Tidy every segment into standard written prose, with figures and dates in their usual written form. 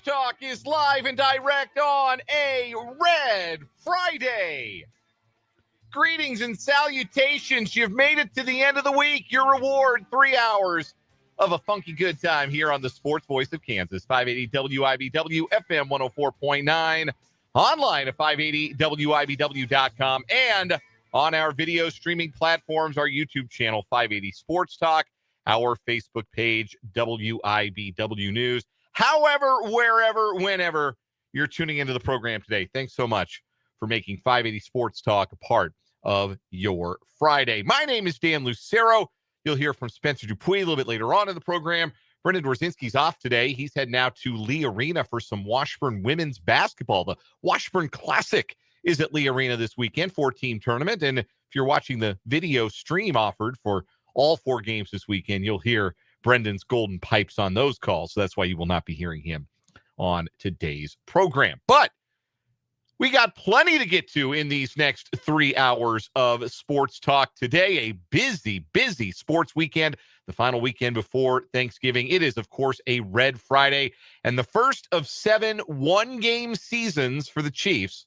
Talk is live and direct on a Red Friday. Greetings and salutations. You've made it to the end of the week. Your reward, 3 hours of a funky good time here on the sports voice of Kansas, 580 WIBW, FM 104.9, online at 580WIBW.com, and on our video streaming platforms, our YouTube channel, 580 Sports Talk, our Facebook page, WIBW News. However, wherever, whenever you're tuning into the program today, thanks so much for making 580 Sports Talk a part of your Friday. My name is Dan Lucero. You'll hear from Spencer Dupuis a little bit later on in the program. Brendan Dworzinski's off today. He's heading out to Lee Arena for some Washburn women's basketball. The Washburn Classic is at Lee Arena this weekend, 4-team tournament. And if you're watching the video stream offered for all 4 games this weekend, you'll hear Brendan's golden pipes on those calls. So that's why you will not be hearing him on today's program. But we got plenty to get to in these next 3 hours of sports talk today. A busy, busy sports weekend, the final weekend before Thanksgiving. It is, of course, a Red Friday and the first of 7 one-game seasons for the Chiefs.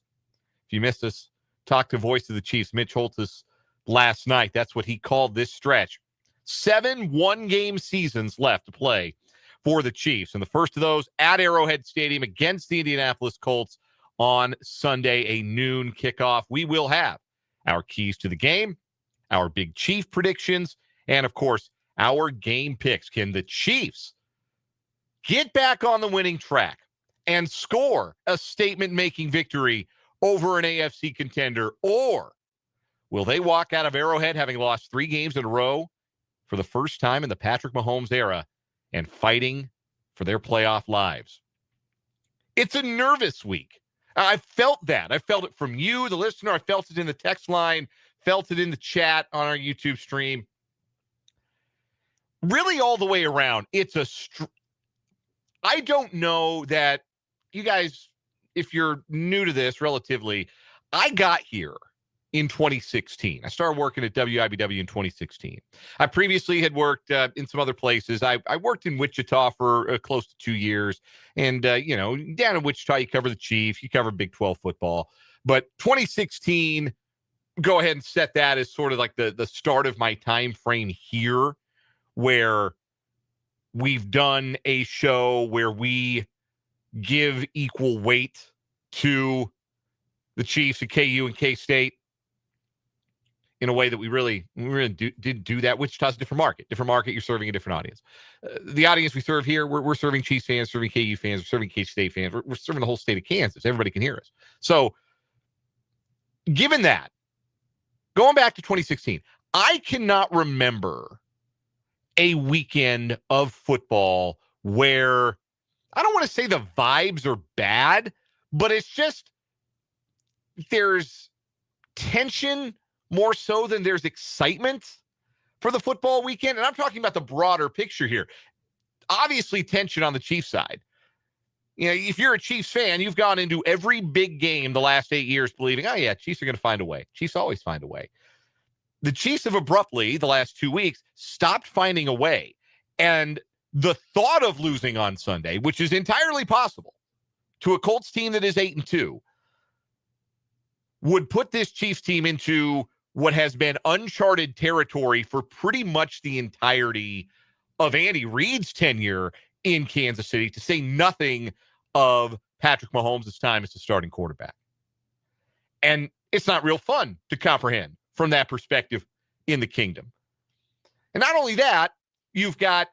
If you missed us, talk to Voice of the Chiefs, Mitch Holthus, last night. That's what he called this stretch. 7 one-game seasons left to play for the Chiefs. And the first of those at Arrowhead Stadium against the Indianapolis Colts on Sunday, a noon kickoff. We will have our keys to the game, our big Chief predictions, and, of course, our game picks. Can the Chiefs get back on the winning track and score a statement-making victory over an AFC contender, or will they walk out of Arrowhead having lost 3 games in a row for the first time in the Patrick Mahomes era and fighting for their playoff lives? It's a nervous week. I felt that. I felt it from you, the listener. I felt it in the text line, felt it in the chat on our YouTube stream. Really all the way around, it's I don't know that you guys, if you're new to this relatively, I got here in 2016. I started working at WIBW in 2016. I previously had worked in some other places. I worked in Wichita for close to 2 years. And, down in Wichita, you cover the Chiefs, you cover Big 12 football. But 2016, go ahead and set that as sort of like the start of my time frame here, where we've done a show where we give equal weight to the Chiefs at KU and K-State in a way that we really did do that. Wichita's a different market. You're serving a different audience. The audience we serve here, we're serving Chiefs fans, serving KU fans, we're serving K-State fans. We're serving the whole state of Kansas. Everybody can hear us. So given that, going back to 2016, I cannot remember a weekend of football where, I don't want to say the vibes are bad, but it's just there's tension more so than there's excitement for the football weekend. And I'm talking about the broader picture here. Obviously, tension on the Chiefs side. You know, if you're a Chiefs fan, you've gone into every big game the last 8 years believing, oh, yeah, Chiefs are going to find a way. Chiefs always find a way. The Chiefs have abruptly, the last 2 weeks, stopped finding a way. And the thought of losing on Sunday, which is entirely possible, to a Colts team that is 8-2, would put this Chiefs team into what has been uncharted territory for pretty much the entirety of Andy Reid's tenure in Kansas City, to say nothing of Patrick Mahomes' time as the starting quarterback. And it's not real fun to comprehend from that perspective in the kingdom. And not only that, you've got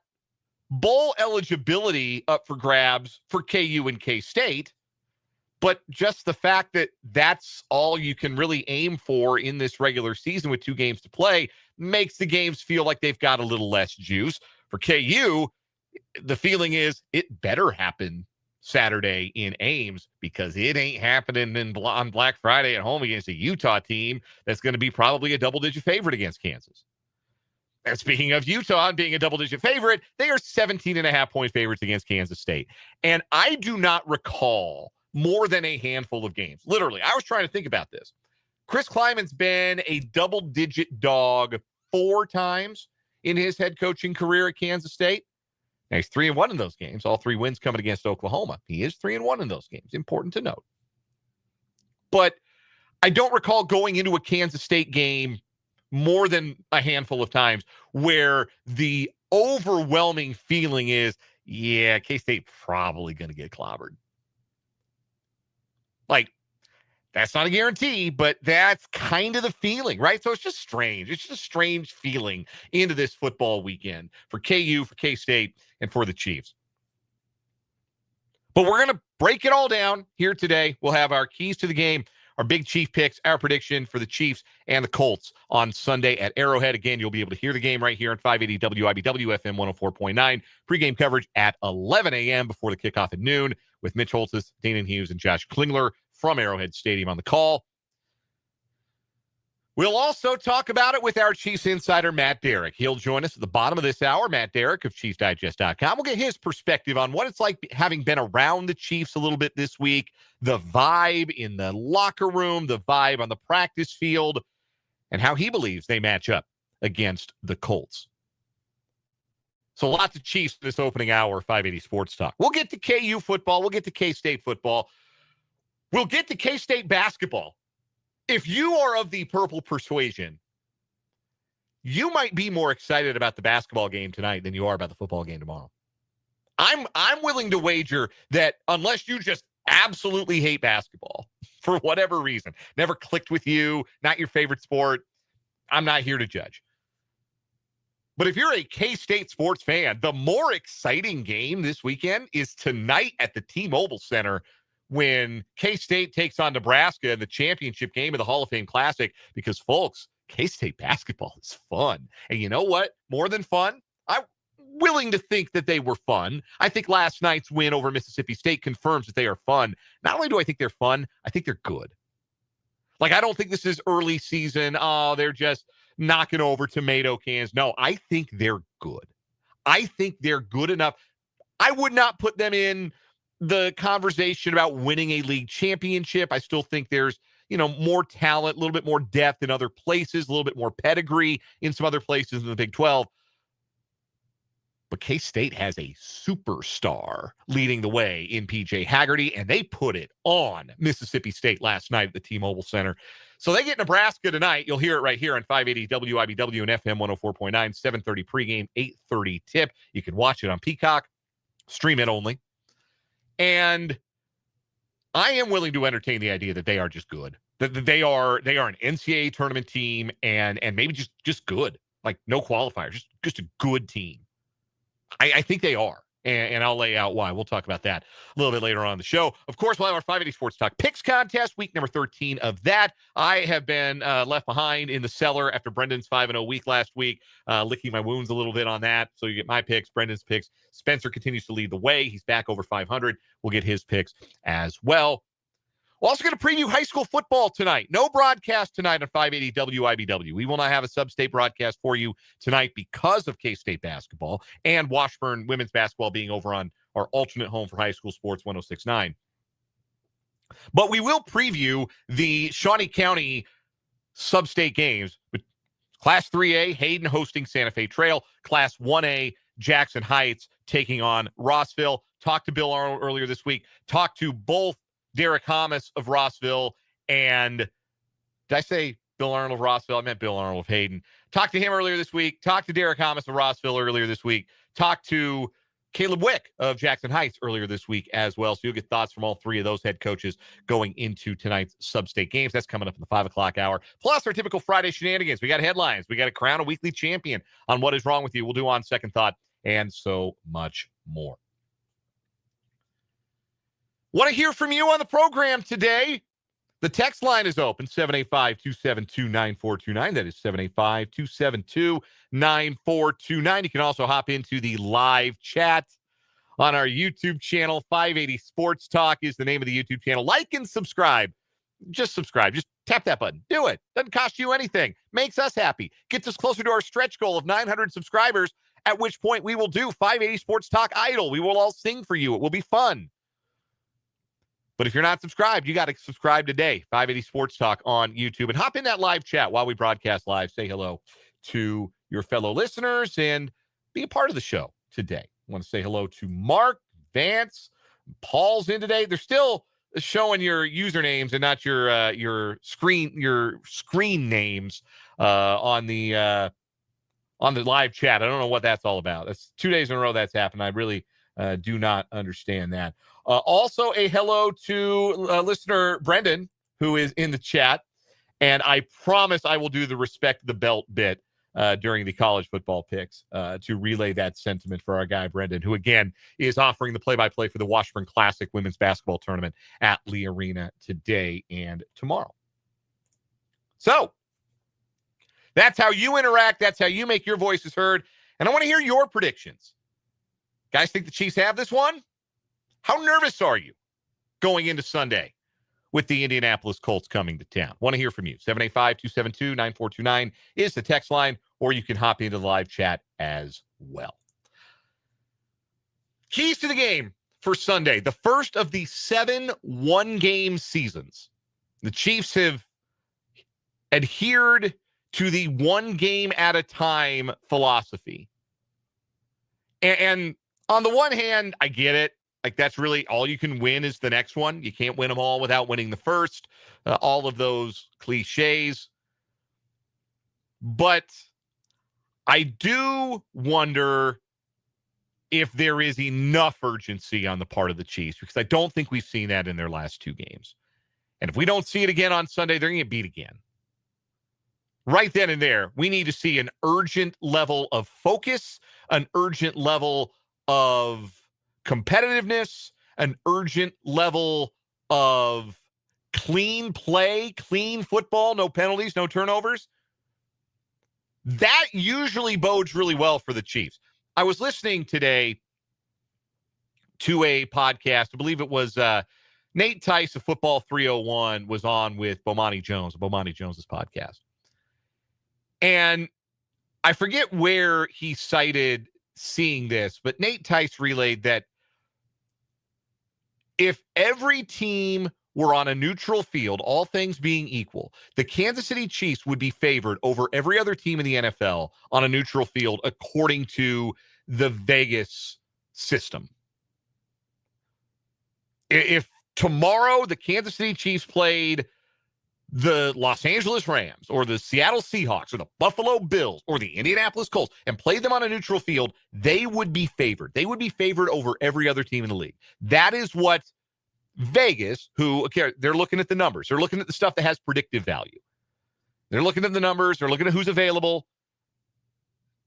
bowl eligibility up for grabs for KU and K-State, but just the fact that that's all you can really aim for in this regular season with 2 games to play makes the games feel like they've got a little less juice. For KU, the feeling is it better happen Saturday in Ames, because it ain't happening on Black Friday at home against a Utah team that's going to be probably a double-digit favorite against Kansas. And speaking of Utah and being a double-digit favorite, they are 17.5-point favorites against Kansas State. And I do not recall more than a handful of games. Literally, I was trying to think about this. Chris Kleiman's been a double-digit dog 4 times in his head coaching career at Kansas State. Now, he's 3-1 in those games. All 3 wins coming against Oklahoma. He is 3-1 in those games. Important to note. But I don't recall going into a Kansas State game more than a handful of times where the overwhelming feeling is, yeah, K-State probably going to get clobbered. Like, that's not a guarantee, but that's kind of the feeling, right? So it's just strange. It's just a strange feeling into this football weekend for KU, for K-State, and for the Chiefs. But we're going to break it all down here today. We'll have our keys to the game, our big Chief picks, our prediction for the Chiefs and the Colts on Sunday at Arrowhead. Again, you'll be able to hear the game right here on 580 WIBW FM 104.9. Pregame coverage at 11 a.m. before the kickoff at noon with Mitch Holtis, Dana Hughes, and Josh Klingler from Arrowhead Stadium on the call. We'll also talk about it with our Chiefs insider, Matt Derrick. He'll join us at the bottom of this hour. Matt Derrick of ChiefsDigest.com. We'll get his perspective on what it's like having been around the Chiefs a little bit this week, the vibe in the locker room, the vibe on the practice field, and how he believes they match up against the Colts. So lots of Chiefs this opening hour, 580 Sports Talk. We'll get to KU football. We'll get to K-State football. We'll get to K-State basketball. If you are of the purple persuasion, you might be more excited about the basketball game tonight than you are about the football game tomorrow. I'm willing to wager that unless you just absolutely hate basketball for whatever reason, never clicked with you, not your favorite sport, I'm not here to judge. But if you're a K-State sports fan, the more exciting game this weekend is tonight at the T-Mobile Center when K-State takes on Nebraska in the championship game of the Hall of Fame Classic, because, folks, K-State basketball is fun. And you know what? More than fun, I'm willing to think that they were fun. I think last night's win over Mississippi State confirms that they are fun. Not only do I think they're fun, I think they're good. Like, I don't think this is early season. Oh, they're just knocking over tomato cans. No, I think they're good. I think they're good enough. I would not put them in the conversation about winning a league championship. I still think there's, more talent, a little bit more depth in other places, a little bit more pedigree in some other places in the Big 12. But K-State has a superstar leading the way in PJ Haggerty, and they put it on Mississippi State last night at the T-Mobile Center. So they get Nebraska tonight. You'll hear it right here on 580 WIBW and FM 104.9, 7:30 pregame, 8:30 tip. You can watch it on Peacock, stream it only. And I am willing to entertain the idea that they are just good. That they are an NCAA tournament team and maybe just good. Like no qualifiers, just a good team. I think they are. And I'll lay out why. We'll talk about that a little bit later on in the show. Of course, we'll have our 580 Sports Talk Picks contest, week number 13 of that. I have been left behind in the cellar after Brendan's 5-0 week last week, licking my wounds a little bit on that. So you get my picks, Brendan's picks. Spencer continues to lead the way. He's back over 500. We'll get his picks as well. We're also going to preview high school football tonight. No broadcast tonight on 580 WIBW. We will not have a sub-state broadcast for you tonight because of K-State basketball and Washburn women's basketball being over on our alternate home for high school sports, 106.9. But we will preview the Shawnee County sub-state games. Class 3A, Hayden hosting Santa Fe Trail. Class 1A, Jackson Heights taking on Rossville. Talked to Bill Arnold earlier this week. Talked to both Derrick Hamas of Rossville and did I say Bill Arnold of Rossville? I meant Bill Arnold of Hayden. Talked to him earlier this week. Talked to Derrick Hamas of Rossville earlier this week. Talked to Caleb Wick of Jackson Heights earlier this week as well. So you'll get thoughts from all three of those head coaches going into tonight's sub-state games. That's coming up in the 5 o'clock hour. Plus our typical Friday shenanigans. We got headlines. We got to crown a weekly champion on What Is Wrong With You. We'll do on Second Thought and so much more. Want to hear from you on the program today? The text line is open, 785-272-9429. That is 785-272-9429. You can also hop into the live chat on our YouTube channel. 580 Sports Talk is the name of the YouTube channel. Like and subscribe. Just subscribe. Just tap that button. Do it. Doesn't cost you anything. Makes us happy. Gets us closer to our stretch goal of 900 subscribers, at which point we will do 580 Sports Talk Idol. We will all sing for you. It will be fun. But if you're not subscribed, you got to subscribe today. 580 Sports Talk on YouTube. And hop in that live chat while we broadcast live. Say hello to your fellow listeners and be a part of the show today. want to say hello to Mark, Vance, Paul's in today. They're still showing your usernames and not your screen names on the live chat. I don't know what that's all about. That's 2 days in a row that's happened. I really do not understand that. Also, a hello to listener Brendan, who is in the chat. And I promise I will do the respect the belt bit during the college football picks to relay that sentiment for our guy Brendan, who, again, is offering the play-by-play for the Washburn Classic women's basketball tournament at Lee Arena today and tomorrow. So that's how you interact. That's how you make your voices heard. And I want to hear your predictions. Guys think the Chiefs have this one? How nervous are you going into Sunday with the Indianapolis Colts coming to town? Want to hear from you. 785-272-9429 is the text line, or you can hop into the live chat as well. Keys to the game for Sunday, the first of the 7 one-game seasons. The Chiefs have adhered to the one game at a time philosophy. And on the one hand, I get it. Like, that's really all you can win is the next one. You can't win them all without winning the first. All of those cliches. But I do wonder if there is enough urgency on the part of the Chiefs, because I don't think we've seen that in their last 2 games. And if we don't see it again on Sunday, they're going to get beat again. Right then and there, we need to see an urgent level of focus, an urgent level of competitiveness, an urgent level of clean play, clean football, no penalties, no turnovers. That usually bodes really well for the Chiefs. I was listening today to a podcast. I believe it was Nate Tice of Football 301 was on with Bomani Jones, Bomani Jones's podcast. And I forget where he cited seeing this, but Nate Tice relayed that if every team were on a neutral field, all things being equal, the Kansas City Chiefs would be favored over every other team in the NFL on a neutral field, according to the Vegas system. If tomorrow the Kansas City Chiefs played the Los Angeles Rams or the Seattle Seahawks or the Buffalo Bills or the Indianapolis Colts and played them on a neutral field, they would be favored. They would be favored over every other team in the league. That is what Vegas, who, okay, they're looking at the numbers. They're looking at the stuff that has predictive value. They're looking at the numbers. They're looking at who's available.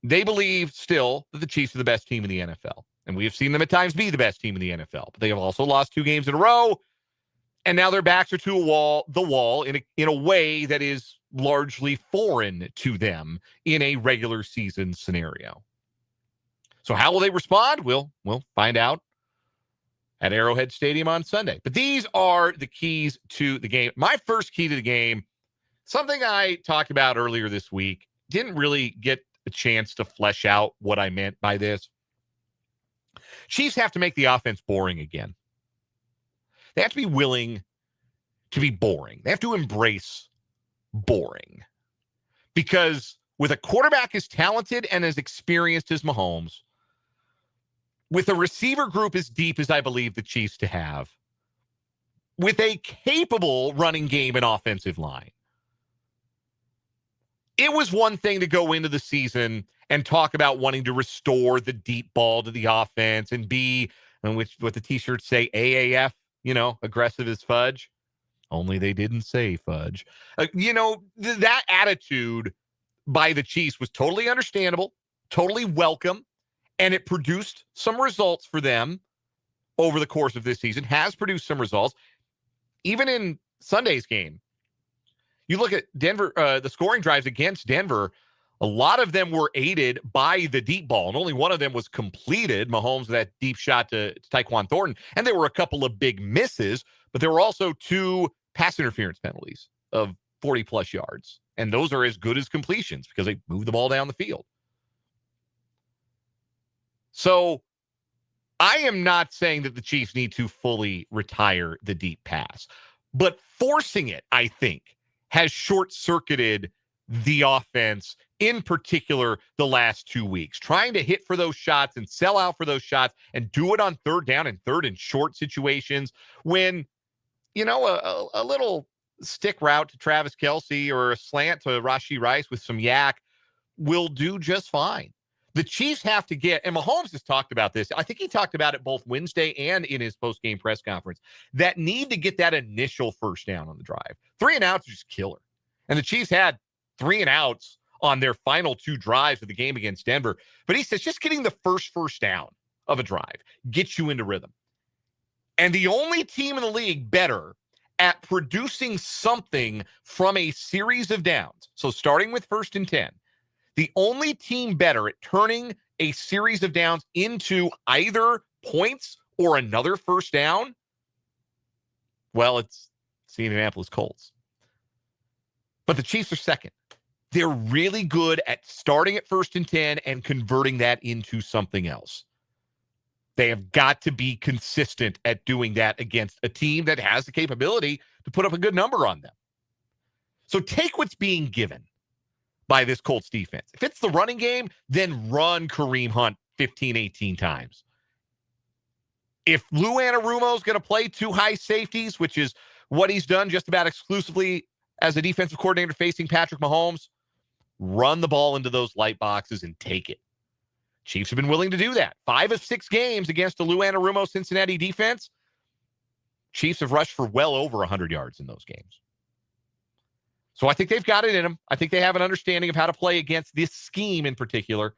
They believe still that the Chiefs are the best team in the NFL. And we have seen them at times be the best team in the NFL. But they have also lost 2 games in a row. And now their backs are to the wall in a way that is largely foreign to them in a regular season scenario. So how will they respond? We'll find out at Arrowhead Stadium on Sunday. But these are the keys to the game. My first key to the game, something I talked about earlier this week, didn't really get a chance to flesh out what I meant by this. Chiefs have to make the offense boring again. They have to be willing to be boring. They have to embrace boring. Because with a quarterback as talented and as experienced as Mahomes, with a receiver group as deep as I believe the Chiefs to have, with a capable running game and offensive line, it was one thing to go into the season and talk about wanting to restore the deep ball to the offense and be, what the t-shirts say, AAF, aggressive as fudge. Only they didn't say fudge. That attitude by the Chiefs was totally understandable, totally welcome, and it produced some results for them over the course of this season, has produced some results. Even in Sunday's game, you look at Denver, the scoring drives against Denver, a lot of them were aided by the deep ball, and only one of them was completed. Mahomes, that deep shot to Tyquan Thornton, and there were a couple of big misses, but there were also 2 pass interference penalties of 40-plus yards, and those are as good as completions because they moved the ball down the field. So I am not saying that the Chiefs need to fully retire the deep pass, but forcing it, I think, has short-circuited the offense in particular the last 2 weeks, trying to hit for those shots and sell out for those shots and do it on third down and third and short situations when, a little stick route to Travis Kelce or a slant to Rashee Rice with some yak will do just fine. The Chiefs have to get, and Mahomes has talked about this. I think he talked about it both Wednesday and in his post-game press conference, that need to get that initial first down on the drive. 3 and outs are just killer. And the Chiefs had 3 and outs on their final 2 drives of the game against Denver. But he says just getting the first down of a drive gets you into rhythm. And the only team in the league better at producing something from a series of downs, so starting with 1st and 10, the only team better at turning a series of downs into either points or another first down, well, it's the Indianapolis Colts. But the Chiefs are second. They're really good at starting at 1st and 10 and converting that into something else. They have got to be consistent at doing that against a team that has the capability to put up a good number on them. So take what's being given by this Colts defense. If it's the running game, then run Kareem Hunt 15, 18 times. If Lou Anarumo is going to play 2 high safeties, which is what he's done just about exclusively as a defensive coordinator facing Patrick Mahomes, run the ball into those light boxes and take it. Chiefs have been willing to do that. 5 of 6 games against the Lou Anarumo Cincinnati defense, Chiefs have rushed for well over 100 yards in those games. So I think they've got it in them. I think they have an understanding of how to play against this scheme in particular.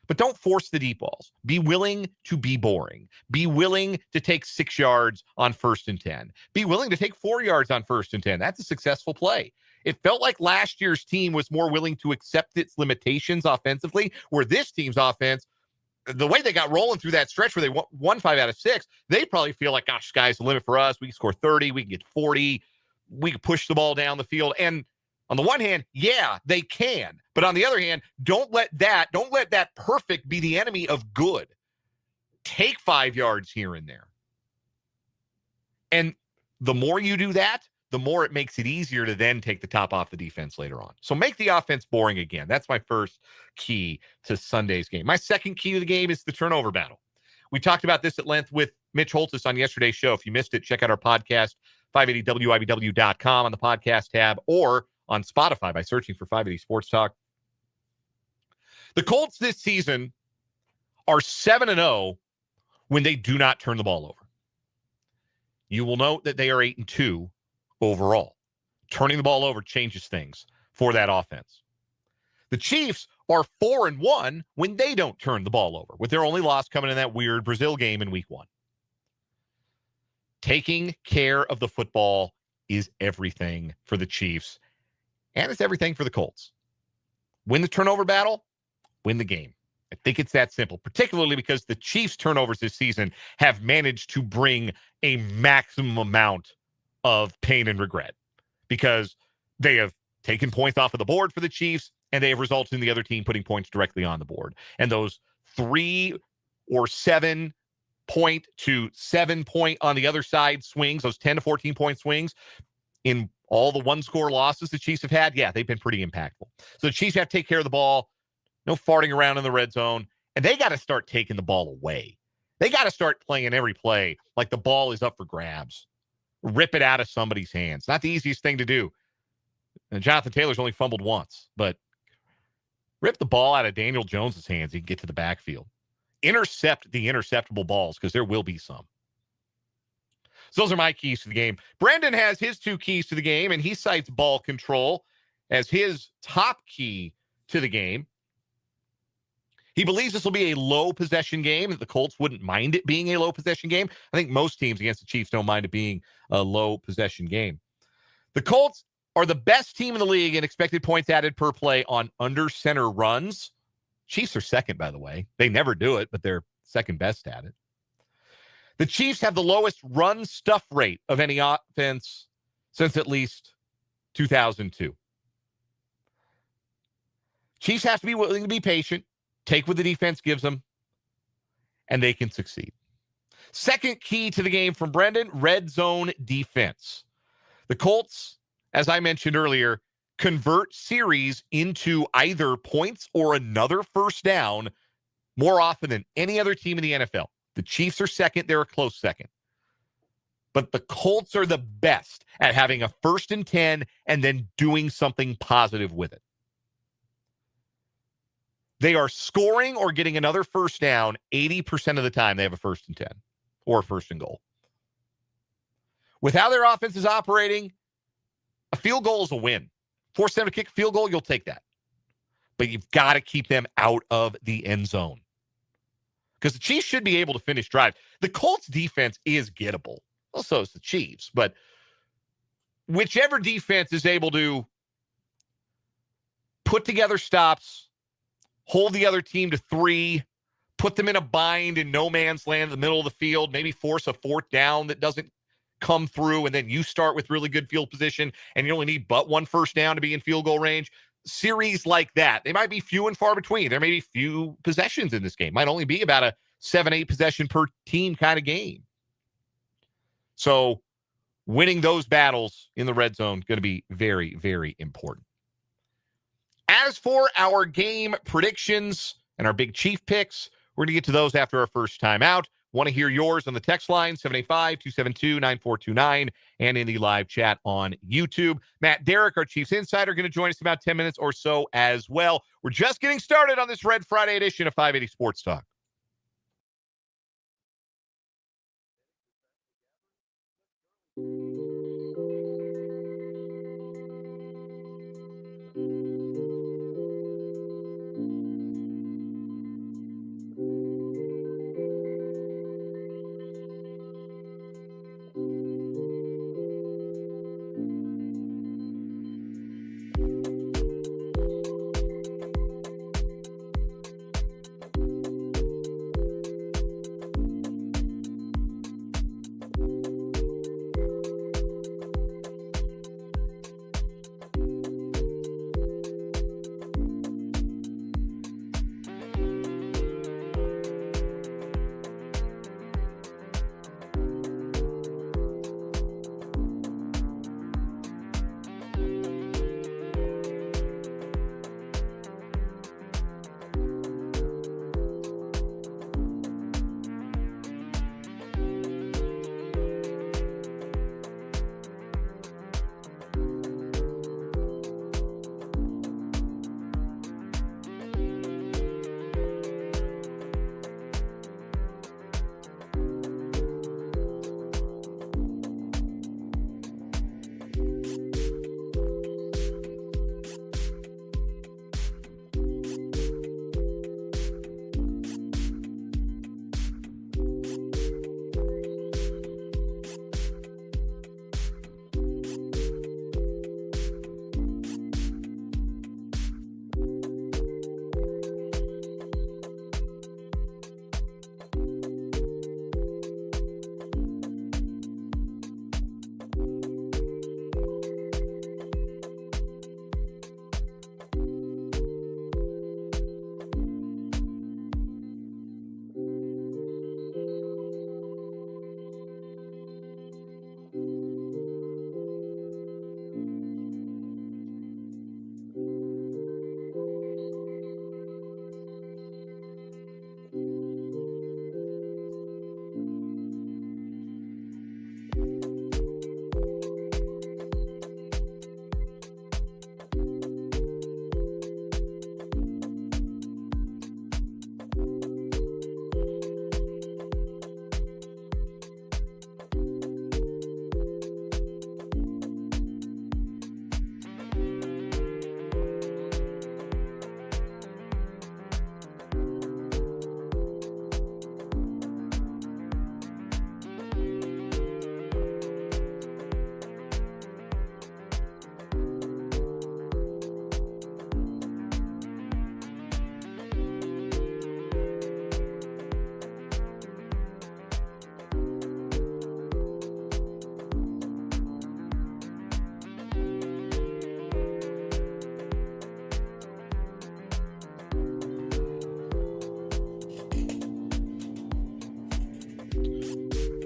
But don't force the deep balls. Be willing to be boring. Be willing to take 6 yards on 1st and 10. Be willing to take 4 yards on 1st and 10. That's a successful play. It felt like last year's team was more willing to accept its limitations offensively, where this team's offense, the way they got rolling through that stretch where they won 5 out of 6, they probably feel like, gosh, sky's the limit for us. We can score 30. We can get 40. We can push the ball down the field. And on the one hand, yeah, they can. But on the other hand, don't let that perfect be the enemy of good. Take 5 yards here and there. And the more you do that, the more it makes it easier to then take the top off the defense later on. So make the offense boring again. That's my first key to Sunday's game. My second key to the game is the turnover battle. We talked about this at length with Mitch Holtis on yesterday's show. If you missed it, check out our podcast, 580wibw.com on the podcast tab, or on Spotify by searching for 580 Sports Talk. The Colts this season are 7-0 when they do not turn the ball over. You will note that they are 8-2 overall. Turning the ball over changes things for that offense. The Chiefs are 4-1 when they don't turn the ball over, with their only loss coming in that weird Brazil game in week 1. Taking care of the football is everything for the Chiefs. And it's everything for the Colts. Win the turnover battle, win the game. I think it's that simple, particularly because the Chiefs' turnovers this season have managed to bring a maximum amount of pain and regret because they have taken points off of the board for the Chiefs, and they have resulted in the other team putting points directly on the board. And those 3 or 7 point to 7 point on the other side swings, those 10 to 14 point swings in all the 1-score losses the Chiefs have had, yeah, they've been pretty impactful. So the Chiefs have to take care of the ball, no farting around in the red zone, and they got to start taking the ball away. They got to start playing every play like the ball is up for grabs. Rip it out of somebody's hands. Not the easiest thing to do. And Jonathan Taylor's only fumbled once, but rip the ball out of Daniel Jones's hands. He can get to the backfield. Intercept the interceptable balls because there will be some. So those are my keys to the game. Brendan has his 2 keys to the game, and he cites ball control as his top key to the game. He believes this will be a low possession game, that the Colts wouldn't mind it being a low possession game. I think most teams against the Chiefs don't mind it being a low possession game. The Colts are the best team in the league in expected points added per play on under center runs. Chiefs are second, by the way. They never do it, but they're second best at it. The Chiefs have the lowest run stuff rate of any offense since at least 2002. Chiefs have to be willing to be patient, take what the defense gives them, and they can succeed. Second key to the game from Brendan, red zone defense. The Colts, as I mentioned earlier, convert series into either points or another first down more often than any other team in the NFL. The Chiefs are second. They're a close second. But the Colts are the best at having a 1st and 10 and then doing something positive with it. They are scoring or getting another first down 80% of the time they have a 1st and 10 or 1st and goal. With how their offense is operating, a field goal is a win. Force them to kick a field goal, you'll take that. But you've got to keep them out of the end zone. Because the Chiefs should be able to finish drives. The Colts defense is gettable. Well, so is the Chiefs. But whichever defense is able to put together stops, hold the other team to 3, put them in a bind in no man's land in the middle of the field, maybe force a 4th down that doesn't come through, and then you start with really good field position, and you only need but 1 first down to be in field goal range. Series like that, they might be few and far between. There may be few possessions in this game. Might only be about a 7-8 possession per team kind of game. So winning those battles in the red zone going to be very, very important. As for our game predictions and our big Chief picks, we're going to get to those after our first time out. Want to hear yours on the text line, 785-272-9429, and in the live chat on YouTube. Matt Derrick, our Chiefs Insider, going to join us in about 10 minutes or so as well. We're just getting started on this Red Friday edition of 580 Sports Talk.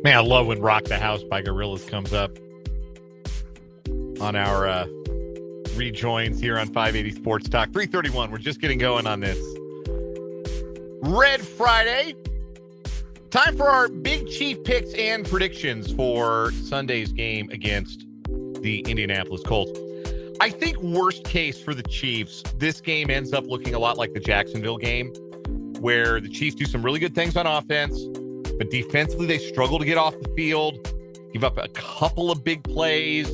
Man, I love when Rock the House by Gorillaz comes up on our rejoins here on 580 Sports Talk. 3:31. We're just getting going on this Red Friday. Time for our big Chief picks and predictions for Sunday's game against the Indianapolis Colts. I think worst case for the Chiefs, this game ends up looking a lot like the Jacksonville game, where the Chiefs do some really good things on offense, but defensively they struggle to get off the field, give up a couple of big plays,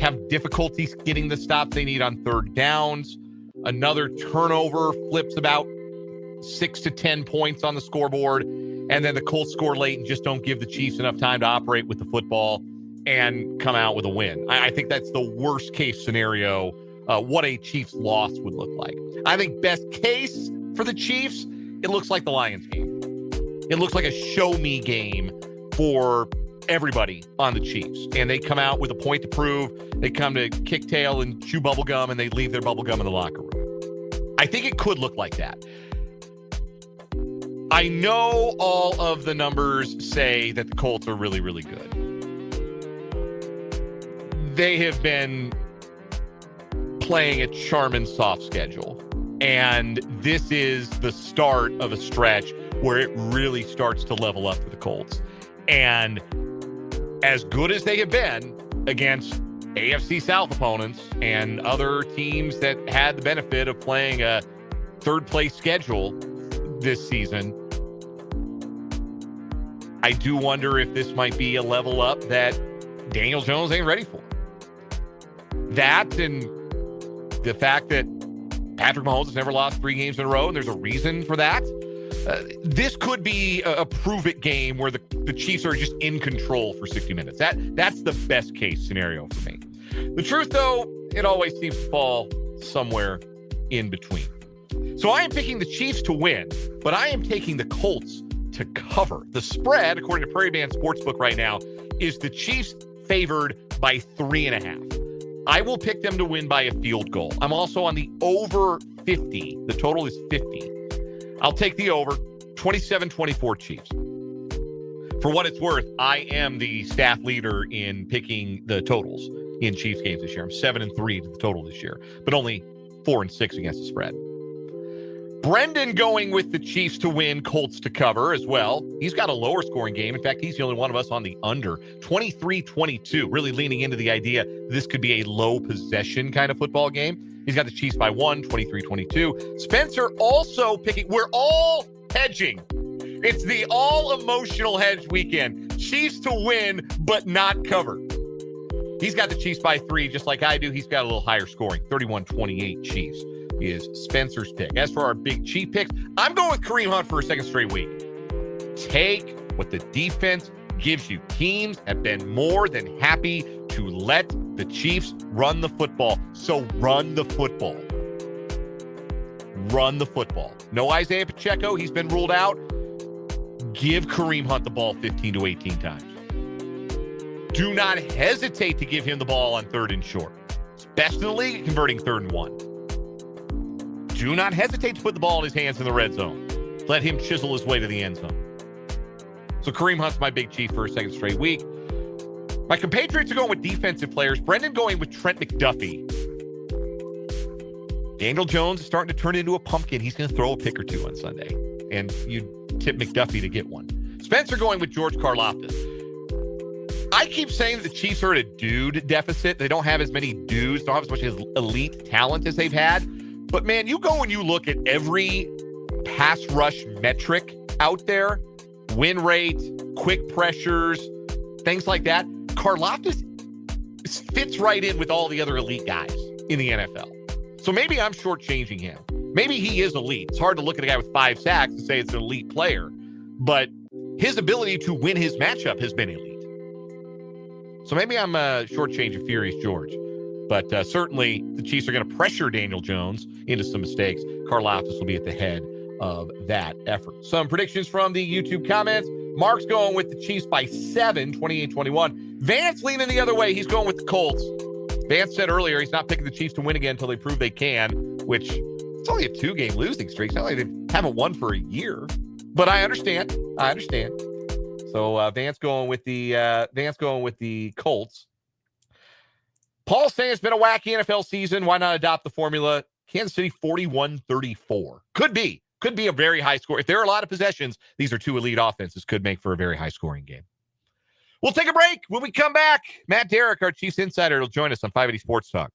have difficulties getting the stops they need on third downs. Another turnover flips about 6 to 10 points on the scoreboard, and then the Colts score late and just don't give the Chiefs enough time to operate with the football and come out with a win. I think that's the worst case scenario, what a Chiefs loss would look like. I think best case for the Chiefs, it looks like the Lions game. It looks like a show me game for everybody on the Chiefs, and they come out with a point to prove. They come to kick tail and chew bubble gum, and they leave their bubble gum in the locker room. I think it could look like that. I know all of the numbers say that the Colts are really, really good. They have been playing a charming soft schedule, and this is the start of a stretch where it really starts to level up for the Colts. And as good as they have been against AFC South opponents and other teams that had the benefit of playing a third-place schedule this season, I do wonder if this might be a level up that Daniel Jones ain't ready for. That and the fact that Patrick Mahomes has never lost 3 games in a row, and there's a reason for that. This could be a prove-it game where the Chiefs are just in control for 60 minutes. That's the best case scenario for me. The truth, though, it always seems to fall somewhere in between. So I am picking the Chiefs to win, but I am taking the Colts to cover. The spread, according to Prairie Band Sportsbook right now, is the Chiefs favored by 3.5. I will pick them to win by a field goal. I'm also on the over 50. The total is 50. I'll take the over, 27-24 Chiefs. For what it's worth, I am the staff leader in picking the totals in Chiefs games this year. I'm 7-3 to the total this year, but only 4-6 against the spread. Brendan going with the Chiefs to win, Colts to cover as well. He's got a lower scoring game. In fact, he's the only one of us on the under, 23-22, really leaning into the idea this could be a low possession kind of football game. He's got the Chiefs by 1, 23-22. Spencer also picking. We're all hedging. It's the all-emotional hedge weekend. Chiefs to win, but not cover. He's got the Chiefs by 3, just like I do. He's got a little higher scoring, 31-28 Chiefs is Spencer's pick. As for our big Chief picks, I'm going with Kareem Hunt for a second straight week. Take what the defense gives you. Teams have been more than happy to let the Chiefs run the football. So run the football. Run the football. No Isaiah Pacheco. He's been ruled out. Give Kareem Hunt the ball 15 to 18 times. Do not hesitate to give him the ball on 3rd and short. It's best in the league at converting 3rd and 1. Do not hesitate to put the ball in his hands in the red zone. Let him chisel his way to the end zone. So Kareem Hunt's my big Chief for a second straight week. My compatriots are going with defensive players. Brendan going with Trent McDuffie. Daniel Jones is starting to turn into a pumpkin. He's going to throw a pick or 2 on Sunday. And you tip McDuffie to get one. Spencer going with George Karlaftis. I keep saying that the Chiefs are at a dude deficit. They don't have as many dudes, don't have as much elite talent as they've had. But, man, you go and you look at every pass rush metric out there, win rate, quick pressures, things like that. Karlaftis fits right in with all the other elite guys in the NFL. So maybe I'm shortchanging him. Maybe he is elite. It's hard to look at a guy with 5 sacks and say it's an elite player, but his ability to win his matchup has been elite. So maybe I'm shortchanging Furious George. But certainly the Chiefs are going to pressure Daniel Jones into some mistakes. Karlaftis will be at the head of that effort. Some predictions from the YouTube comments. Mark's going with the Chiefs by 7, 28-21. Vance leaning the other way. He's going with the Colts. Vance said earlier he's not picking the Chiefs to win again until they prove they can, which it's only a 2-game losing streak. It's not like they haven't won for a year. But I understand. So Vance going with the Colts. Paul saying it's been a wacky NFL season. Why not adopt the formula? Kansas City 41-34. Could be a very high score. If there are a lot of possessions, these are two elite offenses, could make for a very high scoring game. We'll take a break. When we come back, Matt Derrick, our Chiefs insider, will join us on 580 Sports Talk.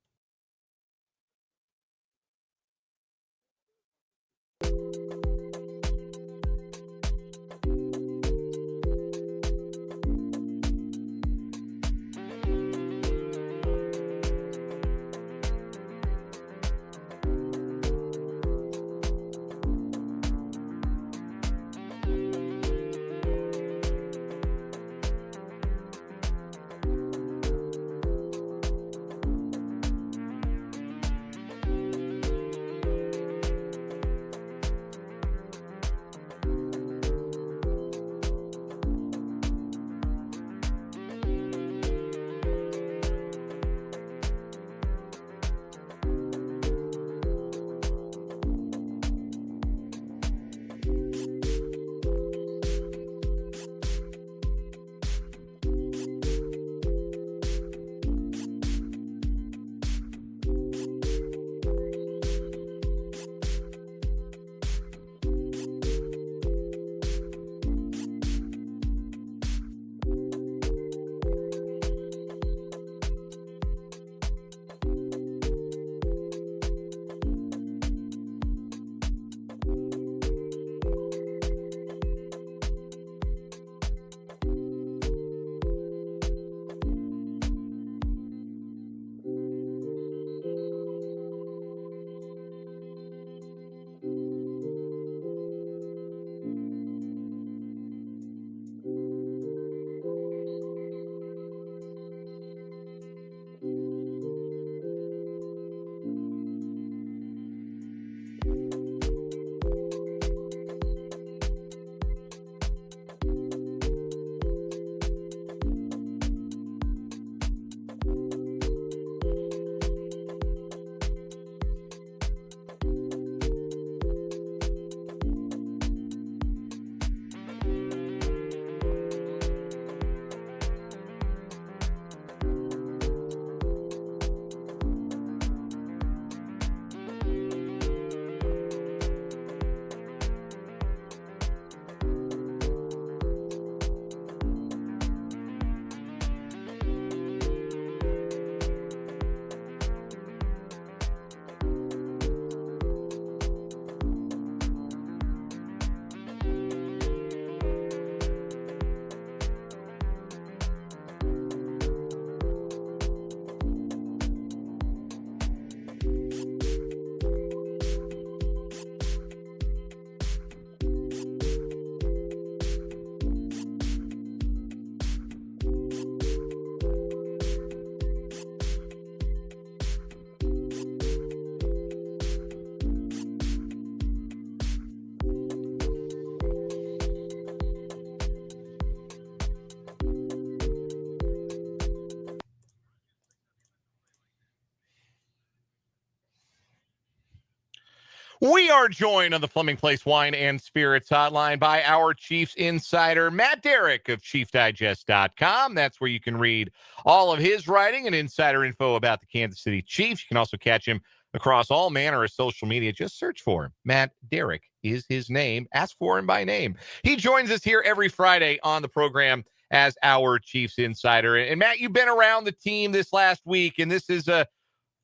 We are joined on the Fleming Place Wine and Spirits Hotline by our Chiefs insider, Matt Derrick of ChiefsDigest.com. That's where you can read all of his writing and insider info about the Kansas City Chiefs. You can also catch him across all manner of social media. Just search for him. Matt Derrick is his name. Ask for him by name. He joins us here every Friday on the program as our Chiefs insider. And Matt, you've been around the team this last week, and this is a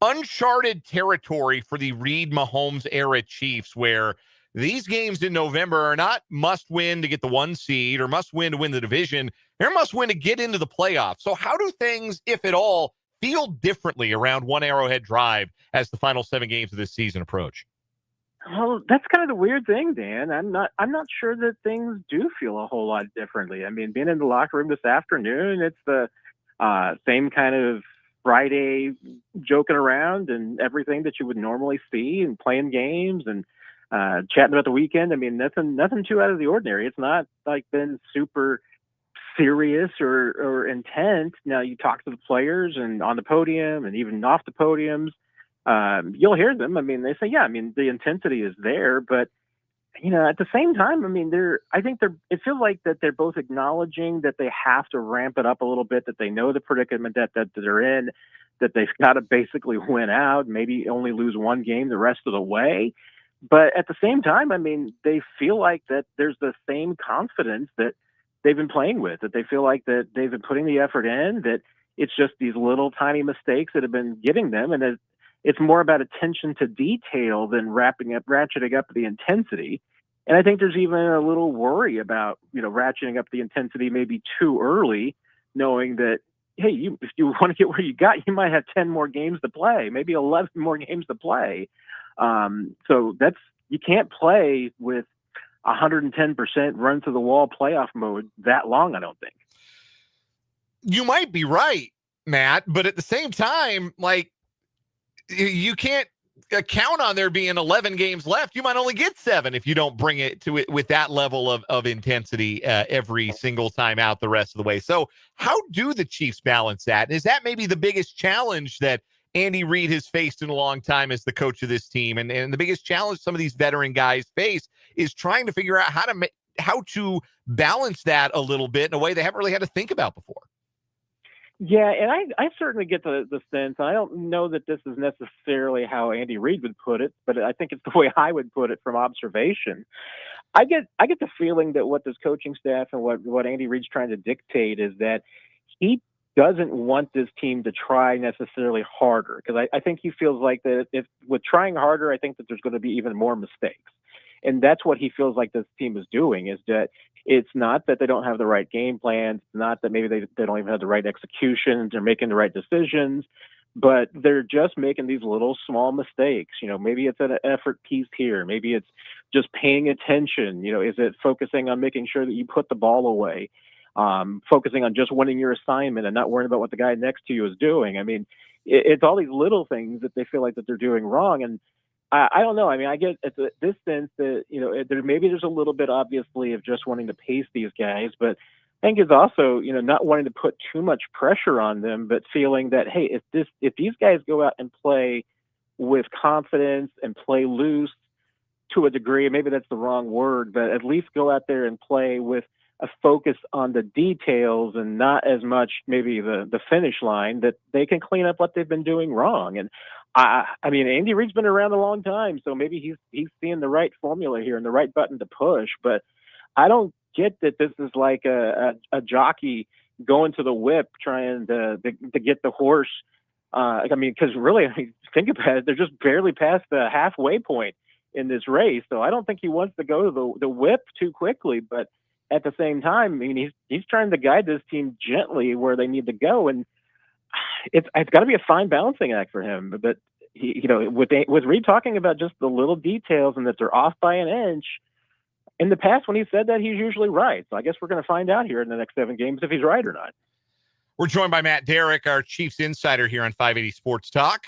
uncharted territory for the Reid Mahomes era Chiefs, where these games in November are not must win to get the 1 seed or must win to win the division. They're must win to get into the playoffs. So how do things, if at all, feel differently around one Arrowhead drive as the final 7 games of this season approach? Well, that's kind of the weird thing, Dan. I'm not sure that things do feel a whole lot differently. I mean, being in the locker room this afternoon, it's the same kind of Friday joking around and everything that you would normally see, and playing games and chatting about the weekend. I mean, nothing too out of the ordinary. It's not like been super serious or intense. Now you talk to the players and on the podium and even off the podiums, you'll hear them. I mean, they say, yeah, I mean, the intensity is there, but you know, at the same time, I mean, it feels like that they're both acknowledging that they have to ramp it up a little bit, that they know the predicament that they're in. that they've got to basically win out, maybe only lose one game the rest of the way. But at the same time, I mean, they feel like that there's the same confidence that they've been playing with, that they feel like that they've been putting the effort in, that it's just these little tiny mistakes that have been getting them. And it's more about attention to detail than ratcheting up the intensity. And I think there's even a little worry about, ratcheting up the intensity maybe too early, knowing that, hey, if you want to get where you got, you might have 10 more games to play, maybe 11 more games to play. So you can't play with 110% run to the wall playoff mode that long, I don't think. You might be right, Matt, but at the same time, like, you can't count on there being 11 games left. You might only get 7 if you don't bring it to it with that level of intensity every single time out the rest of the way. So how do the Chiefs balance that? Is that maybe the biggest challenge that Andy Reid has faced in a long time as the coach of this team? And the biggest challenge some of these veteran guys face is trying to figure out how to balance that a little bit in a way they haven't really had to think about before. Yeah, and I certainly get the sense, I don't know that this is necessarily how Andy Reid would put it, but I think it's the way I would put it from observation. I get the feeling that what this coaching staff and what Andy Reid's trying to dictate is that he doesn't want this team to try necessarily harder, because I think he feels like that if with trying harder, I think that there's going to be even more mistakes. And that's what he feels like this team is doing, is that it's not that they don't have the right game plans, it's not that maybe they don't even have the right execution, they're making the right decisions, but they're just making these little small mistakes. Maybe it's an effort piece here, maybe it's just paying attention. Is it focusing on making sure that you put the ball away, focusing on just winning your assignment and not worrying about what the guy next to you is doing? I mean, it's all these little things that they feel like that they're doing wrong. And I don't know. I mean, I get this sense that, there's a little bit obviously of just wanting to pace these guys, but I think it's also, not wanting to put too much pressure on them, but feeling that, hey, if these guys go out and play with confidence and play loose to a degree, maybe that's the wrong word, but at least go out there and play with a focus on the details and not as much maybe the finish line, that they can clean up what they've been doing wrong. And I mean, Andy Reid's been around a long time, so maybe he's seeing the right formula here and the right button to push. But I don't get that this is like a jockey going to the whip trying to get the horse. I mean, because really, think about it, they're just barely past the halfway point in this race. So I don't think he wants to go to the whip too quickly. But at the same time, I mean, he's trying to guide this team gently where they need to go, and it's got to be a fine balancing act for him. But with Reid talking about just the little details and that they're off by an inch, in the past when he said that, he's usually right. So I guess we're going to find out here in the next 7 games if he's right or not. We're joined by Matt Derrick, our Chiefs insider here on 580 Sports Talk.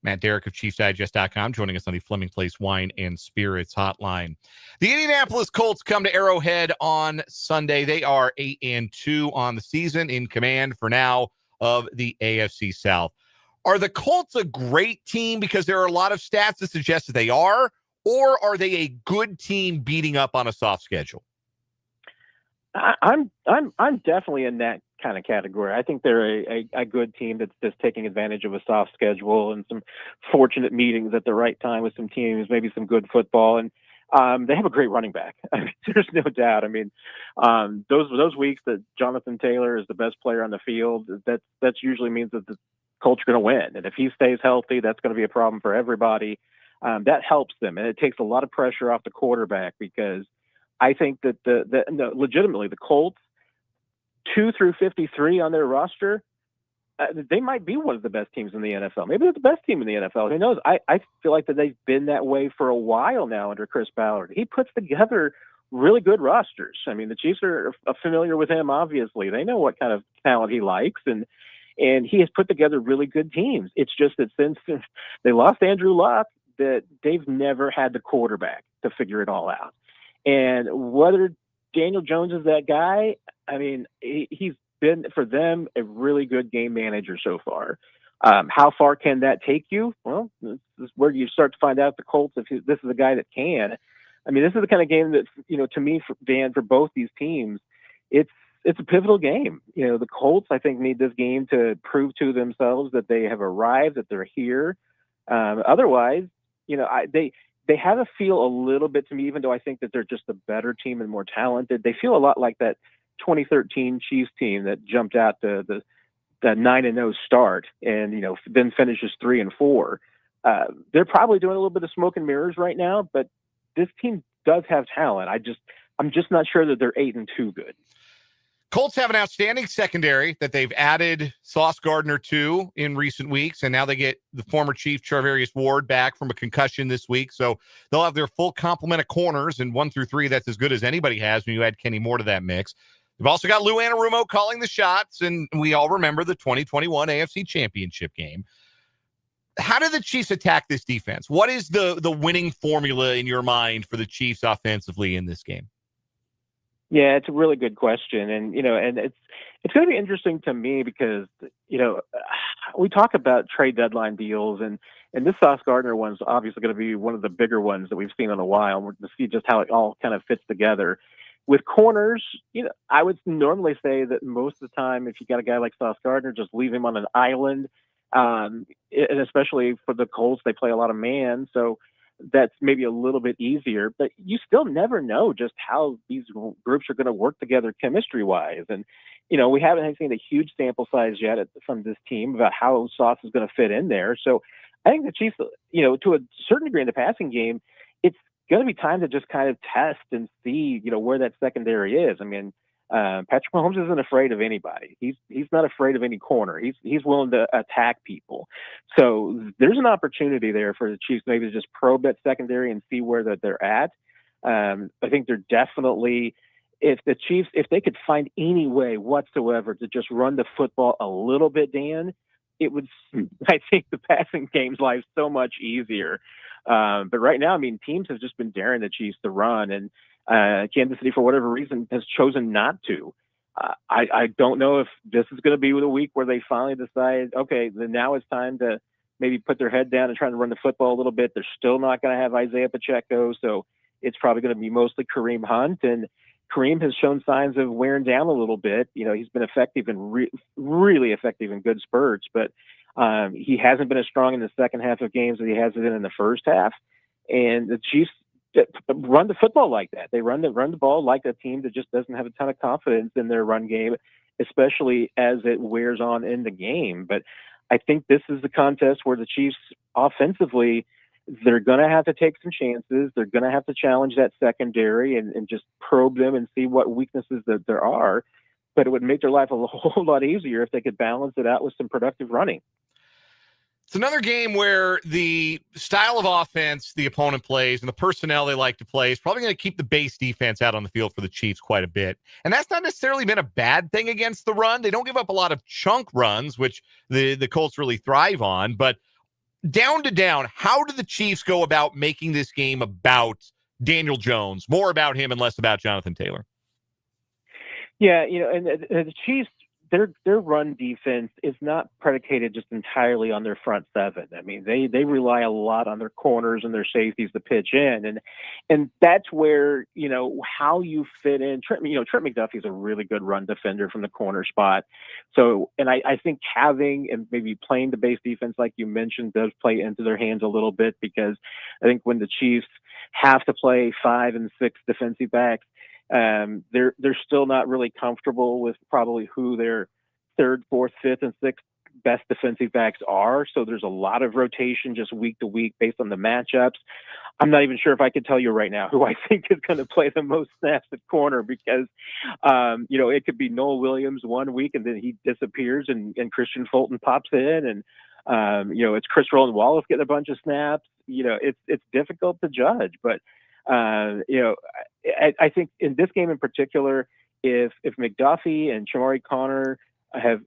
Matt Derrick of ChiefsDigest.com joining us on the Fleming Place Wine and Spirits Hotline. The Indianapolis Colts come to Arrowhead on Sunday. They are 8-2 on the season, in command for now of the AFC South. Are the Colts a great team because there are a lot of stats that suggest that they are, or are they a good team beating up on a soft schedule? I'm definitely in that kind of category. I think they're a good team that's just taking advantage of a soft schedule and some fortunate meetings at the right time with some teams, maybe some good football, and they have a great running back. I mean, there's no doubt. I mean, those weeks that Jonathan Taylor is the best player on the field, that usually means that the Colts are going to win. And if he stays healthy, that's going to be a problem for everybody. That helps them, and it takes a lot of pressure off the quarterback, because I think that legitimately the Colts 2 through 53 on their roster, they might be one of the best teams in the NFL. Maybe they're the best team in the NFL. Who knows? I feel like that they've been that way for a while now under Chris Ballard. He puts together really good rosters. I mean, the Chiefs are familiar with him, obviously. They know what kind of talent he likes, and he has put together really good teams. It's just that since they lost Andrew Luck, that they've never had the quarterback to figure it all out. And whether Daniel Jones is that guy, I mean, he's been, for them, a really good game manager so far. How far can that take you? Well, this is where you start to find out the Colts, if this is a guy that can. I mean, this is the kind of game that, to me, Dan, for both these teams, it's it's a pivotal game. The Colts, I think, need this game to prove to themselves that they have arrived, that they're here. Otherwise, they have a feel a little bit to me, even though I think that they're just a better team and more talented. They feel a lot like that 2013 Chiefs team that jumped out to the 9-0 start and then finishes 3-4. They're probably doing a little bit of smoke and mirrors right now, but this team does have talent. I'm just not sure that they're 8-2 good. Colts have an outstanding secondary that they've added Sauce Gardner to in recent weeks, and now they get the former Chief Charvarius Ward back from a concussion this week, so they'll have their full complement of corners, and 1 through 3, that's as good as anybody has when you add Kenny Moore to that mix. They've also got Lou Anarumo calling the shots, and we all remember the 2021 AFC Championship game. How do the Chiefs attack this defense? What is the winning formula in your mind for the Chiefs offensively in this game? Yeah, it's a really good question, and it's going to be interesting to me because we talk about trade deadline deals, and this Sauce Gardner one's obviously going to be one of the bigger ones that we've seen in a while. We're going to see just how it all kind of fits together. With corners, I would normally say that most of the time, if you got a guy like Sauce Gardner, just leave him on an island, and especially for the Colts, they play a lot of man, so that's maybe a little bit easier, but you still never know just how these groups are going to work together chemistry-wise. And, we haven't seen a huge sample size yet from this team about how Sauce is going to fit in there. So I think the Chiefs, to a certain degree in the passing game, it's going to be time to just kind of test and see, where that secondary is. I mean, Patrick Mahomes isn't afraid of anybody. He's not afraid of any corner. He's willing to attack people. So there's an opportunity there for the Chiefs maybe to just probe that secondary and see where that they're at. I think they're definitely, if they could find any way whatsoever to just run the football a little bit, Dan, it would, I think, the passing game's life so much easier. But right now, I mean, teams have just been daring the Chiefs to run, and Kansas City, for whatever reason, has chosen not to. I don't know if this is going to be the week where they finally decide, okay, then now it's time to maybe put their head down and try to run the football a little bit. They're still not going to have Isaiah Pacheco, so it's probably going to be mostly Kareem Hunt. And Kareem has shown signs of wearing down a little bit. He's been effective and really effective in good spurts, but he hasn't been as strong in the second half of games as he has been in the first half. And the Chiefs run the football like that. They run the ball like a team that just doesn't have a ton of confidence in their run game, especially as it wears on in the game. But I think this is the contest where the Chiefs offensively, they're going to have to take some chances. They're going to have to challenge that secondary and just probe them and see what weaknesses that there are. But it would make their life a whole lot easier if they could balance it out with some productive running. It's another game where the style of offense the opponent plays and the personnel they like to play is probably going to keep the base defense out on the field for the Chiefs quite a bit. And that's not necessarily been a bad thing against the run. They don't give up a lot of chunk runs, which the Colts really thrive on. But down to down, how do the Chiefs go about making this game about Daniel Jones, more about him and less about Jonathan Taylor? Yeah, and the Chiefs, their run defense is not predicated just entirely on their front seven. I mean, they rely a lot on their corners and their safeties to pitch in, and that's where how you fit in. Trent McDuffie is a really good run defender from the corner spot. So, and I think having and maybe playing the base defense like you mentioned does play into their hands a little bit, because I think when the Chiefs have to play 5 and 6 defensive backs, they're still not really comfortable with probably who their 3rd, 4th, 5th, and 6th best defensive backs are. So there's a lot of rotation just week to week based on the matchups. I'm not even sure if I could tell you right now who I think is going to play the most snaps at corner, because, it could be Noel Williams one week and then he disappears and Christian Fulton pops in, and, it's Chris Roland Wallace getting a bunch of snaps. It's difficult to judge, but I think in this game in particular, if McDuffie and Shamari Connor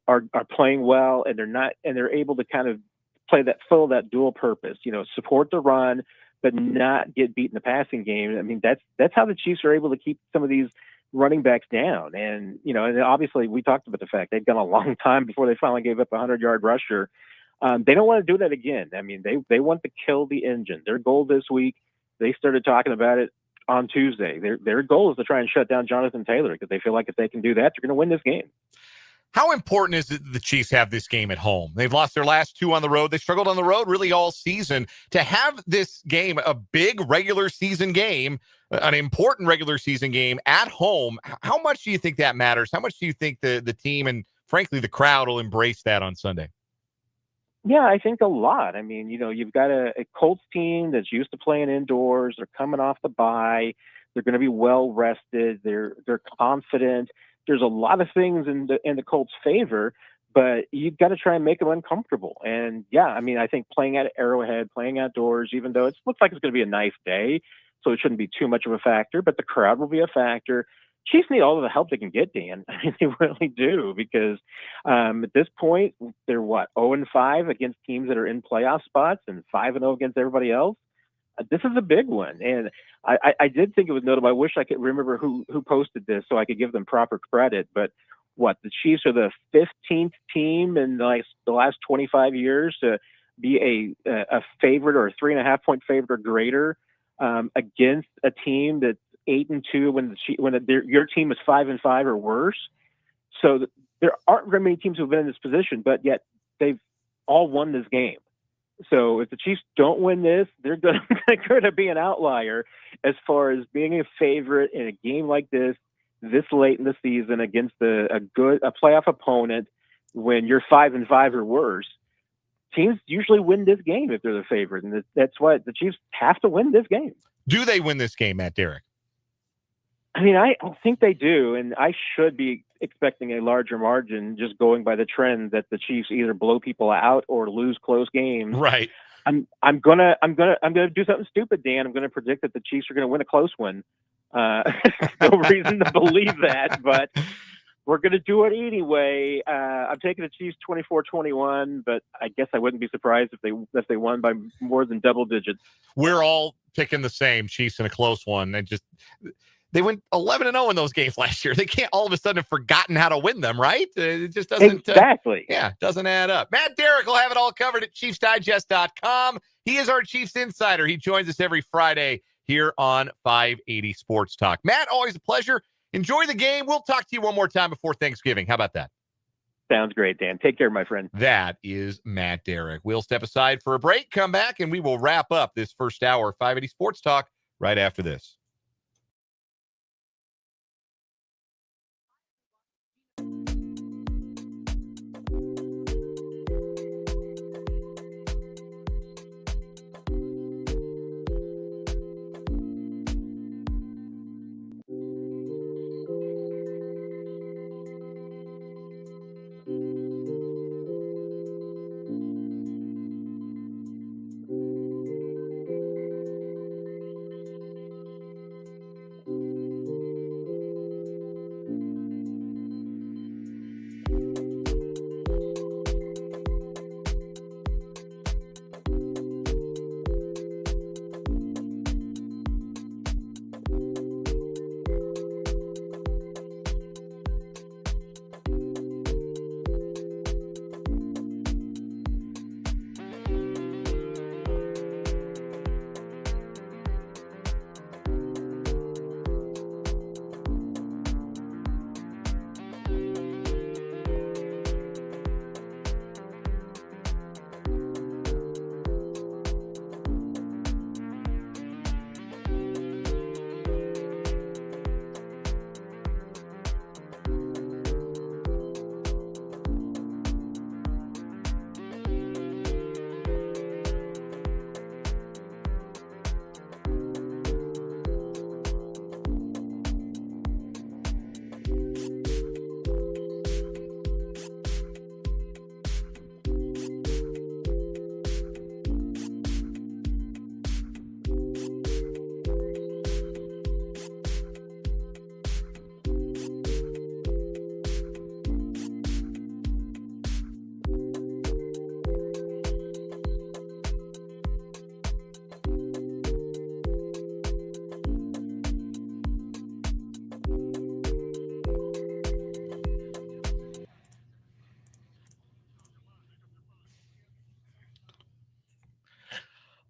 are playing well and they're able to kind of play that dual purpose, support the run but not get beat in the passing game. I mean, that's how the Chiefs are able to keep some of these running backs down. And and obviously we talked about the fact they've gone a long time before they finally gave up a 100-yard rusher. They don't want to do that again. I mean, they want to kill the engine. Their goal this week, they started talking about it on Tuesday. Their goal is to try and shut down Jonathan Taylor because they feel like if they can do that, they're going to win this game. How important is it the Chiefs have this game at home? They've lost their last 2 on the road. They struggled on the road really all season. To have this game, a big regular season game, an important regular season game at home, how much do you think that matters? How much do you think the team and, frankly, the crowd will embrace that on Sunday? Yeah, I think a lot. I mean, you've got a Colts team that's used to playing indoors. They're coming off the bye. They're going to be well rested. They're confident. There's a lot of things in the Colts' favor, but you've got to try and make them uncomfortable. And yeah, I mean, I think playing at Arrowhead, playing outdoors, even though it looks like it's going to be a nice day, so it shouldn't be too much of a factor, but the crowd will be a factor. Chiefs need all of the help they can get, Dan. I mean, they really do, because at this point, they're 0-5 against teams that are in playoff spots and 5-0 against everybody else. This is a big one. And I did think it was notable. I wish I could remember who posted this so I could give them proper credit. But the Chiefs are the 15th team in the last 25 years to be a favorite or a 3.5-point favorite or greater against a team that's 8-2 when your team is 5-5 or worse. So there aren't very many teams who've been in this position, but yet they've all won this game. So if the Chiefs don't win this, they're going to be an outlier as far as being a favorite in a game like this late in the season against a playoff opponent when you're 5-5 or worse. Teams usually win this game if they're the favorite, and that's why the Chiefs have to win this game. Do they win this game, Matt Derrick? I mean, I think they do, and I should be expecting a larger margin just going by the trend that the Chiefs either blow people out or lose close games. Right. I'm gonna do something stupid, Dan. I'm gonna predict that the Chiefs are gonna win a close one. No reason to believe that, but we're gonna do it anyway. I'm taking the Chiefs 24-21, but I guess I wouldn't be surprised if they won by more than double digits. We're all picking the same Chiefs in a close one, and they went 11-0 in those games last year. They can't all of a sudden have forgotten how to win them, right? It just doesn't. Exactly. Doesn't add up. Matt Derrick will have it all covered at ChiefsDigest.com. He is our Chiefs insider. He joins us every Friday here on 580 Sports Talk. Matt, always a pleasure. Enjoy the game. We'll talk to you one more time before Thanksgiving. How about that? Sounds great, Dan. Take care, my friend. That is Matt Derrick. We'll step aside for a break, come back, and we will wrap up this first hour of 580 Sports Talk right after this.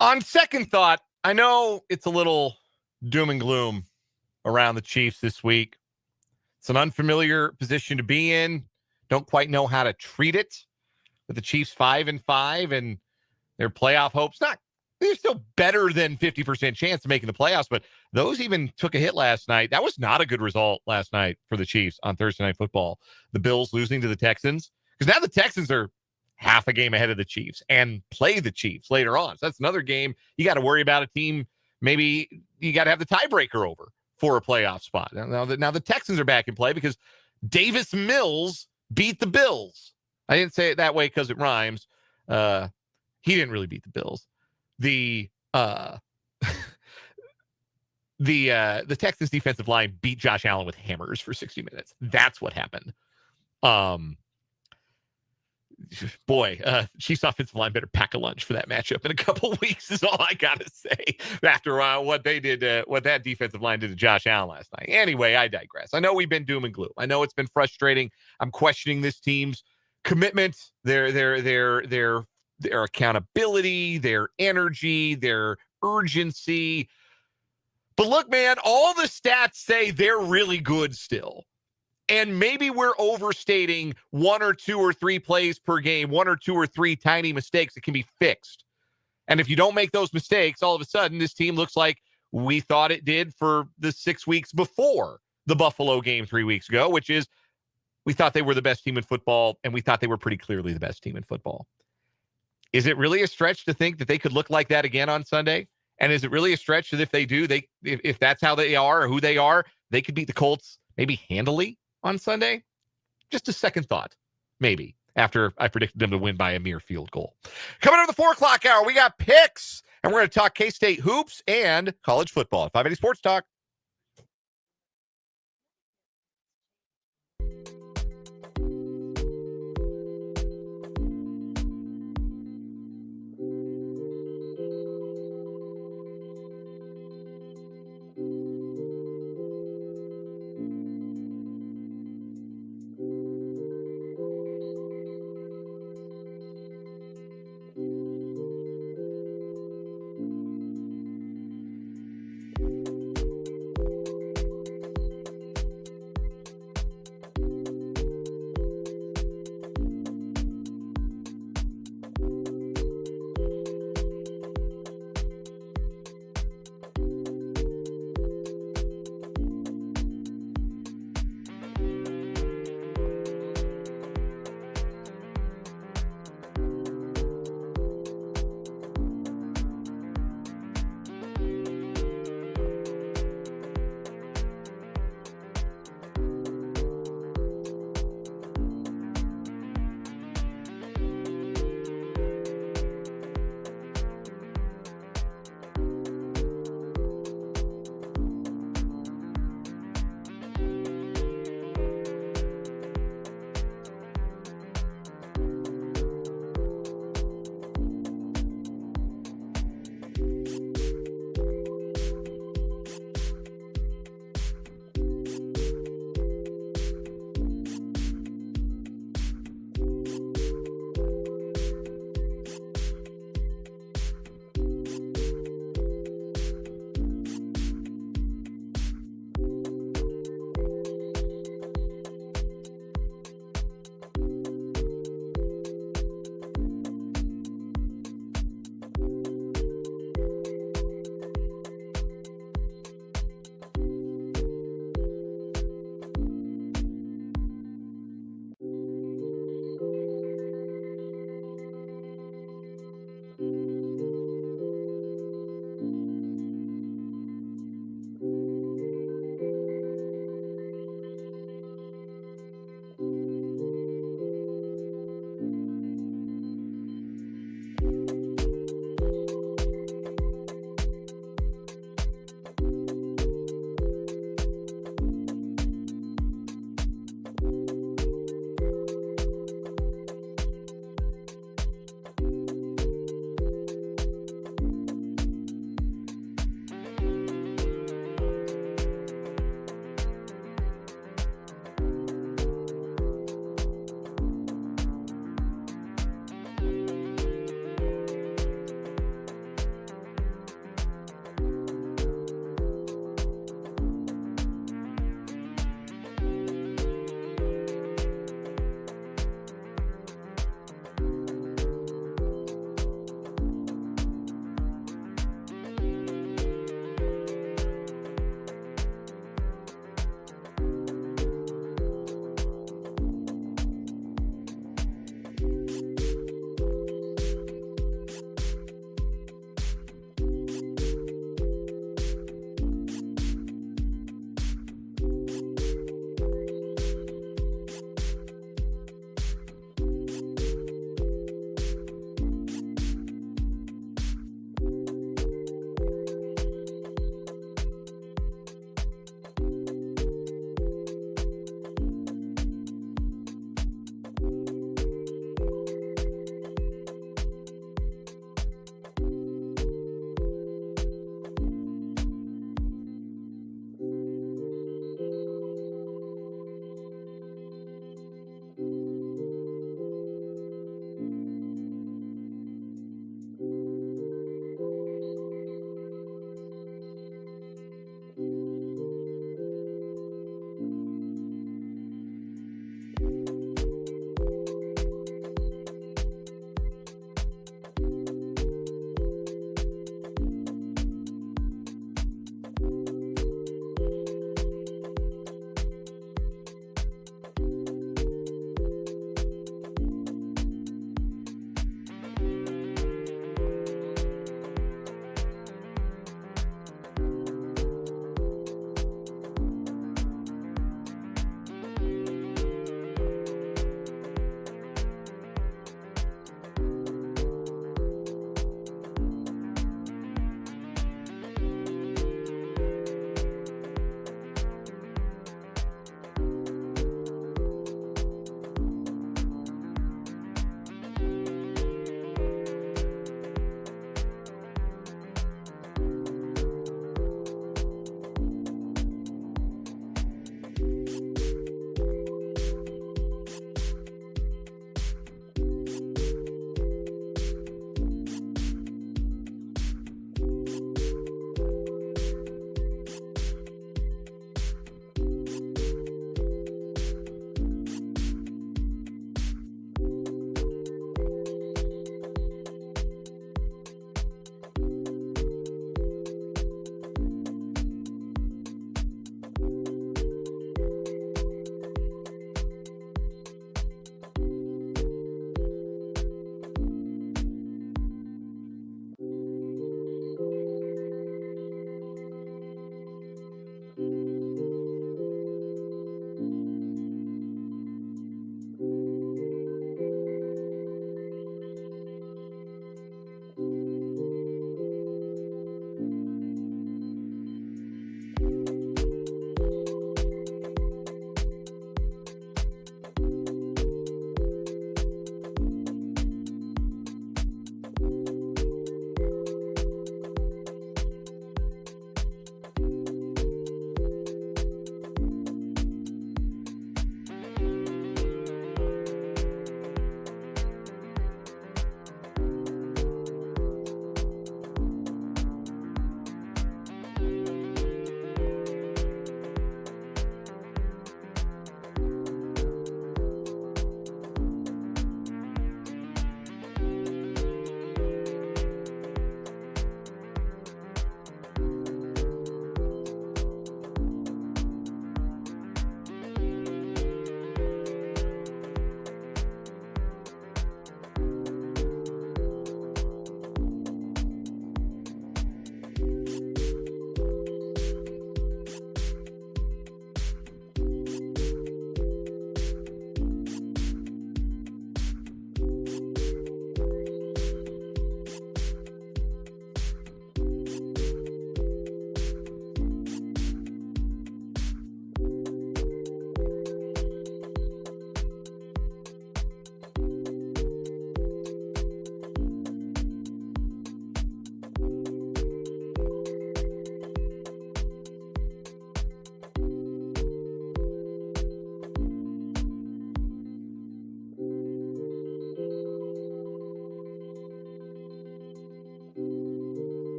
On second thought, I know it's a little doom and gloom around the Chiefs this week. It's an unfamiliar position to be in. Don't quite know how to treat it. With the Chiefs 5-5 and their playoff hopes, they're still better than 50% chance of making the playoffs, but those even took a hit last night. That was not a good result last night for the Chiefs on Thursday Night Football. The Bills losing to the Texans, because now the Texans are half a game ahead of the Chiefs and play the Chiefs later on. So that's another game you got to worry about. A team maybe you got to have the tiebreaker over for a playoff spot. Now the Texans are back in play because Davis Mills beat the Bills. I didn't say it that way because it rhymes. He didn't really beat the Bills. The Texans defensive line beat Josh Allen with hammers for 60 minutes. That's what happened. Chiefs offensive line better pack a lunch for that matchup in a couple of weeks is all I gotta say after what they did, what that defensive line did to Josh Allen last night. Anyway, I digress. I know we've been doom and gloom. I know it's been frustrating. I'm questioning this team's commitment, their accountability, their energy, their urgency. But look, man, all the stats say they're really good still. And maybe we're overstating 1 or 2 or 3 plays per game, 1 or 2 or 3 tiny mistakes that can be fixed. And if you don't make those mistakes, all of a sudden this team looks like we thought it did for the 6 weeks before the Buffalo game 3 weeks ago, which is we thought they were the best team in football, and we thought they were pretty clearly the best team in football. Is it really a stretch to think that they could look like that again on Sunday? And is it really a stretch that if they do, if that's how they are or who they are, they could beat the Colts maybe handily on Sunday? Just a second thought, maybe, after I predicted them to win by a mere field goal. Coming up at the 4 o'clock hour, we got picks, and we're going to talk K-State hoops and college football. 580 Sports Talk.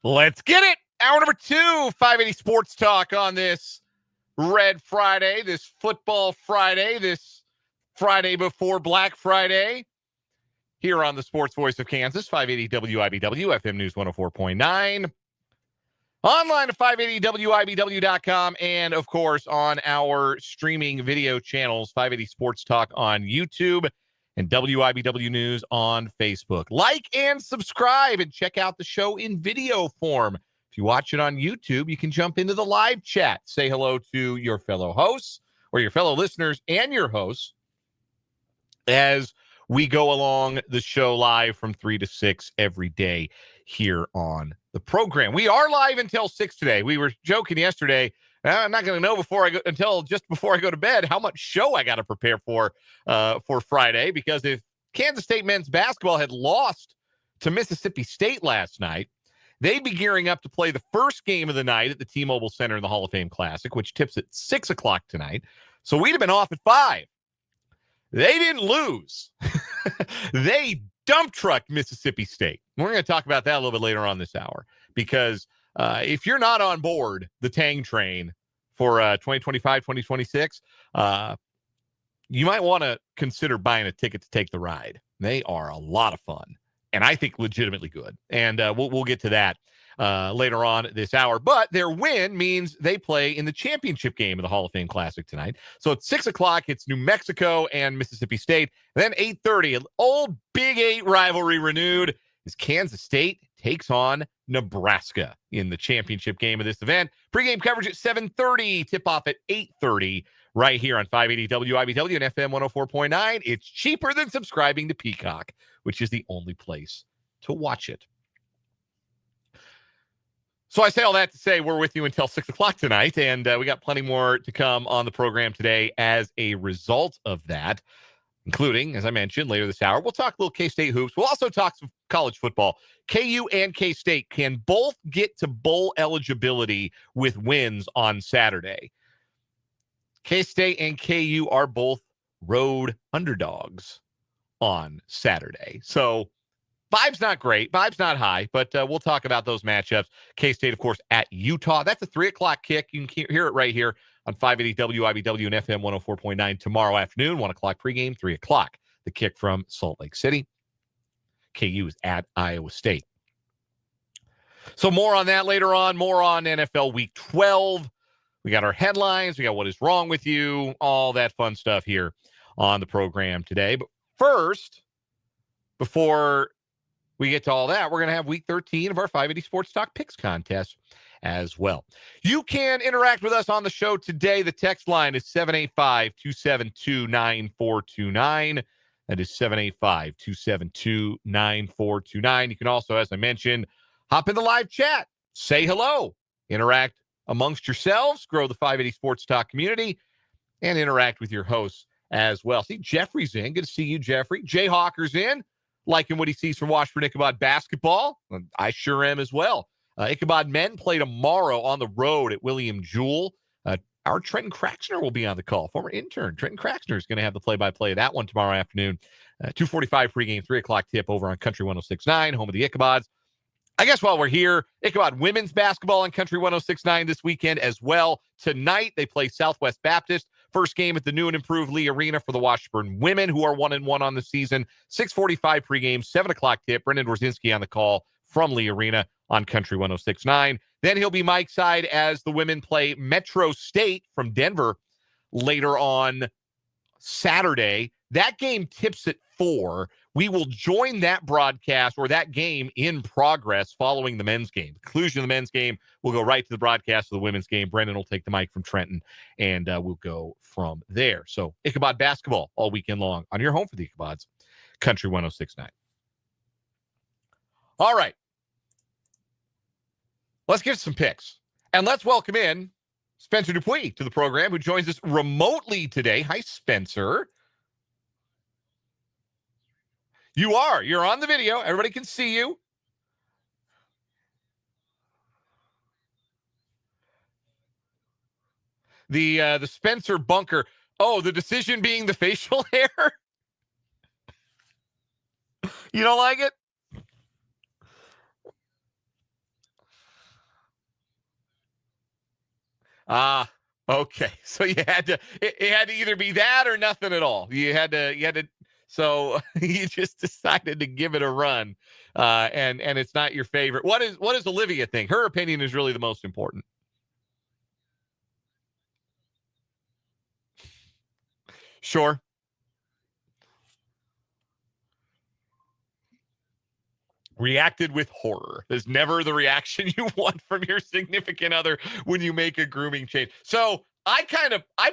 Let's get it. Hour number 2, 580 Sports Talk on this Red Friday, this Football Friday, this Friday before Black Friday. Here on the Sports Voice of Kansas, 580 WIBW, FM News 104.9. Online at 580WIBW.com, and of course on our streaming video channels, 580 Sports Talk on YouTube and WIBW News on Facebook. Like and subscribe and check out the show in video form. If you watch it on YouTube, you can jump into the live chat. Say hello to your fellow hosts or your fellow listeners and your hosts as we go along the show live from 3 to 6 every day here on the program. We are live until 6 today. We were joking yesterday. I'm not going to know until just before I go to bed how much show I got to prepare for Friday, because if Kansas State men's basketball had lost to Mississippi State last night, they'd be gearing up to play the first game of the night at the T-Mobile Center in the Hall of Fame Classic, which tips at 6 o'clock tonight. So we'd have been off at 5. They didn't lose. They dump trucked Mississippi State. We're going to talk about that a little bit later on this hour, because if you're not on board the Tang train for 2025, 2026, you might want to consider buying a ticket to take the ride. They are a lot of fun, and I think legitimately good. And we'll get to that later on this hour. But their win means they play in the championship game of the Hall of Fame Classic tonight. So at 6 o'clock, it's New Mexico and Mississippi State. And then 8:30, an old Big 8 rivalry renewed as Kansas State takes on Nebraska in the championship game of this event. Pre-game coverage at 7:30, tip-off at 8:30, right here on 580 WIBW and FM 104.9. It's cheaper than subscribing to Peacock, which is the only place to watch it. So I say all that to say we're with you until 6 o'clock tonight, and we got plenty more to come on the program today as a result of that, including, as I mentioned, later this hour, we'll talk a little K-State hoops. We'll also talk some college football. KU and K-State can both get to bowl eligibility with wins on Saturday. K-State and KU are both road underdogs on Saturday. So vibe's not great. Vibe's not high, but we'll talk about those matchups. K-State, of course, at Utah. That's a 3 o'clock kick. You can hear it right here on 580 WIBW and FM 104.9 tomorrow afternoon. 1 o'clock pregame, 3 o'clock. The kick from Salt Lake City. KU is at Iowa State. So more on that later on. More on NFL Week 12. We got our headlines. We got what is wrong with you. All that fun stuff here on the program today. But first, before we get to all that, we're going to have Week 13 of our 580 Sports Talk Picks contest as well. You can interact with us on the show today. The text line is 785-272-9429. That is 785-272-9429. You can also, as I mentioned, hop in the live chat, say hello, interact amongst yourselves, grow the 580 Sports Talk community, and interact with your hosts as well. See, Jeffrey's in. Good to see you, Jeffrey. Jay Hawker's in, liking what he sees from Washburn Ichabod basketball. I sure am as well. Ichabod men play tomorrow on the road at William Jewell. Our Trenton Craxner will be on the call. Former intern Trenton Craxner is going to have the play-by-play of that one tomorrow afternoon. 2:45 pregame, 3 o'clock tip over on Country 106.9, home of the Ichabods. I guess while we're here, Ichabod women's basketball on Country 106.9 this weekend as well. Tonight, they play Southwest Baptist. First game at the new and improved Lee Arena for the Washburn women, who are 1-1 on the season. 6:45 pregame, 7 o'clock tip. Brendan Dworzinski on the call from Lee Arena on Country 106.9. Then he'll be Mike's side as the women play Metro State from Denver later on Saturday. That game tips at 4. We will join that broadcast or that game in progress following the men's game. Conclusion of the men's game, we'll go right to the broadcast of the women's game. Brendan will take the mic from Trenton, and we'll go from there. So Ichabod basketball all weekend long on your home for the Ichabods, Country 106.9. All right. Let's get some picks. And let's welcome in Spencer Dupuis to the program, who joins us remotely today. Hi, Spencer. You are. You're on the video. Everybody can see you. The Spencer bunker. Oh, the decision being the facial hair? You don't like it? Okay. So you had to, it had to either be that or nothing at all. You had to, so you just decided to give it a run. And it's not your favorite. What does Olivia think? Her opinion is really the most important. Sure. Reacted with horror. There's never the reaction you want from your significant other when you make a grooming change. So I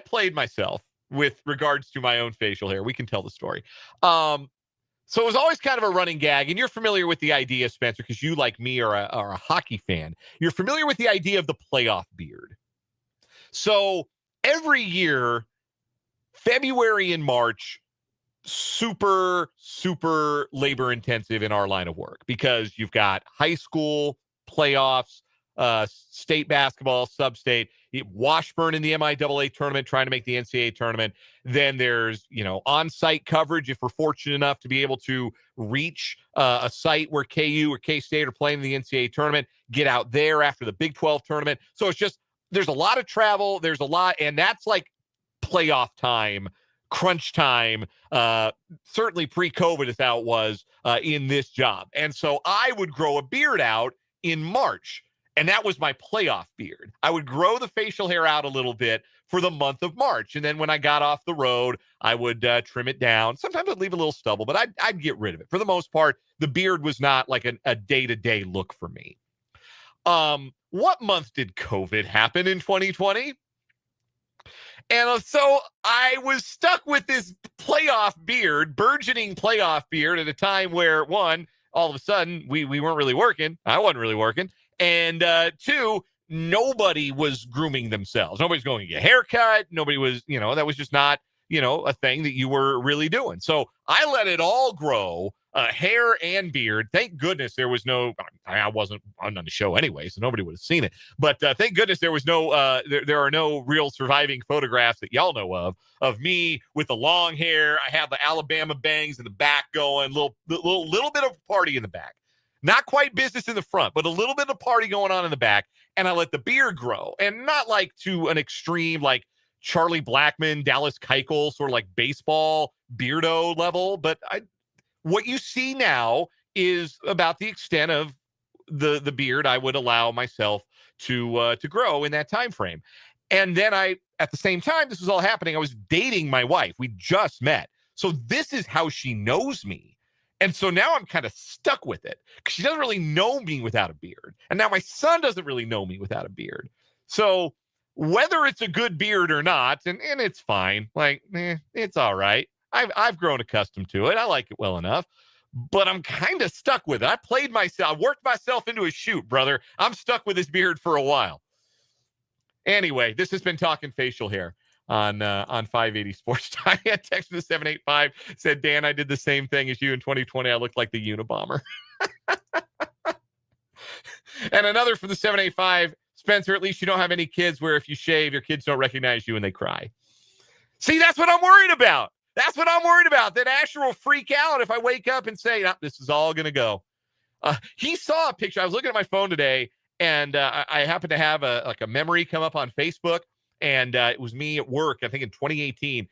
played myself with regards to my own facial hair. We can tell the story. So it was always kind of a running gag, and you're familiar with the idea, Spencer, because you, like me, are a hockey fan. You're familiar with the idea of the playoff beard. So every year, February and March, super labor intensive in our line of work because you've got high school playoffs, state basketball, sub-state, Washburn in the MIAA tournament trying to make the NCAA tournament. Then there's on-site coverage if we're fortunate enough to be able to reach a site where KU or K-State are playing the NCAA tournament, get out there after the Big 12 tournament. So it's just, there's a lot of travel, there's a lot, and that's like playoff time, crunch time, certainly pre-COVID as how it was in this job. And so I would grow a beard out in March, and that was my playoff beard. I would grow the facial hair out a little bit for the month of March. And then when I got off the road, I would trim it down. Sometimes I'd leave a little stubble, but I'd get rid of it. For the most part, the beard was not like a day-to-day look for me. What month did COVID happen in 2020? And so I was stuck with this playoff beard, burgeoning playoff beard at a time where, one, all of a sudden we weren't really working. I wasn't really working. And two, nobody was grooming themselves. Nobody's going to get a haircut. Nobody was, that was just not, a thing that you were really doing. So I let it all grow, hair and beard. Thank goodness there was no, I wasn't on the show anyway, so nobody would have seen it. But thank goodness there was no, there are no real surviving photographs that y'all know of me with the long hair. I have the Alabama bangs in the back going, little bit of a party in the back. Not quite business in the front, but a little bit of party going on in the back. And I let the beard grow, and not like to an extreme, like Charlie Blackmon, Dallas Keuchel, sort of like baseball beardo level. But what you see now is about the extent of the beard I would allow myself to grow in that time frame. And then at the same time, this was all happening, I was dating my wife. We just met. So this is how she knows me. And so now I'm kind of stuck with it because she doesn't really know me without a beard. And now my son doesn't really know me without a beard. So whether it's a good beard or not, and it's fine, like, it's all right. I've grown accustomed to it. I like it well enough, but I'm kind of stuck with it. I worked myself into a shoot, brother. I'm stuck with this beard for a while. Anyway, this has been Talking Facial Hair on 580 Sports Time. I texted the 785, said, Dan, I did the same thing as you in 2020. I looked like the Unabomber. And another from the 785, Spencer, at least you don't have any kids where if you shave, your kids don't recognize you and they cry. See, that's what I'm worried about. That's what I'm worried about. That Asher will freak out if I wake up and say, no, this is all going to go. He saw a picture. I was looking at my phone today, and I happened to have a memory come up on Facebook, and it was me at work, I think in 2018,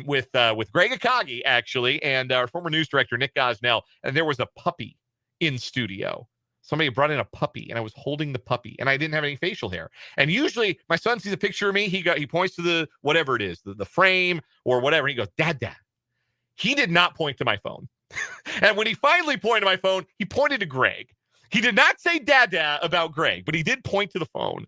with Greg Akagi, actually, and our former news director, Nick Gosnell, and there was a puppy in studio. Somebody brought in a puppy, and I was holding the puppy, and I didn't have any facial hair. And usually, my son sees a picture of me. He points to the whatever it is, the frame or whatever. And he goes, Dad. He did not point to my phone. And when he finally pointed to my phone, he pointed to Greg. He did not say Dad about Greg, but he did point to the phone.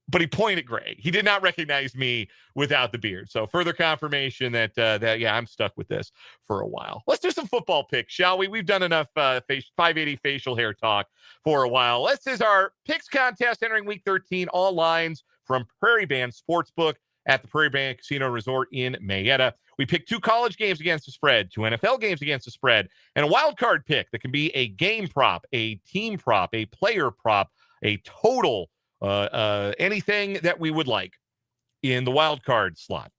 But he pointed at Greg. He did not recognize me without the beard. So further confirmation that yeah, I'm stuck with this for a while. Let's do some football picks, shall we? We've done enough 580 facial hair talk for a while. This is our picks contest entering Week 13. All lines from Prairie Band Sportsbook at the Prairie Band Casino Resort in Mayetta. We picked 2 college games against the spread, 2 NFL games against the spread, and a wild card pick that can be a game prop, a team prop, a player prop, a total, anything that we would like in the wild card slot.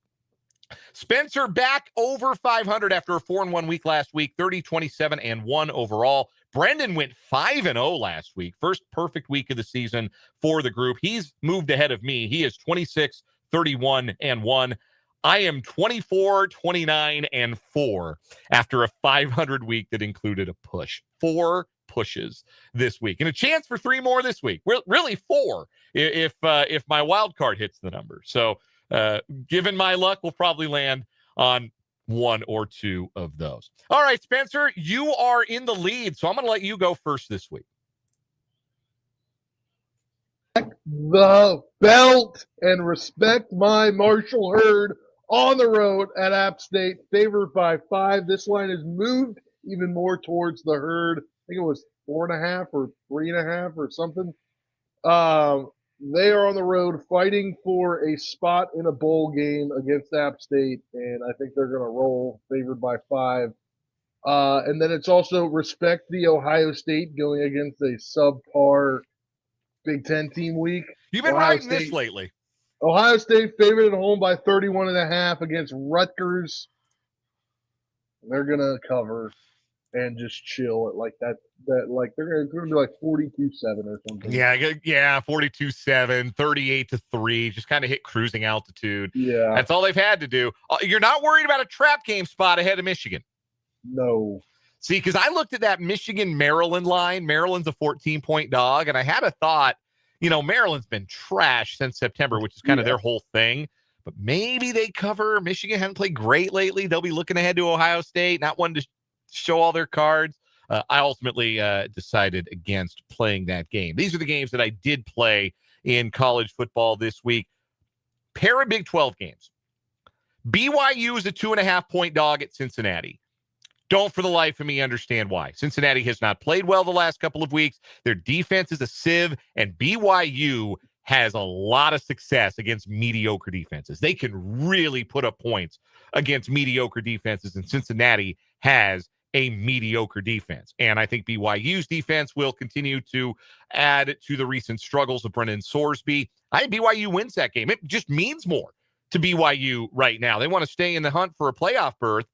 Spencer back over 500 after a 4-1 week last week, 30-27-1 overall. Brendan went 5-0 last week. First perfect week of the season for the group. He's moved ahead of me. He is 26, 31, and 1. I am 24, 29, and 4 after a 500 week that included a push. 4 pushes this week and a chance for 3 more this week. Really 4 if my wild card hits the number. So given my luck, we'll probably land on 1 or 2 of those. All right, Spencer, you are in the lead, so I'm going to let you go first this week. The belt and respect my Marshall herd on the road at App State, favored by 5. This line has moved even more towards the herd. I think it was 4.5 or 3.5 or something. They are on the road fighting for a spot in a bowl game against App State, and I think they're going to roll, favored by 5. And then it's also respect the Ohio State going against a subpar Big Ten team week. You've been riding this lately. Ohio State favored at home by 31.5 against Rutgers. They're going to cover and just chill at like that like they're going to be like 42-7 or something. Yeah, 42-7, 38-3, just kind of hit cruising altitude. Yeah. That's all they've had to do. You're not worried about a trap game spot ahead of Michigan? No. See, because I looked at that Michigan-Maryland line. Maryland's a 14-point dog, and I had a thought, Maryland's been trash since September, which is kind of their whole thing. But maybe they cover. Michigan hasn't played great lately. They'll be looking ahead to Ohio State, not wanting to show all their cards. I ultimately decided against playing that game. These are the games that I did play in college football this week. Pair of Big 12 games. BYU is a 2.5-point dog at Cincinnati. Don't for the life of me understand why. Cincinnati has not played well the last couple of weeks. Their defense is a sieve, and BYU has a lot of success against mediocre defenses. They can really put up points against mediocre defenses, and Cincinnati has a mediocre defense. And I think BYU's defense will continue to add to the recent struggles of Brennan Sorsby. I think BYU wins that game. It just means more to BYU right now. They want to stay in the hunt for a playoff berth.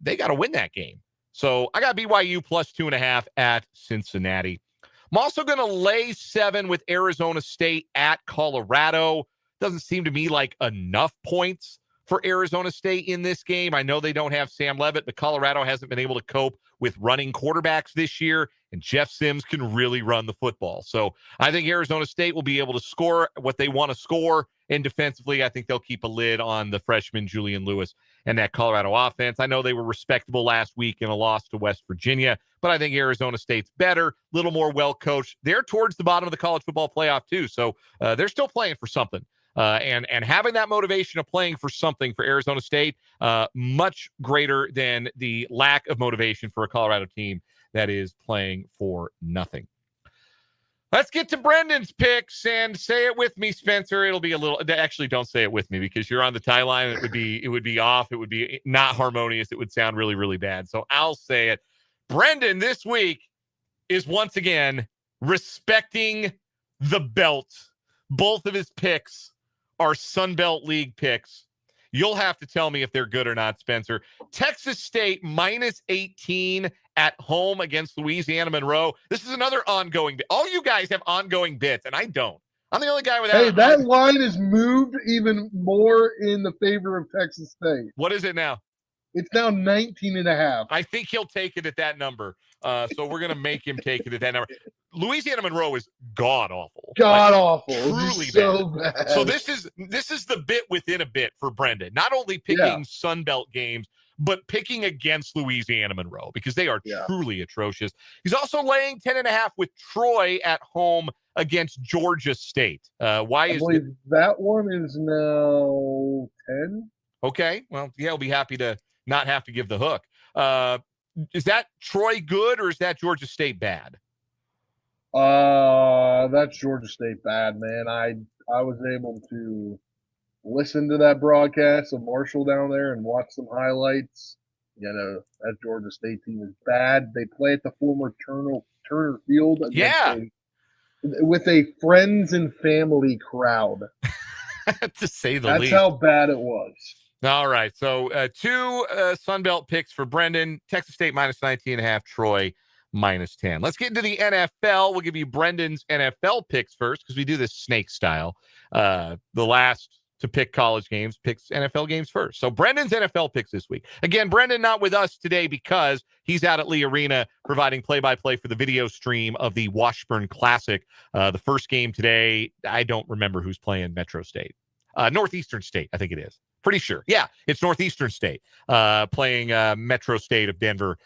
They got to win that game. So I got BYU plus 2.5 at Cincinnati. I'm also going to lay 7 with Arizona State at Colorado. Doesn't seem to me like enough points for Arizona State in this game. I know they don't have Sam Leavitt, but Colorado hasn't been able to cope with running quarterbacks this year, and Jeff Sims can really run the football. So I think Arizona State will be able to score what they want to score, and defensively, I think they'll keep a lid on the freshman Julian Lewis and that Colorado offense. I know they were respectable last week in a loss to West Virginia, but I think Arizona State's better, a little more well-coached. They're towards the bottom of the college football playoff too, so they're still playing for something. And having that motivation of playing for something for Arizona State, much greater than the lack of motivation for a Colorado team that is playing for nothing. Let's get to Brendan's picks and say it with me, Spencer. It'll be a little. Actually, don't say it with me because you're on the tie line. It would be off. It would be not harmonious. It would sound really, really bad. So I'll say it. Brendan this week is once again respecting the belt. Both of his picks are Sun Belt League picks. You'll have to tell me if they're good or not, Spencer. Texas State minus 18 at home against Louisiana Monroe. This is another ongoing bit. All you guys have ongoing bits, and I don't. I'm the only guy without. Hey, that line is moved even more in the favor of Texas State. What is it now? It's now 19.5. I think he'll take it at that number. So we're going to make him take it at that number. Louisiana Monroe is god-awful. God-awful. Truly so bad. So this is the bit within a bit for Brendan. Not only picking Sun Belt games, but picking against Louisiana Monroe because they are truly atrocious. He's also laying 10.5 with Troy at home against Georgia State. Why is that one is now 10? Okay. Well, yeah, I'll be happy to not have to give the hook. Is that Troy good or is that Georgia State bad? That's Georgia State bad, man. I was able to listen to that broadcast of Marshall down there and watch some highlights. You know, that Georgia State team is bad. They play at the former Turner Field. With a friends and family crowd. To say the least. That's how bad it was. All right. So 2 Sun Belt picks for Brendan. Texas State minus 19.5, Troy -10. Let's get into the NFL. We'll give you Brendan's NFL picks first because we do this snake style. The last to pick college games picks NFL games first. So Brendan's NFL picks this week. Again, Brendan not with us today because he's out at Lee Arena providing play-by-play for the video stream of the Washburn Classic. The first game today, I don't remember who's playing Metro State. Northeastern State, I think it is. Pretty sure. Yeah, it's Northeastern State playing Metro State of Denver.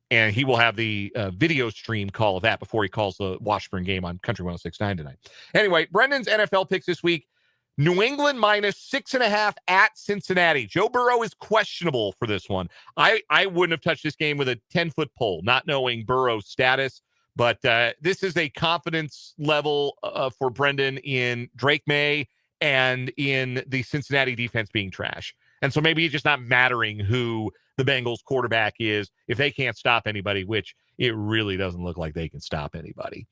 And he will have the video stream call of that before he calls the Washburn game on Country 106.9 tonight. Anyway, Brendan's NFL picks this week. New England -6.5 at Cincinnati. Joe Burrow is questionable for this one. I wouldn't have touched this game with a 10-foot pole, not knowing Burrow's status. But this is a confidence level for Brendan in Drake May and in the Cincinnati defense being trash. And so maybe it's just not mattering who the Bengals quarterback is if they can't stop anybody, which it really doesn't look like they can stop anybody.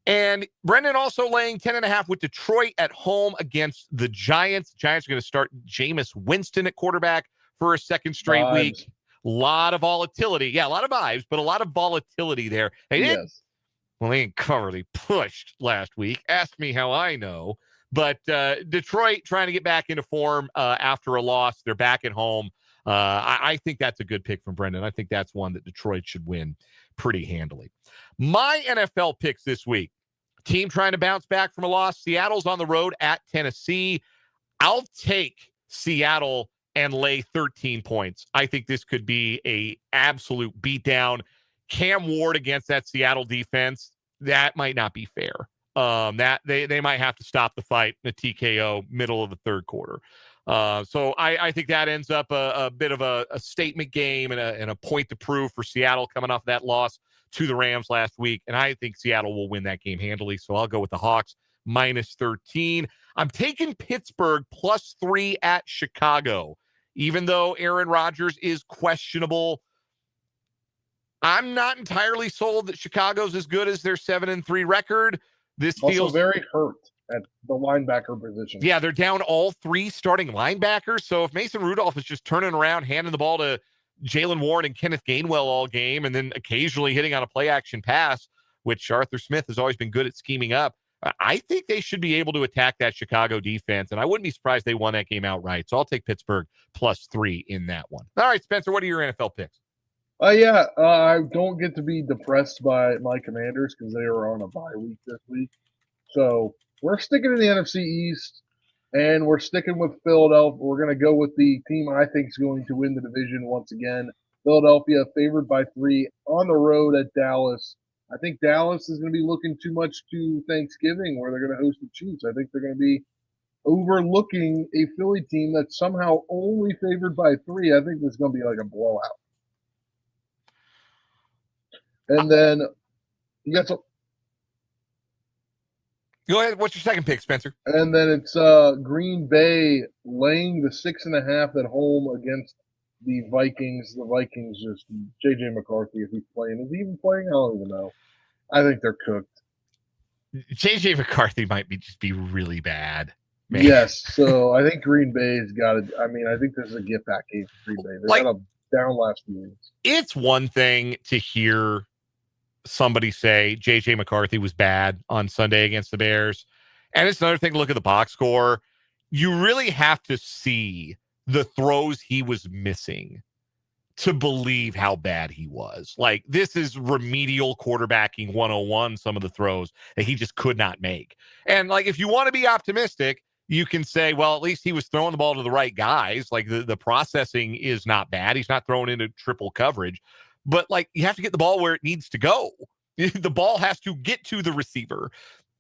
And Brendan also laying 10.5 with Detroit at home against the Giants. Giants are going to start Jameis Winston at quarterback for a second straight week. A lot of volatility. Yeah, a lot of vibes, but a lot of volatility there. They didn't coverly pushed last week. Ask me how I know. But Detroit trying to get back into form after a loss. They're back at home. I think that's a good pick from Brendan. I think that's one that Detroit should win pretty handily. My NFL picks this week. Team trying to bounce back from a loss. Seattle's on the road at Tennessee. I'll take Seattle and lay 13 points. I think this could be a absolute beatdown. Cam Ward against that Seattle defense, that might not be fair. That they might have to stop the fight in a TKO middle of the third quarter. So I think that ends up a bit of a statement game and a point to prove for Seattle coming off that loss to the Rams last week. And I think Seattle will win that game handily. So I'll go with the Hawks -13. I'm taking Pittsburgh +3 at Chicago. Even though Aaron Rodgers is questionable, I'm not entirely sold that Chicago's as good as their 7-3 record. This also feels very hurt at the linebacker position. Yeah, they're down all three starting linebackers. So if Mason Rudolph is just turning around, handing the ball to Jalen Warren and Kenneth Gainwell all game, and then occasionally hitting on a play action pass, which Arthur Smith has always been good at scheming up, I think they should be able to attack that Chicago defense. And I wouldn't be surprised they won that game outright. So I'll take Pittsburgh +3 in that one. All right, Spencer, what are your NFL picks? I don't get to be depressed by my Commanders because they are on a bye week this week. So we're sticking in the NFC East, and we're sticking with Philadelphia. We're going to go with the team I think is going to win the division once again. Philadelphia favored by 3 on the road at Dallas. I think Dallas is going to be looking too much to Thanksgiving where they're going to host the Chiefs. I think they're going to be overlooking a Philly team that's somehow only favored by 3. I think this is going to be like a blowout. And then you got some. Go ahead. What's your second pick, Spencer? And then it's Green Bay laying the 6.5 at home against the Vikings. The Vikings just JJ McCarthy, if he's playing. Is he even playing? I don't even know. I think they're cooked. JJ McCarthy might just be really bad. Man. Yes. So I think Green Bay's got it. I mean, I think this is a get back game for Green Bay. They got a down last few weeks. It's one thing to hear somebody say JJ McCarthy was bad on Sunday against the Bears, and it's another thing to look at the box score. You really have to see the throws he was missing to believe how bad he was. Like, this is remedial quarterbacking 101, some of the throws that he just could not make. And like, if you want to be optimistic, you can say, well, at least he was throwing the ball to the right guys. Like, the processing is not bad. He's not throwing into triple coverage. But, like, you have to get the ball where it needs to go. The ball has to get to the receiver.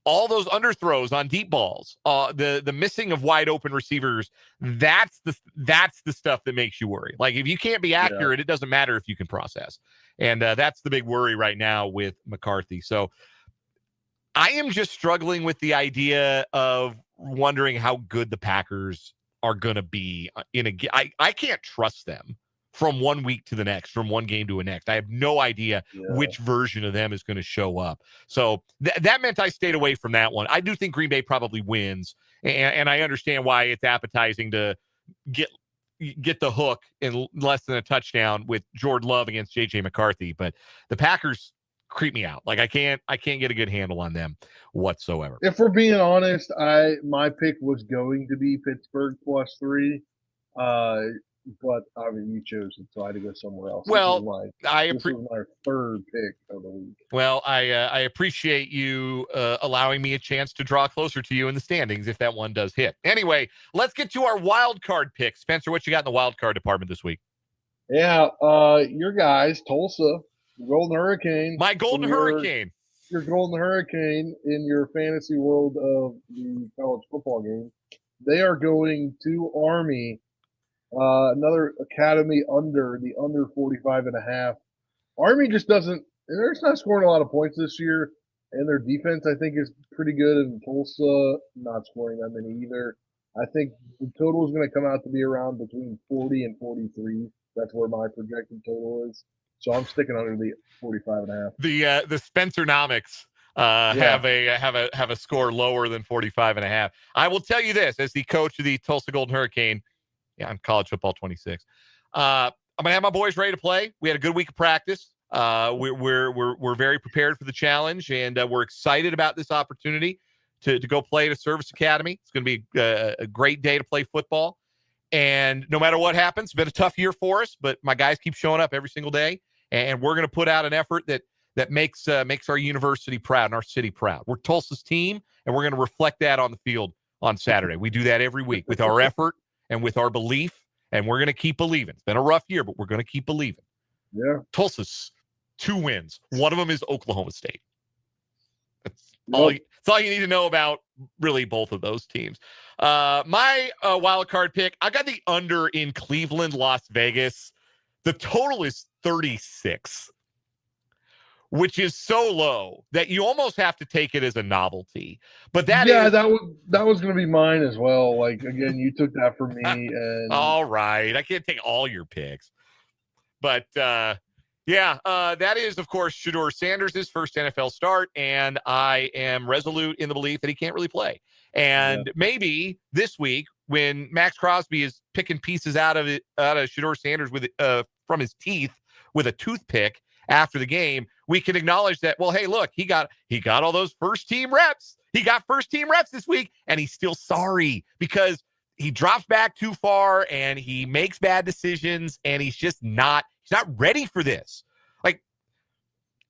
All those underthrows on deep balls, the missing of wide open receivers, that's the stuff that makes you worry. Like, if you can't be accurate, It doesn't matter if you can process. And that's the big worry right now with McCarthy. So I am just struggling with the idea of wondering how good the Packers are going to be I can't trust them from one week to the next, from one game to the next. I have no idea which version of them is going to show up. So that meant I stayed away from that one. I do think Green Bay probably wins, and I understand why it's appetizing to get get the hook in less than a touchdown with Jordan Love against J.J. McCarthy. But the Packers creep me out. Like I can't get a good handle on them whatsoever. If we're being honest, my pick was going to be Pittsburgh +3. But I mean, you chose it, so I had to go somewhere else. Well, this was my third pick of the week. Well, I appreciate you allowing me a chance to draw closer to you in the standings if that one does hit. Anyway, let's get to our wild card pick. Spencer, what you got in the wild card department this week? Yeah, your guys, Tulsa, Golden Hurricane. My Golden Hurricane. Your Golden Hurricane in your fantasy world of the college football game. They are going to Army. Another academy under 45.5. Army just doesn't. They're just not scoring a lot of points this year, and their defense I think is pretty good. And Tulsa not scoring that many either. I think the total is going to come out to be around between 40 and 43. That's where my projected total is. So I'm sticking under the 45.5. The Spencernomics have a score lower than 45.5. I will tell you this as the coach of the Tulsa Golden Hurricane. Yeah, I'm college football 26. I'm gonna have my boys ready to play. We had a good week of practice. We're very prepared for the challenge, and we're excited about this opportunity to go play at a service academy. It's gonna be a great day to play football. And no matter what happens, it's been a tough year for us, but my guys keep showing up every single day, and we're gonna put out an effort that makes our university proud and our city proud. We're Tulsa's team, and we're gonna reflect that on the field on Saturday. We do that every week with our effort and with our belief, and we're going to keep believing. It's been a rough year, but we're going to keep believing. Yeah. Tulsa's 2 wins. One of them is Oklahoma State. That's all you need to know about really both of those teams. My wild card pick, I got the under in Cleveland, Las Vegas. The total is 36. Which is so low that you almost have to take it as a novelty. But that was going to be mine as well. Like, again, you took that for me. And all right. I can't take all your picks. But, that is, of course, Shedeur Sanders' first NFL start, and I am resolute in the belief that he can't really play. And maybe this week, when Max Crosby is picking pieces out of Shedeur Sanders with from his teeth with a toothpick after the game, we can acknowledge that, well, hey, look, he got all those first team reps. He got first team reps this week, and he's still sorry because he drops back too far and he makes bad decisions, and he's not ready for this. Like,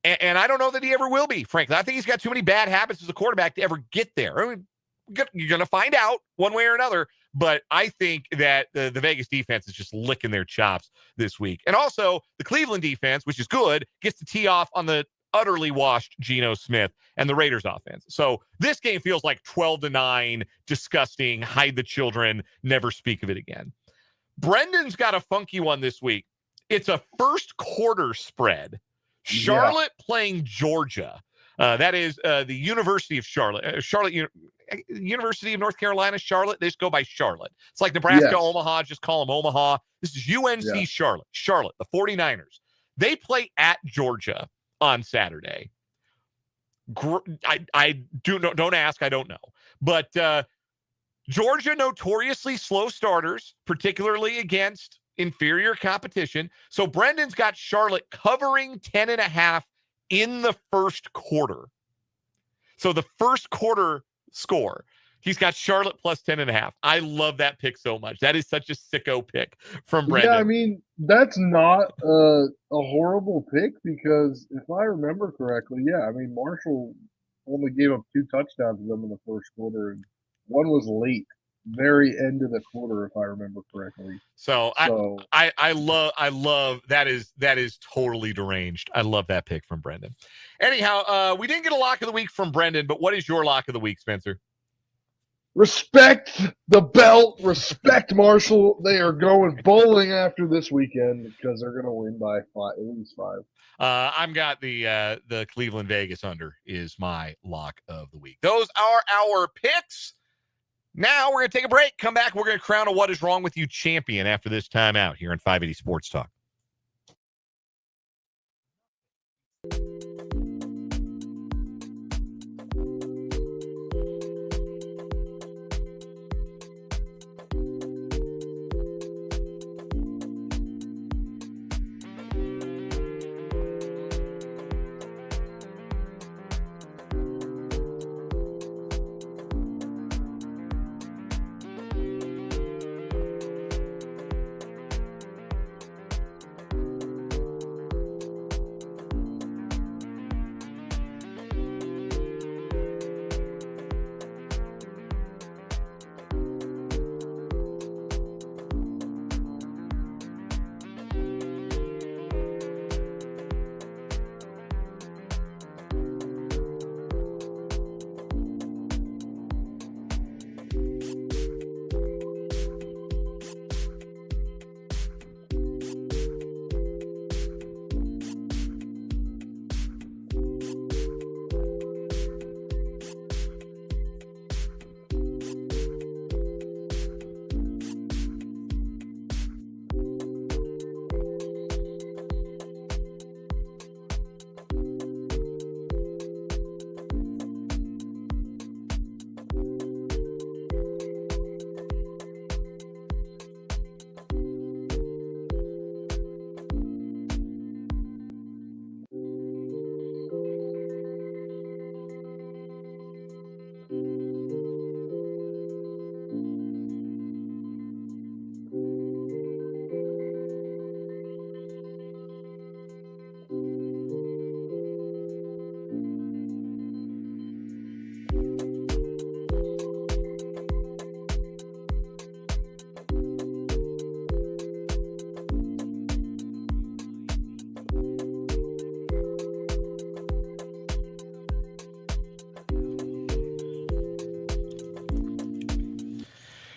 and I don't know that he ever will be, frankly. I think he's got too many bad habits as a quarterback to ever get there. I mean, you're going to find out one way or another, but I think that the Vegas defense is just licking their chops this week. And also, the Cleveland defense, which is good, gets to tee off on the utterly washed Geno Smith and the Raiders offense. So this game feels like 12-9, disgusting, hide the children, never speak of it again. Brendan's got a funky one this week. It's a first quarter spread. Charlotte playing Georgia. That is the University of Charlotte. University of North Carolina, Charlotte. They just go by Charlotte. It's like Nebraska, Omaha. Just call them Omaha. This is UNC Charlotte. Charlotte, the 49ers. They play at Georgia on Saturday. I don't ask. I don't know. But Georgia notoriously slow starters, particularly against inferior competition. So Brendan's got Charlotte covering 10.5 in the first quarter. So the first quarter score, he's got Charlotte plus 10.5. I love that pick so much. That is such a sicko pick from Brendan. Yeah, I mean, that's not a horrible pick because if I remember correctly, Marshall only gave up 2 touchdowns to them in the first quarter, and one was late, very end of the quarter, if I remember correctly. So I love that is totally deranged. I love that pick from Brendan. Anyhow, we didn't get a lock of the week from Brendan, but what is your lock of the week, Spencer? Respect the belt. Respect Marshall. They are going bowling after this weekend because they're going to win by at least 5. I've got the Cleveland Vegas under is my lock of the week. Those are our picks. Now we're going to take a break. Come back. We're going to crown a What Is Wrong With You champion after this timeout here on 580 Sports Talk.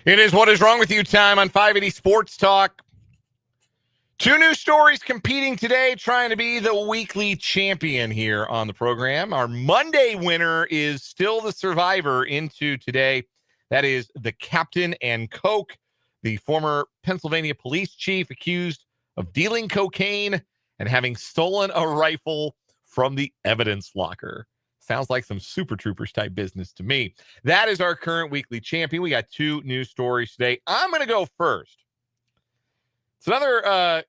It is What Is Wrong With You time on 580 Sports Talk. Two new stories competing today, trying to be the weekly champion here on the program. Our Monday winner is still the survivor into today. That is the Captain and Coke, the former Pennsylvania police chief accused of dealing cocaine and having stolen a rifle from the evidence locker. Sounds like some Super Troopers type business to me. That is our current weekly champion. We got two news stories today. I'm going to go first. It's another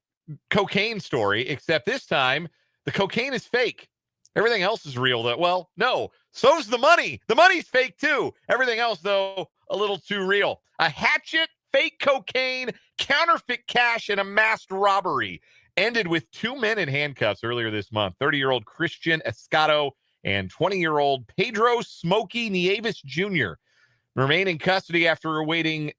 cocaine story, except this time the cocaine is fake. Everything else is real. Well, no, so's the money. The money's fake too. Everything else, though, a little too real. A hatchet, fake cocaine, counterfeit cash, and a masked robbery ended with two men in handcuffs earlier this month. 30-year-old Christian Escato and 20-year-old Pedro Smokey Nieves Jr. remain in custody after awaiting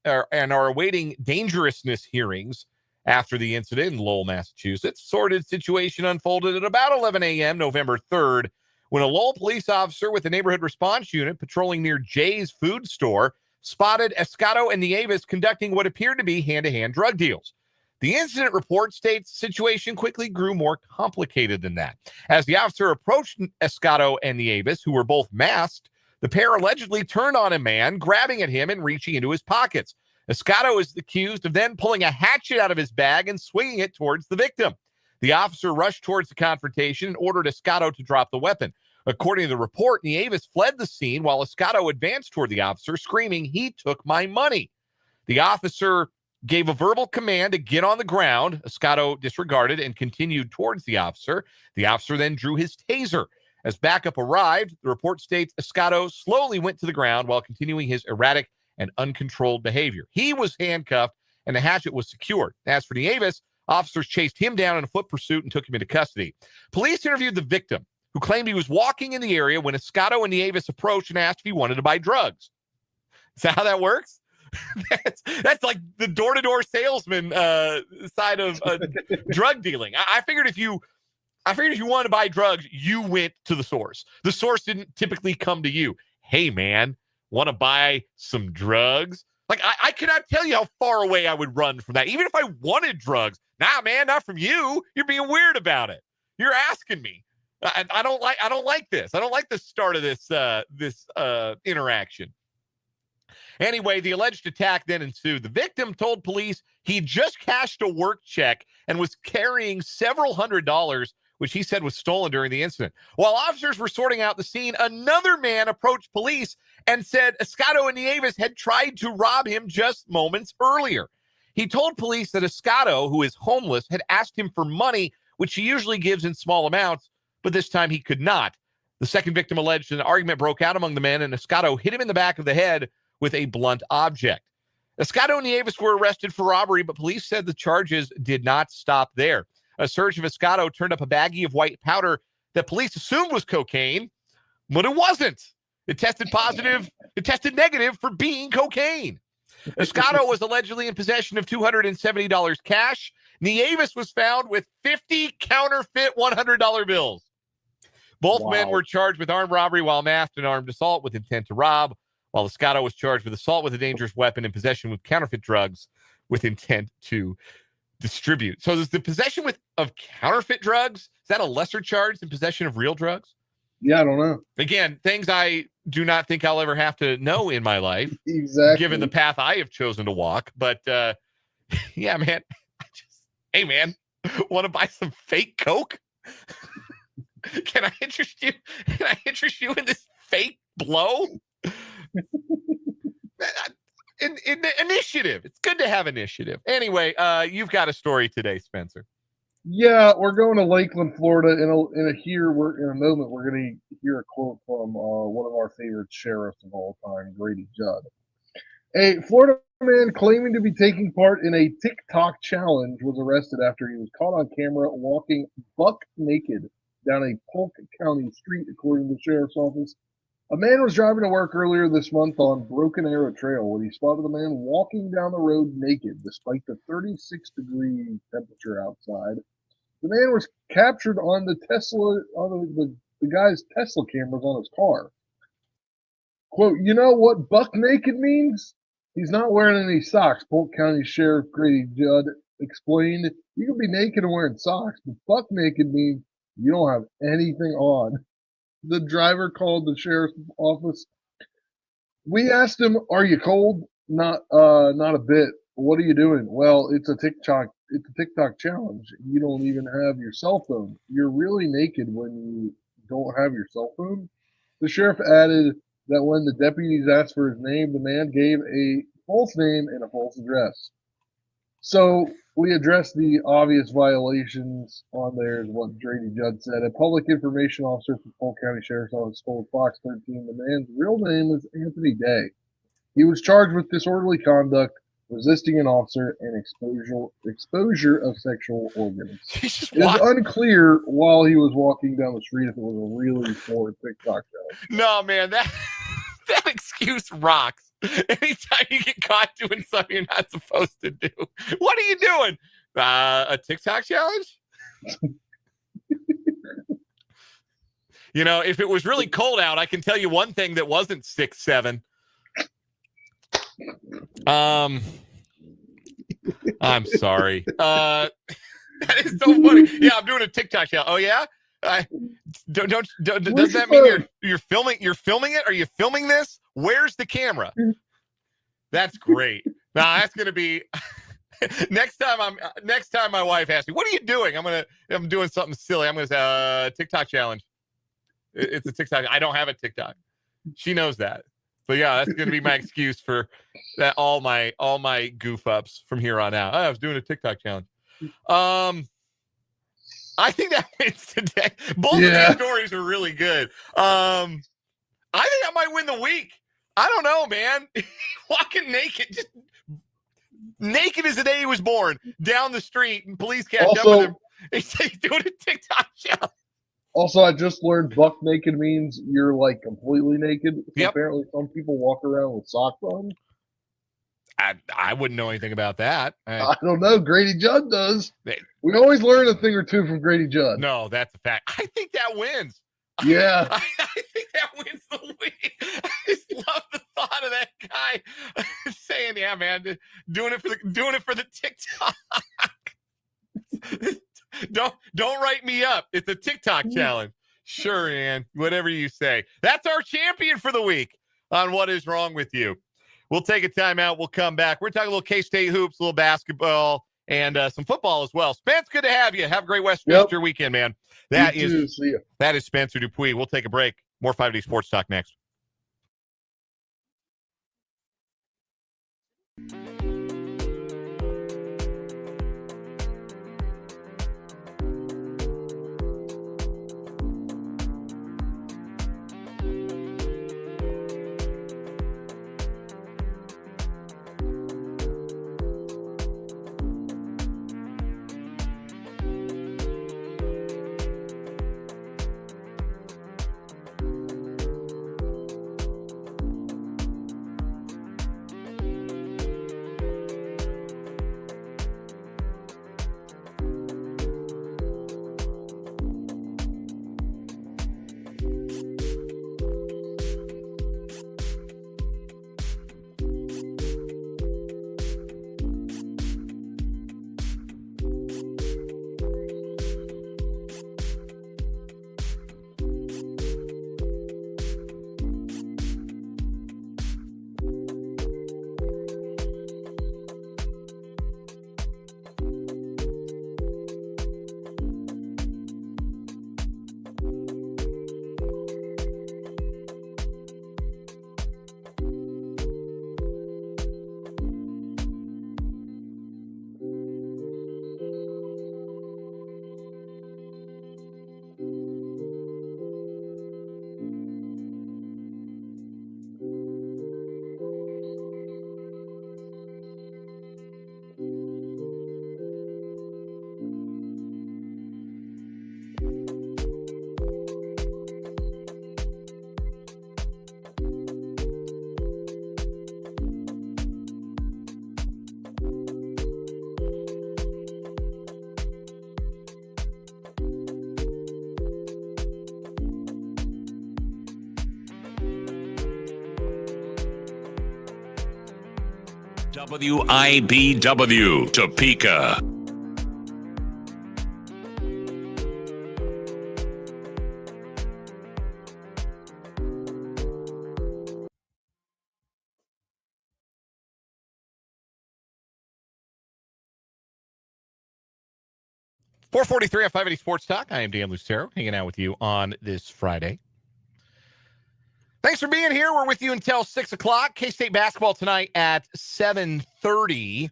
dangerousness hearings after the incident in Lowell, Massachusetts. Sordid situation unfolded at about 11 a.m. November 3rd when a Lowell police officer with the neighborhood response unit patrolling near Jay's food store spotted Escato and Nieves conducting what appeared to be hand-to-hand drug deals. The incident report states the situation quickly grew more complicated than that. As the officer approached Escato and Nieves, who were both masked, the pair allegedly turned on a man, grabbing at him and reaching into his pockets. Escato is accused of then pulling a hatchet out of his bag and swinging it towards the victim. The officer rushed towards the confrontation and ordered Escato to drop the weapon. According to the report, Nieves fled the scene while Escato advanced toward the officer, screaming, "He took my money." The officer gave a verbal command to get on the ground. Escato disregarded and continued towards the officer. The officer then drew his taser. As backup arrived, the report states Escato slowly went to the ground while continuing his erratic and uncontrolled behavior. He was handcuffed and the hatchet was secured. As for Nieves, officers chased him down in a foot pursuit and took him into custody. Police interviewed the victim, who claimed he was walking in the area when Escato and Nieves approached and asked if he wanted to buy drugs. Is that how that works? That's like the door-to-door salesman side of drug dealing. I figured if you wanted to buy drugs, you went to the source. The source didn't typically come to you. Hey, man, want to buy some drugs? Like, I cannot tell you how far away I would run from that. Even if I wanted drugs. Nah, man, not from you. You're being weird about it. You're asking me. I don't like this. I don't like the start of this interaction. Anyway, the alleged attack then ensued. The victim told police he just cashed a work check and was carrying several $100s, which he said was stolen during the incident. While officers were sorting out the scene, another man approached police and said Escato and Nieves had tried to rob him just moments earlier. He told police that Escato, who is homeless, had asked him for money, which he usually gives in small amounts, but this time he could not. The second victim alleged an argument broke out among the men, and Escato hit him in the back of the head with a blunt object. Escato and Nieves were arrested for robbery, but police said the charges did not stop there. A search of Escato turned up a baggie of white powder that police assumed was cocaine, but it wasn't. It tested negative for being cocaine. Escato was allegedly in possession of $270 cash. Nieves was found with 50 counterfeit $100 bills. Both men were charged with armed robbery while masked and armed assault with intent to rob, while Escato was charged with assault with a dangerous weapon and possession with counterfeit drugs with intent to distribute. So is the possession of counterfeit drugs, is that a lesser charge than possession of real drugs? Yeah, I don't know. Again, things I do not think I'll ever have to know in my life, Exactly. given the path I have chosen to walk. But yeah, man, hey, man, want to buy some fake Coke? Can I interest you in this fake blow? Initiative. It's good to have initiative. Anyway, you've got a story today, Spencer. Yeah, we're going to Lakeland, Florida. In a moment, we're going to hear a quote from one of our favorite sheriffs of all time, Grady Judd. A Florida man claiming to be taking part in a TikTok challenge was arrested after he was caught on camera walking buck naked down a Polk County street, according to the sheriff's office. A man was driving to work earlier this month on Broken Arrow Trail when he spotted a man walking down the road naked despite the 36-degree temperature outside. The man was captured on the guy's Tesla cameras on his car. Quote, "You know what buck naked means? He's not wearing any socks, Polk County Sheriff Grady Judd explained. You can be naked and wearing socks, but buck naked means you don't have anything on. The driver called the sheriff's office. We asked him, "Are you cold?" Not a bit. What are you doing? Well, it's a TikTok challenge. You don't even have your cell phone. You're really naked when you don't have your cell phone. The sheriff added that when the deputies asked for his name, the man gave a false name and a false address. So we addressed the obvious violations on there, is what Grady Judd said. A public information officer from Polk County Sheriff's Office told Fox 13 the man's real name was Anthony Day. He was charged with disorderly conduct, resisting an officer, and exposure of sexual organs. It was unclear while he was walking down the street if it was a really poor TikTok challenge. No, man, that excuse rocks. Anytime you get caught doing something you're not supposed to do, what are you doing? A TikTok challenge? You know, if it was really cold out, I can tell you one thing that wasn't 6'7". I'm sorry. That is so funny. Yeah, I'm doing a TikTok challenge. Oh yeah. Does that mean you're filming? You're filming it? Are you filming this? Where's the camera? That's great. Now that's gonna be next time my wife asks me, "What are you doing?" I'm doing something silly. I'm gonna say TikTok challenge. It's a TikTok. I don't have a TikTok. She knows that. So yeah, that's gonna be my excuse for that. All my goof ups from here on out. I was doing a TikTok challenge. I think that wins today. Both of these stories are really good. I think I might win the week. I don't know, man. Walking naked, just naked as the day he was born, down the street, and police catch up with him. He's doing a TikTok challenge. Also, I just learned buck naked means you're like completely naked. So yep. Apparently, some people walk around with socks on. I wouldn't know anything about that. I don't know. Grady Judd does. We always learn a thing or two from Grady Judd. No, that's a fact. I think that wins. Yeah. I think that wins the week. I just love the thought of that guy saying, "Yeah, man, doing it for the TikTok." Don't write me up. It's a TikTok challenge. Sure, Ann. Whatever you say. That's our champion for the week on What Is Wrong With You. We'll take a timeout. We'll come back. We're talking a little K-State hoops, a little basketball, and some football as well. Spence, good to have you. Have a great Westminster weekend, man. That is Spencer Dupuis. We'll take a break. More 5D Sports Talk next. WIBW, Topeka. .443 on 580 Sports Talk. I am Dan Lucero, hanging out with you on this Friday. Thanks for being here. We're with you until 6 o'clock. K-State basketball tonight at 7:30.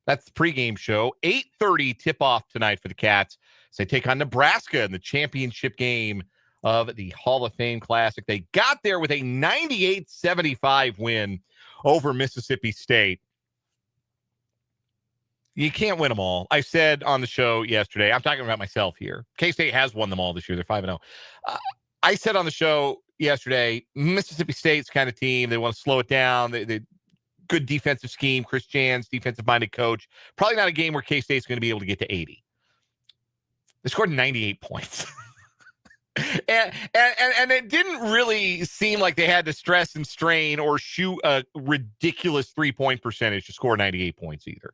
That's the pregame show. 8:30 tip-off tonight for the Cats as they take on Nebraska in the championship game of the Hall of Fame Classic. They got there with a 98-75 win over Mississippi State. You can't win them all. I said on the show yesterday, I'm talking about myself here. K-State has won them all this year. They're 5-0. I said on the show yesterday, Mississippi State's kind of team. They want to slow it down. They good defensive scheme. Chris Jan's defensive-minded coach. Probably not a game where K-State's going to be able to get to 80. They scored 98 points. And it didn't really seem like they had to stress and strain or shoot a ridiculous three-point percentage to score 98 points either.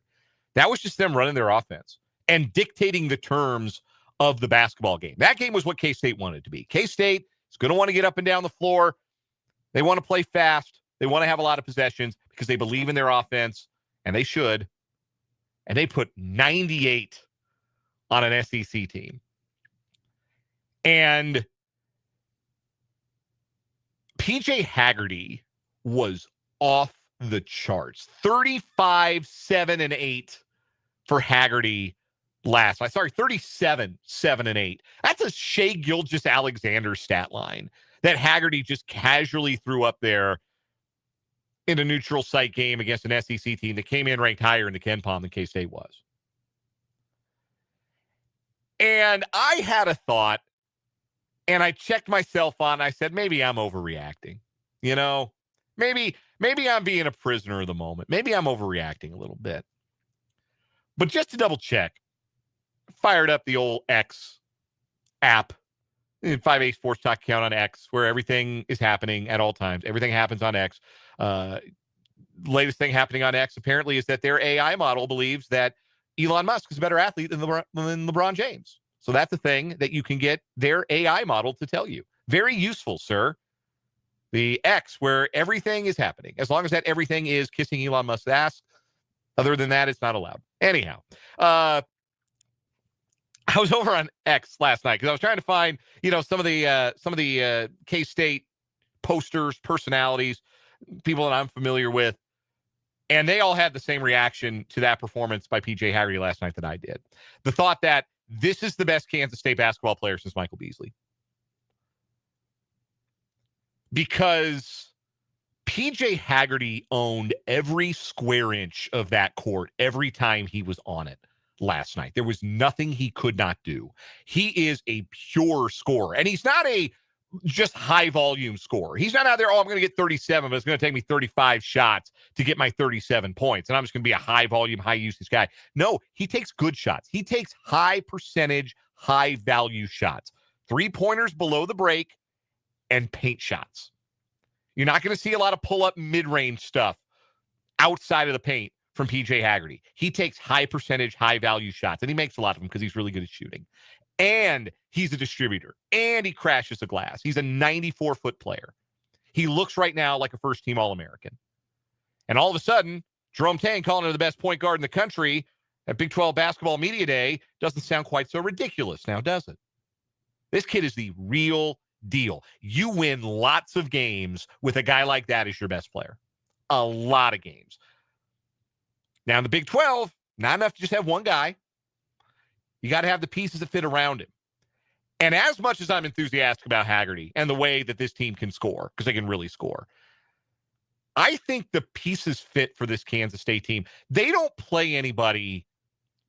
That was just them running their offense and dictating the terms of the basketball game. That game was what K-State wanted to be. K-State is going to want to get up and down the floor. They want to play fast. They want to have a lot of possessions because they believe in their offense, and they should. And they put 98 on an SEC team. And PJ Haggerty was off the charts. 35, 7, and 8 for Haggerty last night. Sorry, 37, 7, and 8. That's a Shea Gilgeous-Alexander stat line that Haggerty just casually threw up there in a neutral site game against an SEC team that came in ranked higher in the KenPom than K-State was. And I had a thought, and I checked myself on. I said, maybe I'm overreacting. You know, maybe I'm being a prisoner of the moment. Maybe I'm overreacting a little bit. But just to double check, fired up the old X app, 5A Sports Talk account on X, where everything is happening at all times. Everything happens on X. Latest thing happening on X apparently is that their AI model believes that Elon Musk is a better athlete than LeBron James. So that's a thing that you can get their AI model to tell you. Very useful, sir. The X, where everything is happening. As long as that everything is kissing Elon Musk's ass. Other than that, it's not allowed. Anyhow, I was over on X last night because I was trying to find, some of the K-State posters, personalities, people that I'm familiar with, and they all had the same reaction to that performance by PJ Haggerty last night that I did. The thought that this is the best Kansas State basketball player since Michael Beasley. Because PJ Haggerty owned every square inch of that court every time he was on it last night. There was nothing he could not do. He is a pure scorer, and he's not a just high volume scorer. He's not out there, I'm going to get 37, but it's going to take me 35 shots to get my 37 points, and I'm just going to be a high volume, high usage guy. No, he takes good shots. He takes high percentage, high value shots. 3-pointers below the break and paint shots. You're not going to see a lot of pull-up mid-range stuff outside of the paint from PJ Haggerty. He takes high percentage, high-value shots, and he makes a lot of them because he's really good at shooting. And he's a distributor, and he crashes the glass. He's a 94-foot player. He looks right now like a first-team All-American. And all of a sudden, Jerome Tang calling him the best point guard in the country at Big 12 Basketball Media Day doesn't sound quite so ridiculous now, does it? This kid is the real deal. You win lots of games with a guy like that as your best player. A lot of games. Now in the Big 12, not enough to just have one guy. You got to have the pieces that fit around him. And as much as I'm enthusiastic about Haggerty and the way that this team can score, because they can really score, I think the pieces fit for this Kansas State team. They don't play anybody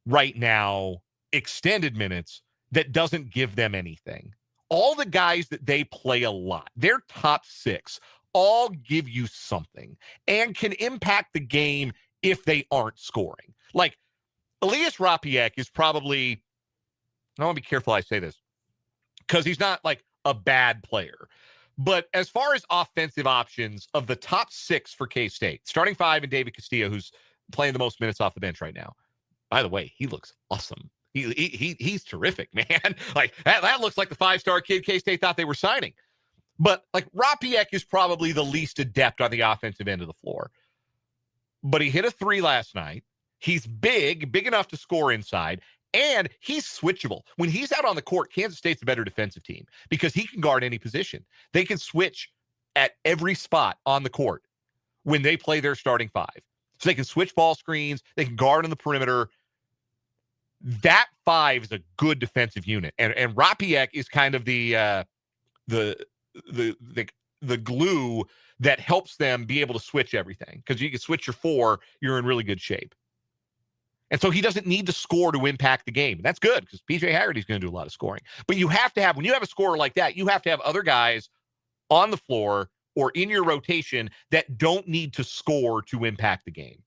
right now extended minutes that doesn't give them anything. All the guys that they play a lot, their top 6, all give you something and can impact the game if they aren't scoring. Like, Elias Rapiak is probably, I want to be careful I say this, because he's not like a bad player. But as far as offensive options of the top 6 for K-State, starting 5 and David Castillo, who's playing the most minutes off the bench right now. By the way, he looks awesome. He's terrific, man. Like that looks like the 5-star kid K-State thought they were signing. But like Rapiek is probably the least adept on the offensive end of the floor. But he hit a 3 last night. He's big enough to score inside, and he's switchable. When he's out on the court, Kansas State's a better defensive team because he can guard any position. They can switch at every spot on the court when they play their starting 5. So they can switch ball screens, they can guard on the perimeter. That 5 is a good defensive unit. And Rapiek is kind of the glue that helps them be able to switch everything. Because you can switch your 4, you're in really good shape. And so he doesn't need to score to impact the game. That's good because PJ Haggerty is going to do a lot of scoring. But you have to have, when you have a scorer like that, you have to have other guys on the floor or in your rotation that don't need to score to impact the game.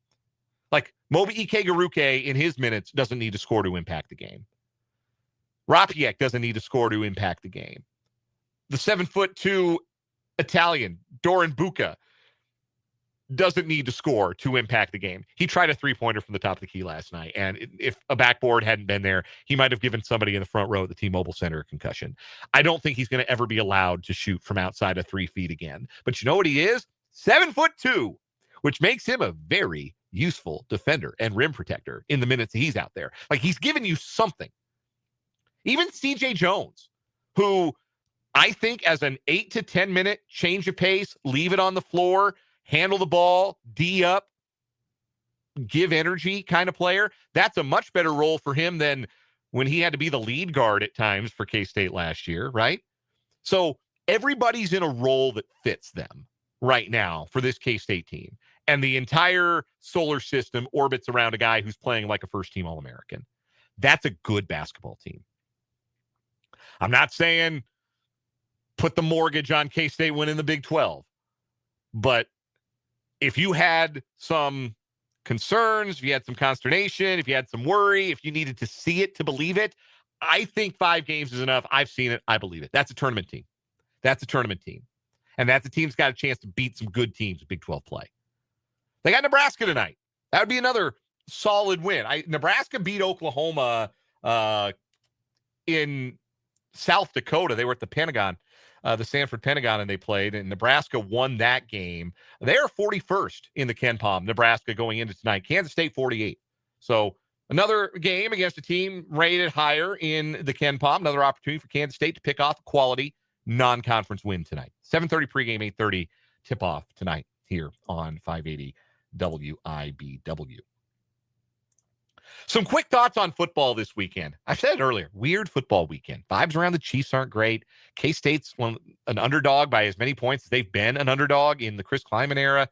Like Moby Ike Garuke in his minutes doesn't need to score to impact the game. Rapiek doesn't need to score to impact the game. The 7'2" Italian, Doran Buca, doesn't need to score to impact the game. He tried a 3-pointer from the top of the key last night, and if a backboard hadn't been there, he might have given somebody in the front row at the T-Mobile Center a concussion. I don't think he's going to ever be allowed to shoot from outside of 3 feet again. But you know what he is? 7'2", which makes him a very useful defender and rim protector in the minutes he's out there. Like, he's given you something. Even CJ Jones, who I think as an 8 to 10 minute change of pace, leave it on the floor, handle the ball, D up, give energy kind of player, that's a much better role for him than when he had to be the lead guard at times for K-State last year, right? So everybody's in a role that fits them right now for this K-State team. And the entire solar system orbits around a guy who's playing like a first-team All-American. That's a good basketball team. I'm not saying put the mortgage on K-State winning the Big 12, but if you had some concerns, if you had some consternation, if you had some worry, if you needed to see it to believe it, I think 5 games is enough. I've seen it. I believe it. That's a tournament team. That's a tournament team. And that's a team that's got a chance to beat some good teams in Big 12 play. They got Nebraska tonight. That would be another solid win. Nebraska beat Oklahoma in South Dakota. They were at the Pentagon, the Sanford Pentagon, and they played, and Nebraska won that game. They are 41st in the Ken Pom, Nebraska, going into tonight. Kansas State 48. So another game against a team rated higher in the Ken Pom. Another opportunity for Kansas State to pick off a quality non-conference win tonight. 7:30 pregame, 8:30 tip-off tonight here on 580 WIBW. Some quick thoughts on football this weekend. I said it earlier, weird football weekend. Vibes around the Chiefs aren't great. K-State's an underdog by as many points as they've been an underdog in the Chris Kleiman era.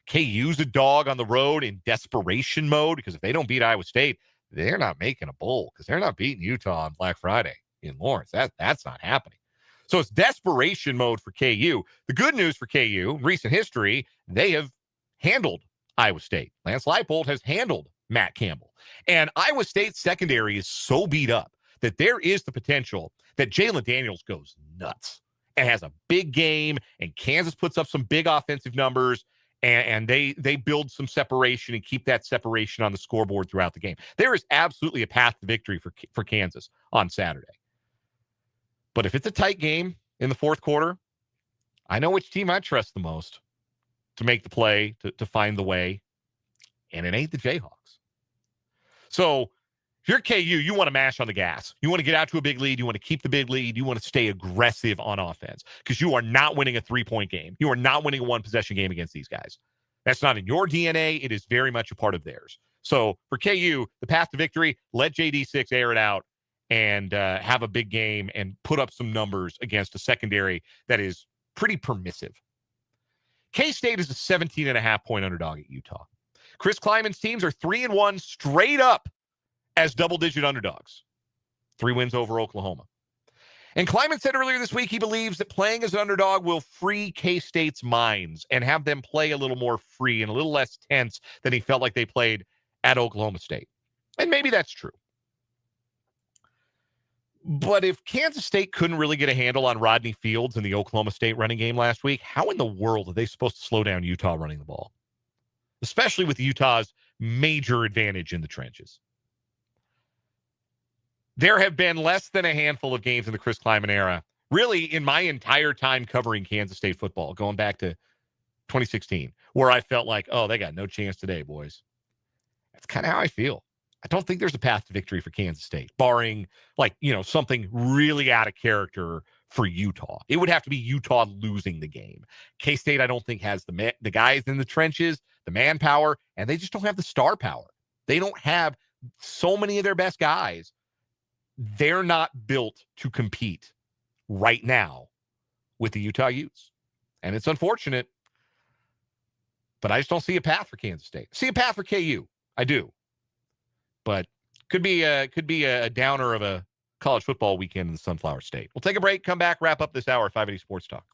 KU's a dog on the road in desperation mode because if they don't beat Iowa State, they're not making a bowl because they're not beating Utah on Black Friday in Lawrence. That's not happening. So it's desperation mode for KU. The good news for KU, recent history, they have handled Iowa State. Lance Leipold has handled Matt Campbell. And Iowa State's secondary is so beat up that there is the potential that Jalen Daniels goes nuts and has a big game, and Kansas puts up some big offensive numbers, and they build some separation and keep that separation on the scoreboard throughout the game. There is absolutely a path to victory for Kansas on Saturday. But if it's a tight game in the fourth quarter, I know which team I trust the most to make the play, to find the way, and it ain't the Jayhawks. So if you're KU, you want to mash on the gas. You want to get out to a big lead. You want to keep the big lead. You want to stay aggressive on offense because you are not winning a 3-point game. You are not winning a 1-possession game against these guys. That's not in your DNA. It is very much a part of theirs. So for KU, the path to victory, let JD6 air it out and have a big game and put up some numbers against a secondary that is pretty permissive. K-State is a 17.5-point underdog at Utah. Chris Kleiman's teams are 3-1 straight up as double-digit underdogs. 3 wins over Oklahoma. And Kleiman said earlier this week he believes that playing as an underdog will free K-State's minds and have them play a little more free and a little less tense than he felt like they played at Oklahoma State. And maybe that's true. But if Kansas State couldn't really get a handle on Rodney Fields in the Oklahoma State running game last week, how in the world are they supposed to slow down Utah running the ball? Especially with Utah's major advantage in the trenches. There have been less than a handful of games in the Chris Kleiman era, really in my entire time covering Kansas State football, going back to 2016, where I felt like, oh, they got no chance today, boys. That's kind of how I feel. I don't think there's a path to victory for Kansas State, barring something really out of character for Utah. It would have to be Utah losing the game. K-State, I don't think, has the guys in the trenches, the manpower, and they just don't have the star power. They don't have so many of their best guys. They're not built to compete right now with the Utah Utes. And it's unfortunate, but I just don't see a path for Kansas State. See a path for KU. I do. But could be a downer of a college football weekend in the Sunflower State. We'll take a break, come back, wrap up this hour, 580 Sports Talk.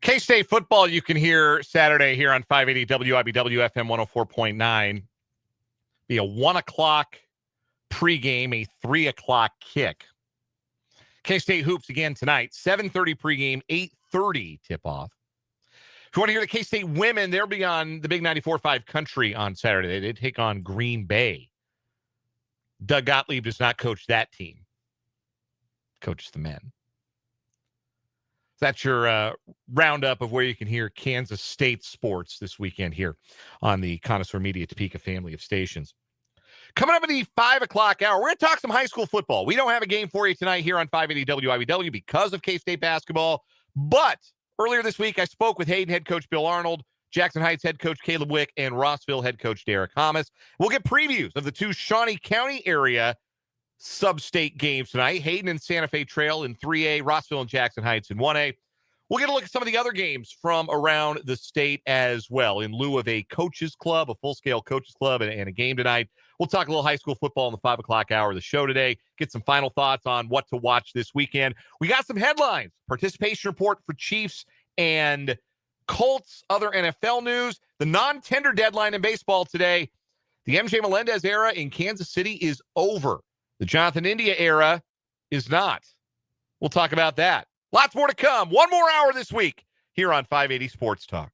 K-State football you can hear Saturday here on 580 WIBW FM 104.9. Be a 1 o'clock pregame, a 3 o'clock kick. K-State hoops again tonight, 7:30 pregame, 8:30 tip-off. If you want to hear the K-State women, they'll be on the Big 94.5 Country on Saturday. They take on Green Bay. Doug Gottlieb does not coach that team. Coaches the men. That's your roundup of where you can hear Kansas State sports this weekend here on the Connoisseur Media Topeka family of stations. Coming up in the 5 o'clock hour, we're going to talk some high school football. We don't have a game for you tonight here on 580 WIBW because of K-State basketball. But earlier this week, I spoke with Hayden head coach Bill Arnold, Jackson Heights head coach Caleb Wick, and Rossville head coach Derrick Thomas. We'll get previews of the two Shawnee County area sub-state games tonight. Hayden and Santa Fe Trail in 3A, Rossville and Jackson Heights in 1A. We'll get a look at some of the other games from around the state as well. In lieu of a coaches club, a full-scale coaches club, and a game tonight, we'll talk a little high school football in the 5 o'clock hour of the show today, get some final thoughts on what to watch this weekend. We got some headlines, participation report for Chiefs and Colts, other NFL news, the non-tender deadline in baseball today. The MJ Melendez era in Kansas City is over. The Jonathan India era is not. We'll talk about that. Lots more to come. One more hour this week here on 580 Sports Talk.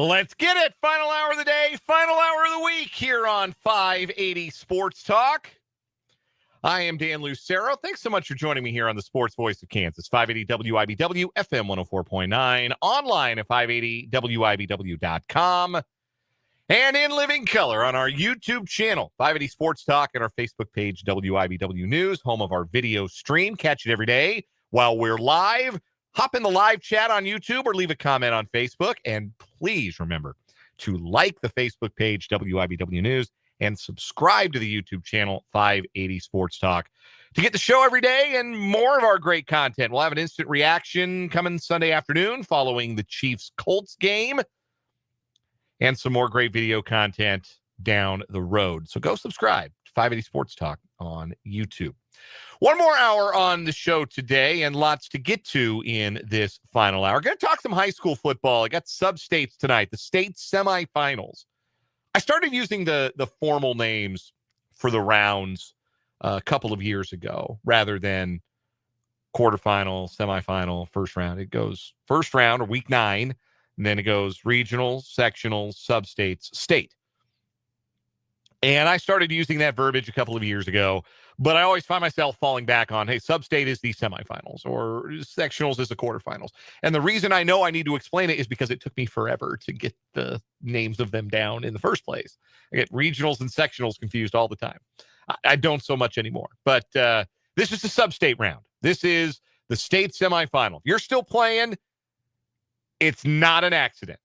Let's get it. Final hour of the day, final hour of the week here on 580 Sports Talk. I am Dan Lucero. Thanks so much for joining me here on the Sports Voice of Kansas, 580 WIBW, FM 104.9, online at 580WIBW.com, and in living color on our YouTube channel, 580 Sports Talk, and our Facebook page, WIBW News, home of our video stream. Catch it every day while we're live. Hop in the live chat on YouTube or leave a comment on Facebook. And please remember to like the Facebook page, WIBW News, and subscribe to the YouTube channel, 580 Sports Talk, to get the show every day and more of our great content. We'll have an instant reaction coming Sunday afternoon following the Chiefs-Colts game, and some more great video content down the road. So go subscribe to 580 Sports Talk on YouTube. One more hour on the show today, and lots to get to in this final hour. Going to talk some high school football. I got sub-states tonight, the state semifinals. I started using the formal names for the rounds a couple of years ago rather than quarterfinal, semifinal, first round. It goes first round or week 9, and then it goes regional, sectional, sub-states, state. And I started using that verbiage a couple of years ago, but I always find myself falling back on, hey, sub-state is the semifinals or sectionals is the quarterfinals. And the reason I know I need to explain it is because it took me forever to get the names of them down in the first place. I get regionals and sectionals confused all the time. I don't so much anymore. But this is the sub-state round. This is the state semifinal. If you're still playing, it's not an accident.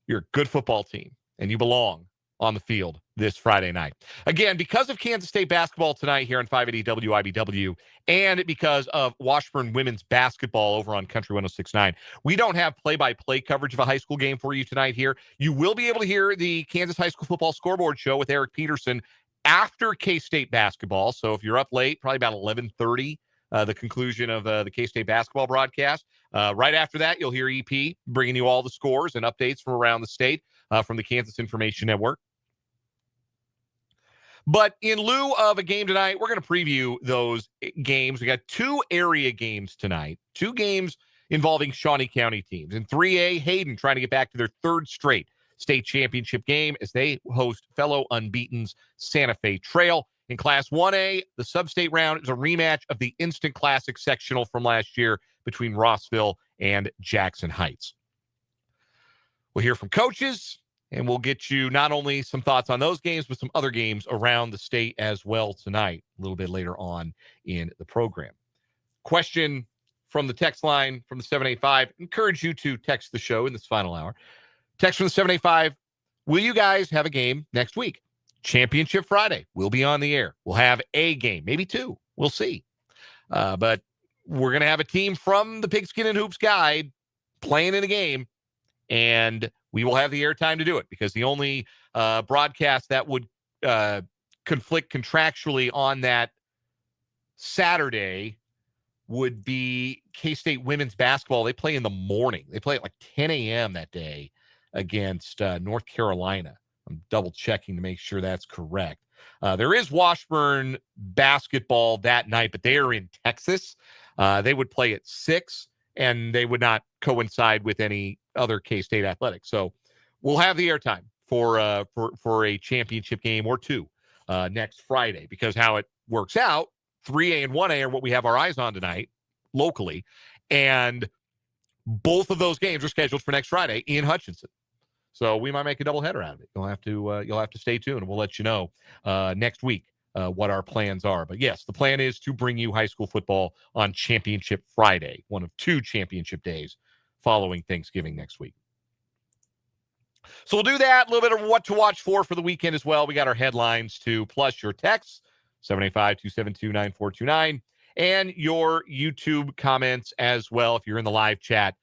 You're a good football team, and you belong on the field this Friday night. Again, because of Kansas State basketball tonight here on 580 WIBW, and because of Washburn women's basketball over on Country 106.9, we don't have play-by-play coverage of a high school game for you tonight here. You will be able to hear the Kansas High School Football Scoreboard Show with Eric Peterson after K-State basketball. So if you're up late, probably about 11:30, the conclusion of the K-State basketball broadcast. Right after that, you'll hear EP bringing you all the scores and updates from around the state from the Kansas Information Network. But in lieu of a game tonight, we're going to preview those games. We got 2 area games tonight, 2 games involving Shawnee County teams. In 3A, Hayden trying to get back to their 3rd straight state championship game as they host fellow unbeaten's Santa Fe Trail. In Class 1A, the sub-state round is a rematch of the Instant Classic sectional from last year between Rossville and Jackson Heights. We'll hear from coaches, and we'll get you not only some thoughts on those games, but some other games around the state as well tonight, a little bit later on in the program. Question from the text line from the 785. Encourage you to text the show in this final hour. Text from the 785. Will you guys have a game next week? Championship Friday. We'll be on the air. We'll have a game, maybe 2. We'll see. But we're going to have a team from the Pigskin and Hoops Guide playing in a game, and we will have the airtime to do it because the only broadcast that would conflict contractually on that Saturday would be K-State women's basketball. They play in the morning. They play at like 10 a.m. that day against North Carolina. I'm double checking to make sure that's correct. There is Washburn basketball that night, but they are in Texas. They would play at 6, and they would not coincide with any other K-State athletics. So we'll have the airtime for a championship game or 2 next Friday, because how it works out, 3A and 1A are what we have our eyes on tonight locally, and both of those games are scheduled for next Friday in Hutchinson. So we might make a doubleheader out of it. You'll have to stay tuned, and we'll let you know next week what our plans are. But yes, the plan is to bring you high school football on Championship Friday, one of 2 championship days following Thanksgiving next week. So we'll do that. A little bit of what to watch for the weekend as well. We got our headlines too, plus your texts, 785-272-9429, and your YouTube comments as well. If you're in the live chat,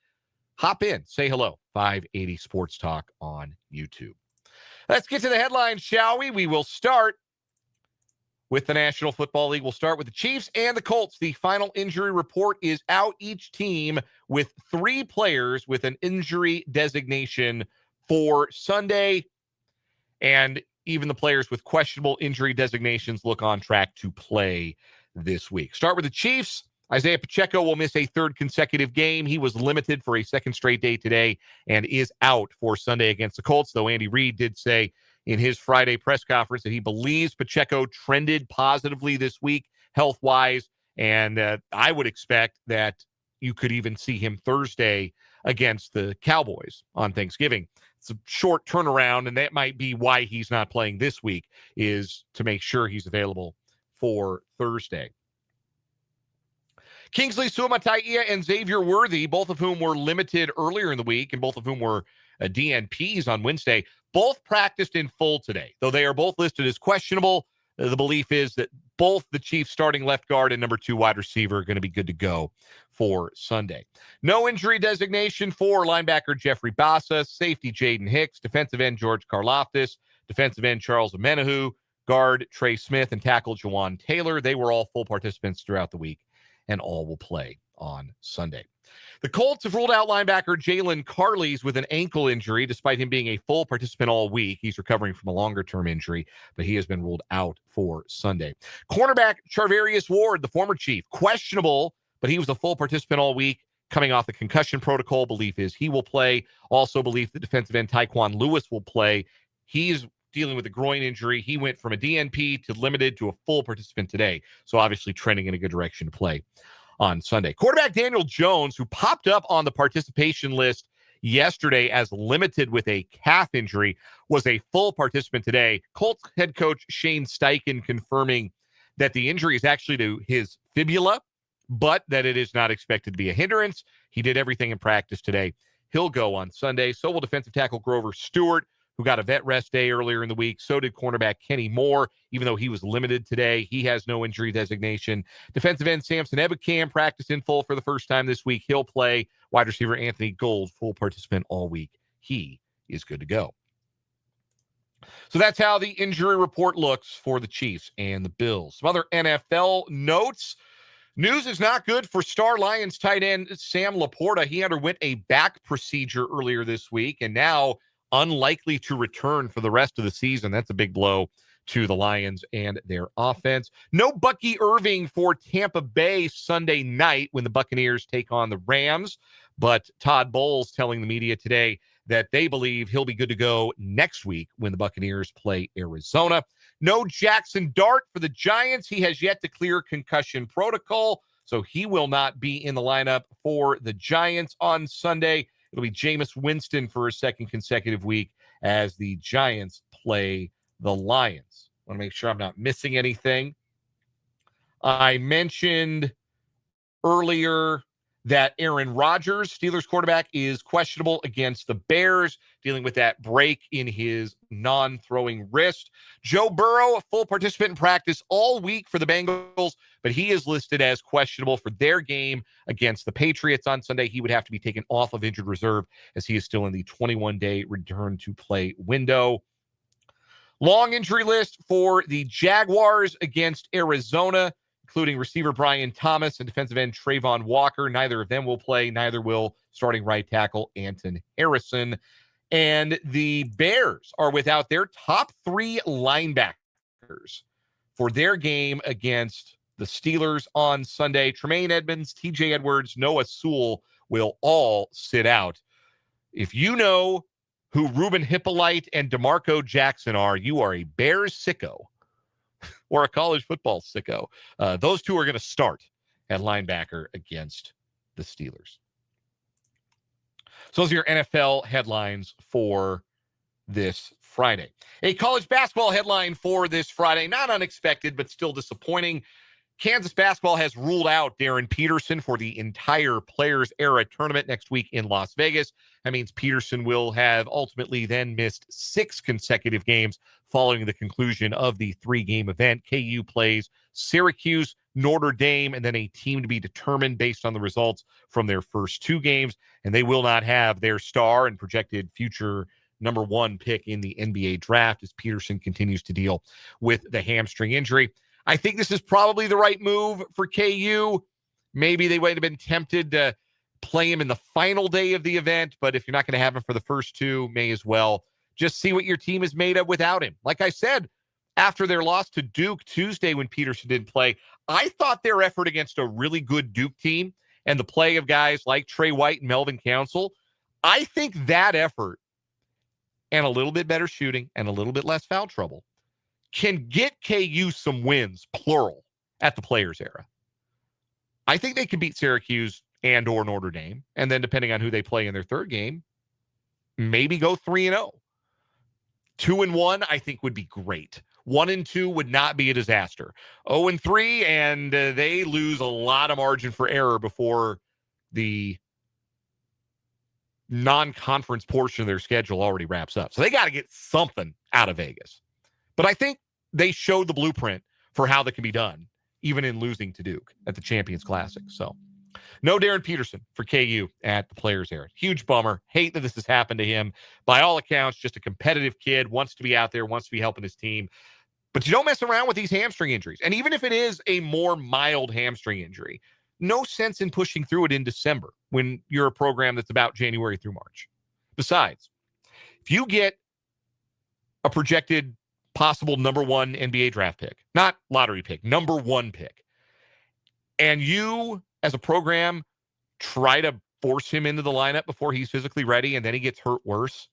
hop in, say hello. 580 Sports Talk on YouTube. Let's get to the headlines, shall we? We will start with the National Football League. We'll start with the Chiefs and the Colts. The final injury report is out. Each team with 3 players with an injury designation for Sunday, and even the players with questionable injury designations look on track to play this week. Start with the Chiefs. Isaiah Pacheco will miss a third consecutive game. He was limited for a second straight day today and is out for Sunday against the Colts, though Andy Reid did say in his Friday press conference that he believes Pacheco trended positively this week health-wise, and I would expect that you could even see him Thursday against the Cowboys on Thanksgiving. It's a short turnaround, and that might be why he's not playing this week, is to make sure he's available for Thursday. Kingsley Suamataia and Xavier Worthy, both of whom were limited earlier in the week and both of whom were DNPs on Wednesday, both practiced in full today. Though they are both listed as questionable, the belief is that both the Chiefs starting left guard and number 2 wide receiver are going to be good to go for Sunday. No injury designation for linebacker Jeffrey Bassa, safety Jaden Hicks, defensive end George Karlaftis, defensive end Charles Omenihu, guard Trey Smith, and tackle Jawan Taylor. They were all full participants throughout the week, and all will play on Sunday. The Colts have ruled out linebacker Jalen Carleys with an ankle injury, despite him being a full participant all week. He's recovering from a longer-term injury, but he has been ruled out for Sunday. Cornerback Charvarius Ward, the former Chief, questionable, but he was a full participant all week, coming off the concussion protocol. Belief is he will play. Also belief the defensive end Tyquan Lewis will play. He's dealing with a groin injury. He went from a DNP to limited to a full participant today, so obviously trending in a good direction to play on Sunday. Quarterback Daniel Jones, who popped up on the participation list yesterday as limited with a calf injury, was a full participant today. Colts head coach Shane Steichen confirming that the injury is actually to his fibula, but that it is not expected to be a hindrance. He did everything in practice today. He'll go on Sunday. So will defensive tackle Grover Stewart, who got a vet rest day earlier in the week. So did cornerback Kenny Moore, even though he was limited today. He has no injury designation. Defensive end Samson Ebukam practiced in full for the first time this week. He'll play. Wide receiver Anthony Gold, full participant all week. He is good to go. So that's how the injury report looks for the Chiefs and the Bills. Some other NFL notes. News is not good for Star Lions tight end Sam Laporta. He underwent a back procedure earlier this week and now unlikely to return for the rest of the season. That's a big blow to the Lions and their offense. No Bucky Irving for Tampa Bay Sunday night when the Buccaneers take on the Rams, but Todd Bowles telling the media today that they believe he'll be good to go next week when the Buccaneers play Arizona. No Jackson Dart for the Giants. He has yet to clear concussion protocol, so he will not be in the lineup for the Giants on Sunday. It'll be Jameis Winston for his second consecutive week as the Giants play the Lions. I want to make sure I'm not missing anything. I mentioned earlier that Aaron Rodgers, Steelers quarterback, is questionable against the Bears, dealing with that break in his non-throwing wrist. Joe Burrow, a full participant in practice all week for the Bengals, but he is listed as questionable for their game against the Patriots on Sunday. He would have to be taken off of injured reserve as he is still in the 21-day return to play window. Long injury list for the Jaguars against Arizona, including receiver Brian Thomas and defensive end Trayvon Walker. Neither of them will play. Neither will starting right tackle Anton Harrison. And the Bears are without their top 3 linebackers for their game against the Steelers on Sunday. Tremaine Edmonds, TJ Edwards, Noah Sewell will all sit out. If you know who Ruben Hippolyte and DeMarco Jackson are, you are a Bears sicko or a college football sicko. Those two are going to start at linebacker against the Steelers. So those are your NFL headlines for this Friday. A college basketball headline for this Friday, not unexpected, but still disappointing. Kansas basketball has ruled out Darren Peterson for the entire Players Era tournament next week in Las Vegas. That means Peterson will have ultimately then missed 6 consecutive games following the conclusion of the 3-game event. KU plays Syracuse, Notre Dame, and then a team to be determined based on the results from their first 2 games. And they will not have their star and projected future number 1 pick in the NBA draft as Peterson continues to deal with the hamstring injury. I think this is probably the right move for KU. Maybe they might have been tempted to play him in the final day of the event, but if you're not going to have him for the first 2, may as well just see what your team is made of without him. Like I said, after their loss to Duke Tuesday when Peterson didn't play. I thought their effort against a really good Duke team and the play of guys like Trey White and Melvin Council, I think that effort and a little bit better shooting and a little bit less foul trouble can get KU some wins, plural, at the Players era. I think they can beat Syracuse and or Notre Dame, and then depending on who they play in their third game, maybe go 3-0. 2-1, I think, would be great. 1-2 would not be a disaster. 0-3, and they lose a lot of margin for error before the non-conference portion of their schedule already wraps up. So they got to get something out of Vegas. But I think they showed the blueprint for how that can be done, even in losing to Duke at the Champions Classic. So no Darren Peterson for KU at the Players era. Huge bummer. Hate that this has happened to him. By all accounts, just a competitive kid, wants to be out there, wants to be helping his team. But you don't mess around with these hamstring injuries. And even if it is a more mild hamstring injury, no sense in pushing through it in December when you're a program that's about January through March. Besides, if you get a projected possible number 1 NBA draft pick, not lottery pick, number 1 pick, and you as a program try to force him into the lineup before he's physically ready, and then he gets hurt worse,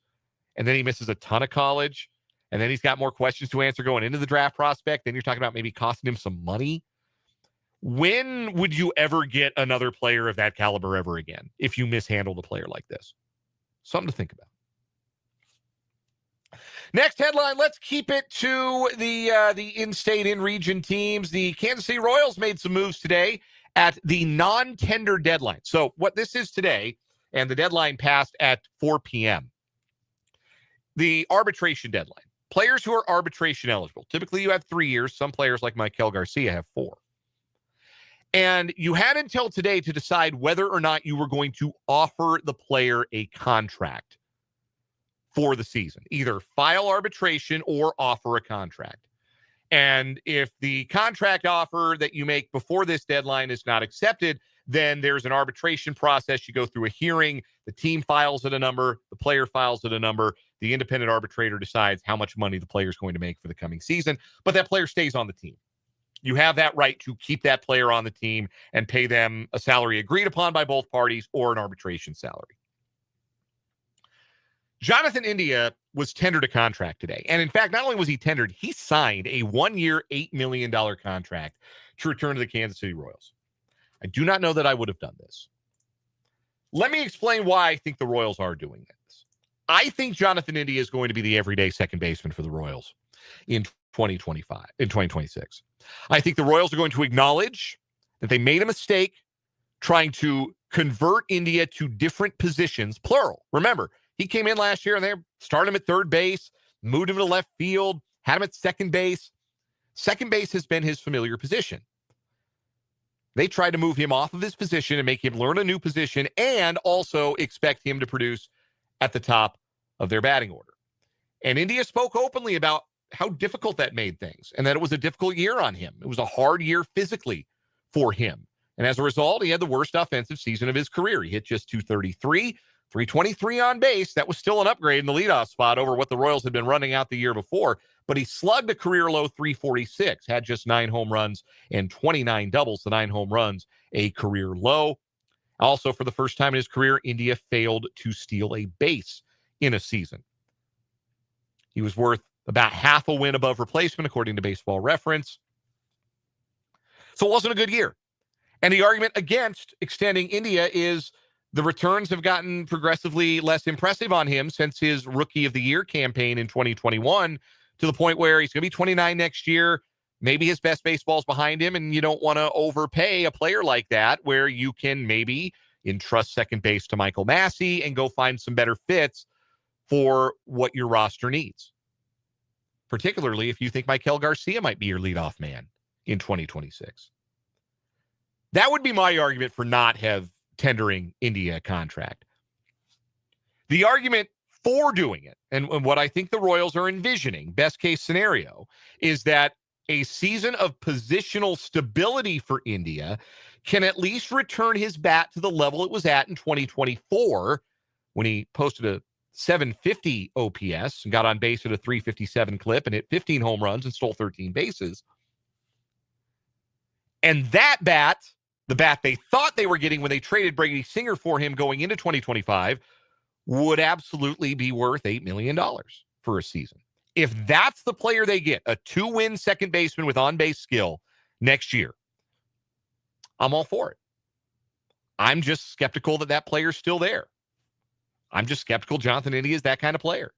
and then he misses a ton of college, and then he's got more questions to answer going into the draft prospect, then you're talking about maybe costing him some money. When would you ever get another player of that caliber ever again if you mishandled a player like this? Something to think about. Next headline, let's keep it to the in-state, in-region teams. The Kansas City Royals made some moves today at the non-tender deadline. So what this is today, and the deadline passed at 4 p.m., the arbitration deadline. Players who are arbitration eligible. Typically you have 3 years. Some players like Michael Garcia have 4. And you had until today to decide whether or not you were going to offer the player a contract for the season. Either file arbitration or offer a contract. And if the contract offer that you make before this deadline is not accepted, then there's an arbitration process. You go through a hearing. The team files at a number. The player files at a number. The independent arbitrator decides how much money the player is going to make for the coming season. But that player stays on the team. You have that right to keep that player on the team and pay them a salary agreed upon by both parties or an arbitration salary. Jonathan India was tendered a contract today. And in fact, not only was he tendered, he signed a 1-year, $8 million contract to return to the Kansas City Royals. I do not know that I would have done this. Let me explain why I think the Royals are doing this. I think Jonathan India is going to be the everyday second baseman for the Royals in 2026. I think the Royals are going to acknowledge that they made a mistake trying to convert India to different positions, plural. Remember, he came in last year and they started him at third base, moved him to left field, had him at second base. Second base has been his familiar position. They tried to move him off of his position and make him learn a new position and also expect him to produce at the top of their batting order. And India spoke openly about how difficult that made things and that it was a difficult year on him. It was a hard year physically for him. And as a result, he had the worst offensive season of his career. He hit just 233, 323 on base. That was still an upgrade in the leadoff spot over what the Royals had been running out the year before. But he slugged a career low 346, had just 9 home runs and 29 doubles. The 9 home runs, a career low. Also, for the first time in his career, India failed to steal a base in a season. He was worth about half a win above replacement, according to Baseball Reference. So it wasn't a good year. And the argument against extending India is the returns have gotten progressively less impressive on him since his Rookie of the Year campaign in 2021, to the point where he's going to be 29 next year. Maybe his best baseball's behind him, and you don't want to overpay a player like that, where you can maybe entrust second base to Michael Massey and go find some better fits for what your roster needs. Particularly if you think Michael Garcia might be your leadoff man in 2026. That would be my argument for not tendering India a contract. The argument for doing it, and what I think the Royals are envisioning, best case scenario, is that a season of positional stability for India can at least return his bat to the level it was at in 2024 when he posted a 750 OPS and got on base at a 357 clip and hit 15 home runs and stole 13 bases. And that bat, the bat they thought they were getting when they traded Brady Singer for him going into 2025, would absolutely be worth $8 million for a season. If that's the player they get, a 2-win second baseman with on-base skill next year, I'm all for it. I'm just skeptical that that player's still there. I'm just skeptical Jonathan India is that kind of player.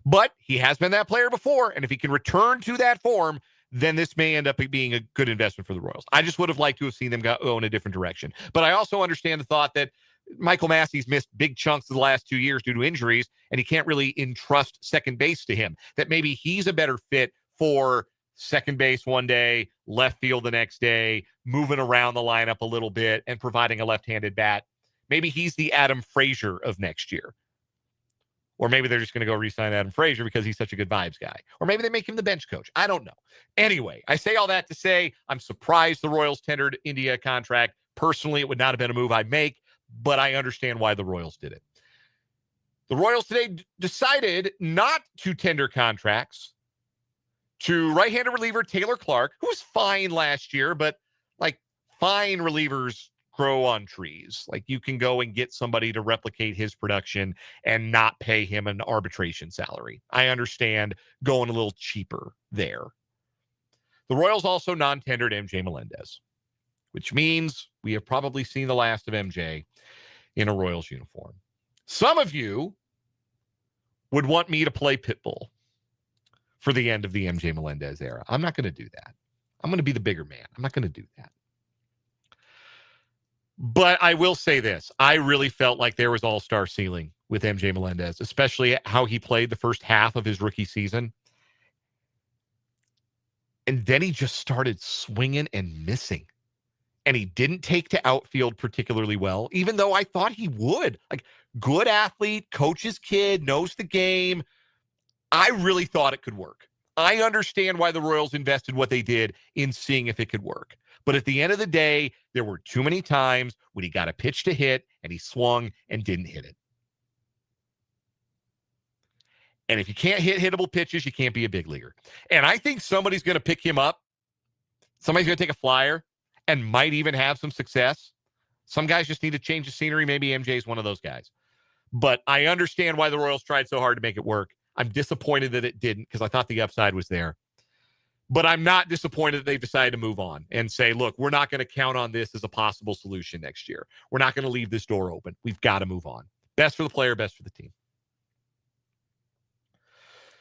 But he has been that player before, and if he can return to that form, then this may end up being a good investment for the Royals. I just would have liked to have seen them go in a different direction. But I also understand the thought that Michael Massey's missed big chunks of the last 2 years due to injuries, and he can't really entrust second base to him. That maybe he's a better fit for second base one day, left field the next day, moving around the lineup a little bit and providing a left-handed bat. Maybe he's the Adam Frazier of next year. Or maybe they're just going to go re-sign Adam Frazier because he's such a good vibes guy. Or maybe they make him the bench coach. I don't know. Anyway, I say all that to say I'm surprised the Royals tendered India a contract. Personally, it would not have been a move I'd make, but I understand why the Royals did it. The Royals today decided not to tender contracts to right-handed reliever Taylor Clark, who was fine last year, but like fine relievers grow on trees. Like you can go and get somebody to replicate his production and not pay him an arbitration salary. I understand going a little cheaper there. The Royals also non-tendered MJ Melendez, which means we have probably seen the last of MJ in a Royals uniform. Some of you would want me to play Pitbull for the end of the MJ Melendez era. I'm not going to do that. I'm going to be the bigger man. I'm not going to do that. But I will say this. I really felt like there was all-star ceiling with MJ Melendez, especially how he played the first half of his rookie season. And then he just started swinging and missing. And he didn't take to outfield particularly well, even though I thought he would. Like, good athlete, coach's kid, knows the game. I really thought it could work. I understand why the Royals invested what they did in seeing if it could work. But at the end of the day, there were too many times when he got a pitch to hit and he swung and didn't hit it. And if you can't hit hittable pitches, you can't be a big leaguer. And I think somebody's going to pick him up. Somebody's going to take a flyer and might even have some success. Some guys just need to change the scenery. Maybe MJ is one of those guys. But I understand why the Royals tried so hard to make it work. I'm disappointed that it didn't because I thought the upside was there. But I'm not disappointed that they've decided to move on and say, look, we're not going to count on this as a possible solution next year. We're not going to leave this door open. We've got to move on. Best for the player, best for the team.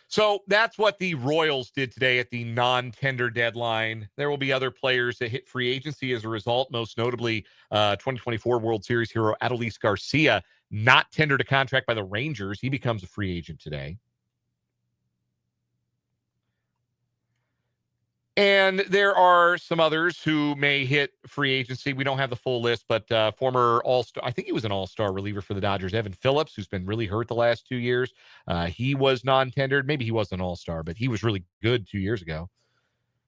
So that's what the Royals did today at the non-tender deadline. There will be other players that hit free agency as a result, most notably 2024 World Series hero Adolis Garcia, not tendered a contract by the Rangers. He becomes a free agent today. And there are some others who may hit free agency. We don't have the full list, but former All-Star, I think he was an All-Star reliever for the Dodgers, Evan Phillips, who's been really hurt the last 2 years. He was non-tendered. Maybe he wasn't an All-Star, but he was really good 2 years ago.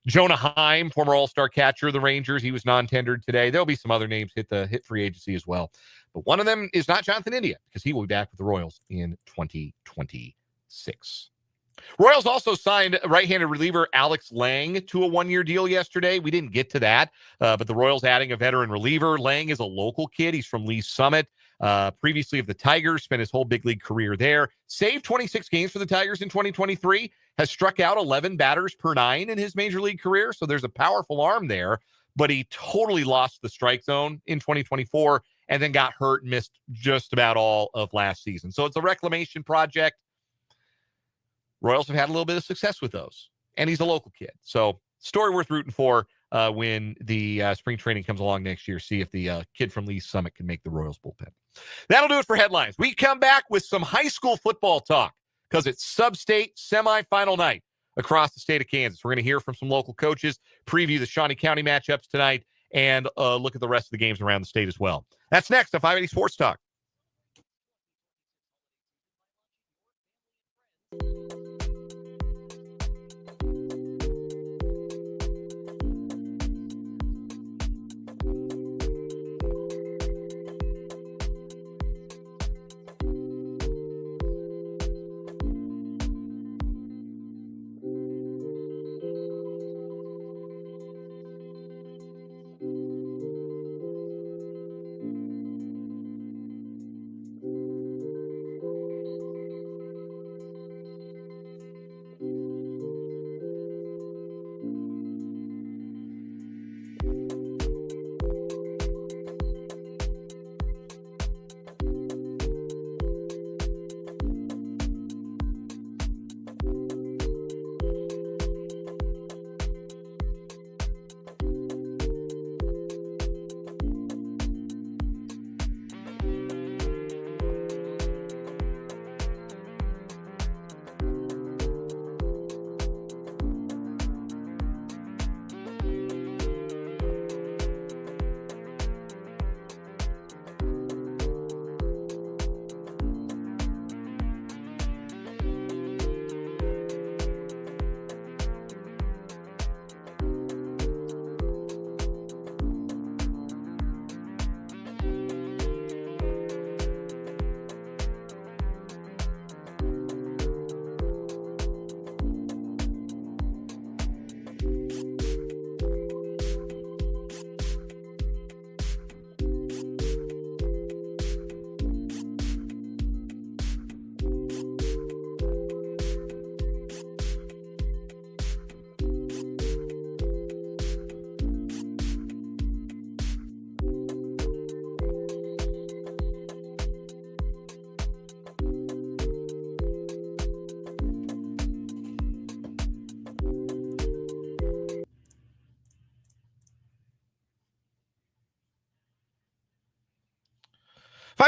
Jonah Heim, former All-Star catcher of the Rangers, he was non-tendered today. There'll be some other names hit free agency as well. But one of them is not Jonathan India, because he will be back with the Royals in 2026. Royals also signed right-handed reliever Alex Lang to a one-year deal yesterday. We didn't get to that, but the Royals adding a veteran reliever. Lang is a local kid. He's from Lee Summit, previously of the Tigers, spent his whole big league career there. Saved 26 games for the Tigers in 2023, has struck out 11 batters per 9 in his major league career, so there's a powerful arm there, but he totally lost the strike zone in 2024 and then got hurt and missed just about all of last season. So it's a reclamation project. Royals have had a little bit of success with those, and he's a local kid. So story worth rooting for when the spring training comes along next year. See if the kid from Lee Summit can make the Royals bullpen. That'll do it for headlines. We come back with some high school football talk because it's sub-state semifinal night across the state of Kansas. We're going to hear from some local coaches, preview the Shawnee County matchups tonight, and look at the rest of the games around the state as well. That's next on 580 Sports Talk.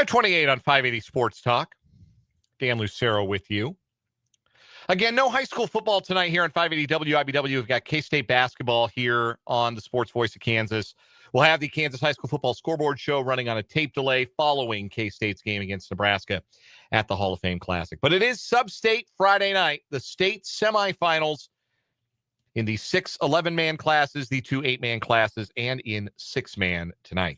528 on 580 Sports Talk. Dan Lucero with you. Again, no high school football tonight here on 580 WIBW. We've got K-State basketball here on the Sports Voice of Kansas. We'll have the Kansas High School Football Scoreboard Show running on a tape delay following K-State's game against Nebraska at the Hall of Fame Classic. But it is Sub-State Friday night, the state semifinals in the 6 11-man classes, the 2 8-man classes, and in 6-man tonight.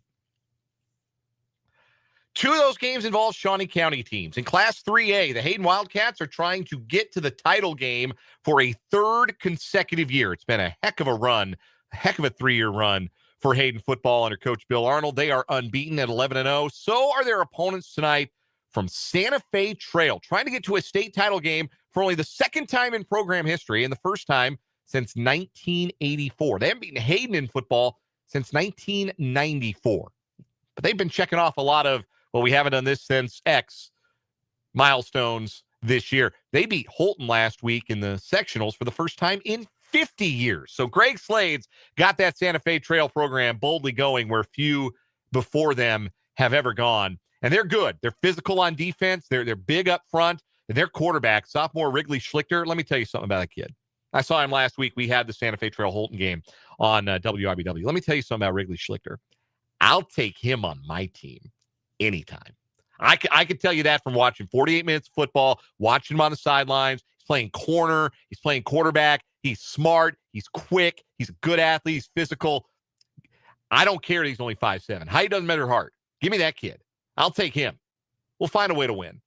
2 of those games involve Shawnee County teams. In Class 3A, the Hayden Wildcats are trying to get to the title game for a 3rd consecutive year. It's been a heck of a run, a heck of a 3-year run for Hayden football under Coach Bill Arnold. They are unbeaten at 11-0. So are their opponents tonight from Santa Fe Trail, trying to get to a state title game for only the 2nd time in program history and the 1st time since 1984. They haven't beaten Hayden in football since 1994. But they've been checking off a lot of, well, we haven't done this since X milestones this year. They beat Holton last week in the sectionals for the first time in 50 years. So Greg Slade's got that Santa Fe Trail program boldly going where few before them have ever gone. And they're good. They're physical on defense. They're big up front. And their quarterback, sophomore Wrigley Schlichter, let me tell you something about that kid. I saw him last week. We had the Santa Fe Trail Holton game on WIBW. Let me tell you something about Wrigley Schlichter. I'll take him on my team anytime. I could tell you that from watching 48 minutes of football, watching him on the sidelines. He's playing corner. He's playing quarterback. He's smart. He's quick. He's a good athlete. He's physical. I don't care that he's only 5'7". Height doesn't matter heart. Give me that kid. I'll take him. We'll find a way to win.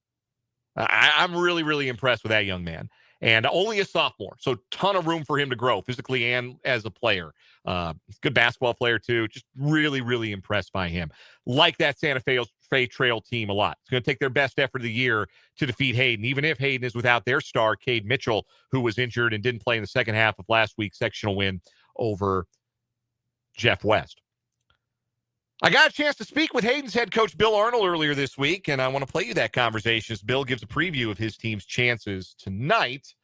I'm really, really impressed with that young man. And only a sophomore, so ton of room for him to grow physically and as a player. He's a good basketball player, too. Just really, really impressed by him. Like that Santa Fe Trail team a lot. It's going to take their best effort of the year to defeat Hayden, even if Hayden is without their star, Cade Mitchell, who was injured and didn't play in the second half of last week's sectional win over Jeff West. I got a chance to speak with Hayden's head coach, Bill Arnold, earlier this week, and I want to play you that conversation as Bill gives a preview of his team's chances tonight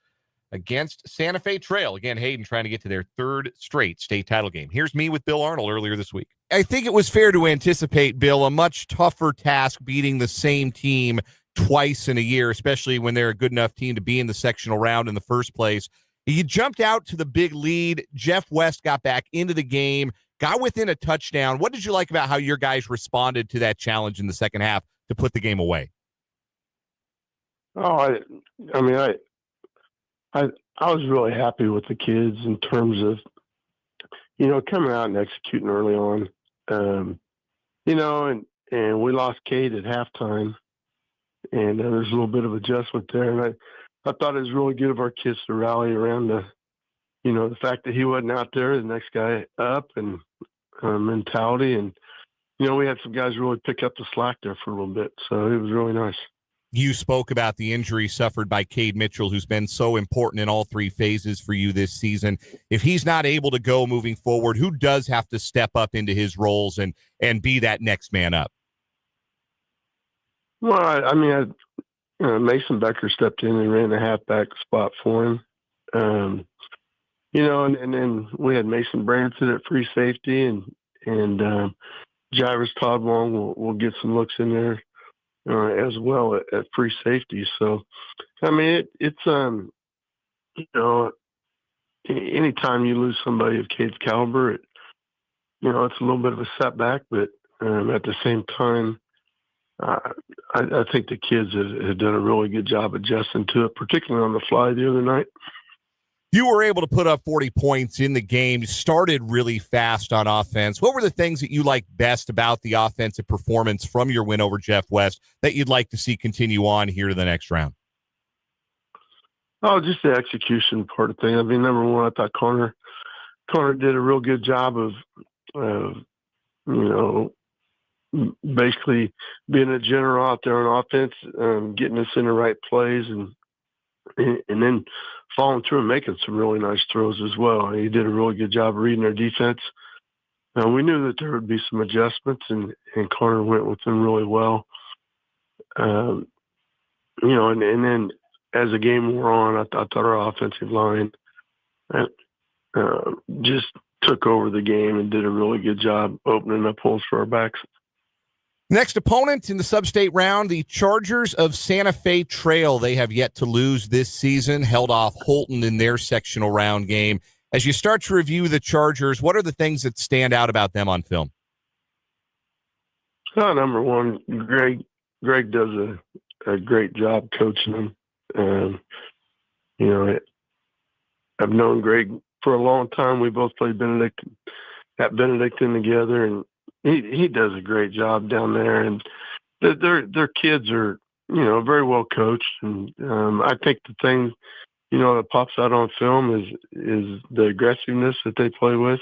against Santa Fe Trail. Again, Hayden trying to get to their 3rd straight state title game. Here's me with Bill Arnold earlier this week. I think it was fair to anticipate, Bill, a much tougher task beating the same team twice in a year, especially when they're a good enough team to be in the sectional round in the first place. You jumped out to the big lead. Jeff West got back into the game, got within a touchdown. What did you like about how your guys responded to that challenge in the second half to put the game away? Oh, I was really happy with the kids in terms of, coming out and executing early on. And we lost Cade at halftime, and there's a little bit of adjustment there. And I thought it was really good of our kids to rally around the fact that he wasn't out there, the next guy up, and mentality. And, we had some guys really pick up the slack there for a little bit. So it was really nice. You spoke about the injury suffered by Cade Mitchell, who's been so important in all 3 phases for you this season. If he's not able to go moving forward, who does have to step up into his roles and be that next man up? Well, Mason Becker stepped in and ran the halfback spot for him. And then we had Mason Branson at free safety, and Jairus Todd Wong will get some looks in there as well at free safety. So, it's anytime you lose somebody of Cade's caliber, it's a little bit of a setback, but at the same time, I think the kids have done a really good job adjusting to it, particularly on the fly the other night. You were able to put up 40 points in the game. You started really fast on offense. What were the things that you liked best about the offensive performance from your win over Jeff West that you'd like to see continue on here to the next round? Oh, just the execution part of thing. Number one, I thought Connor did a real good job of basically being a general out there on offense, getting us in the right plays, and then following through and making some really nice throws as well. He did a really good job of reading our defense. We knew that there would be some adjustments, and Connor went with them really well. And then as the game wore on, I thought our offensive line just took over the game and did a really good job opening up holes for our backs. Next opponent in the sub-state round, the Chargers of Santa Fe Trail. They have yet to lose this season, held off Holton in their sectional round game. As you start to review the Chargers, what are the things that stand out about them on film? Number one, Greg does a great job coaching them. I've known Greg for a long time. We both played at Benedictine together, and he does a great job down there. And their kids are, very well coached. And I think the thing, that pops out on film is the aggressiveness that they play with.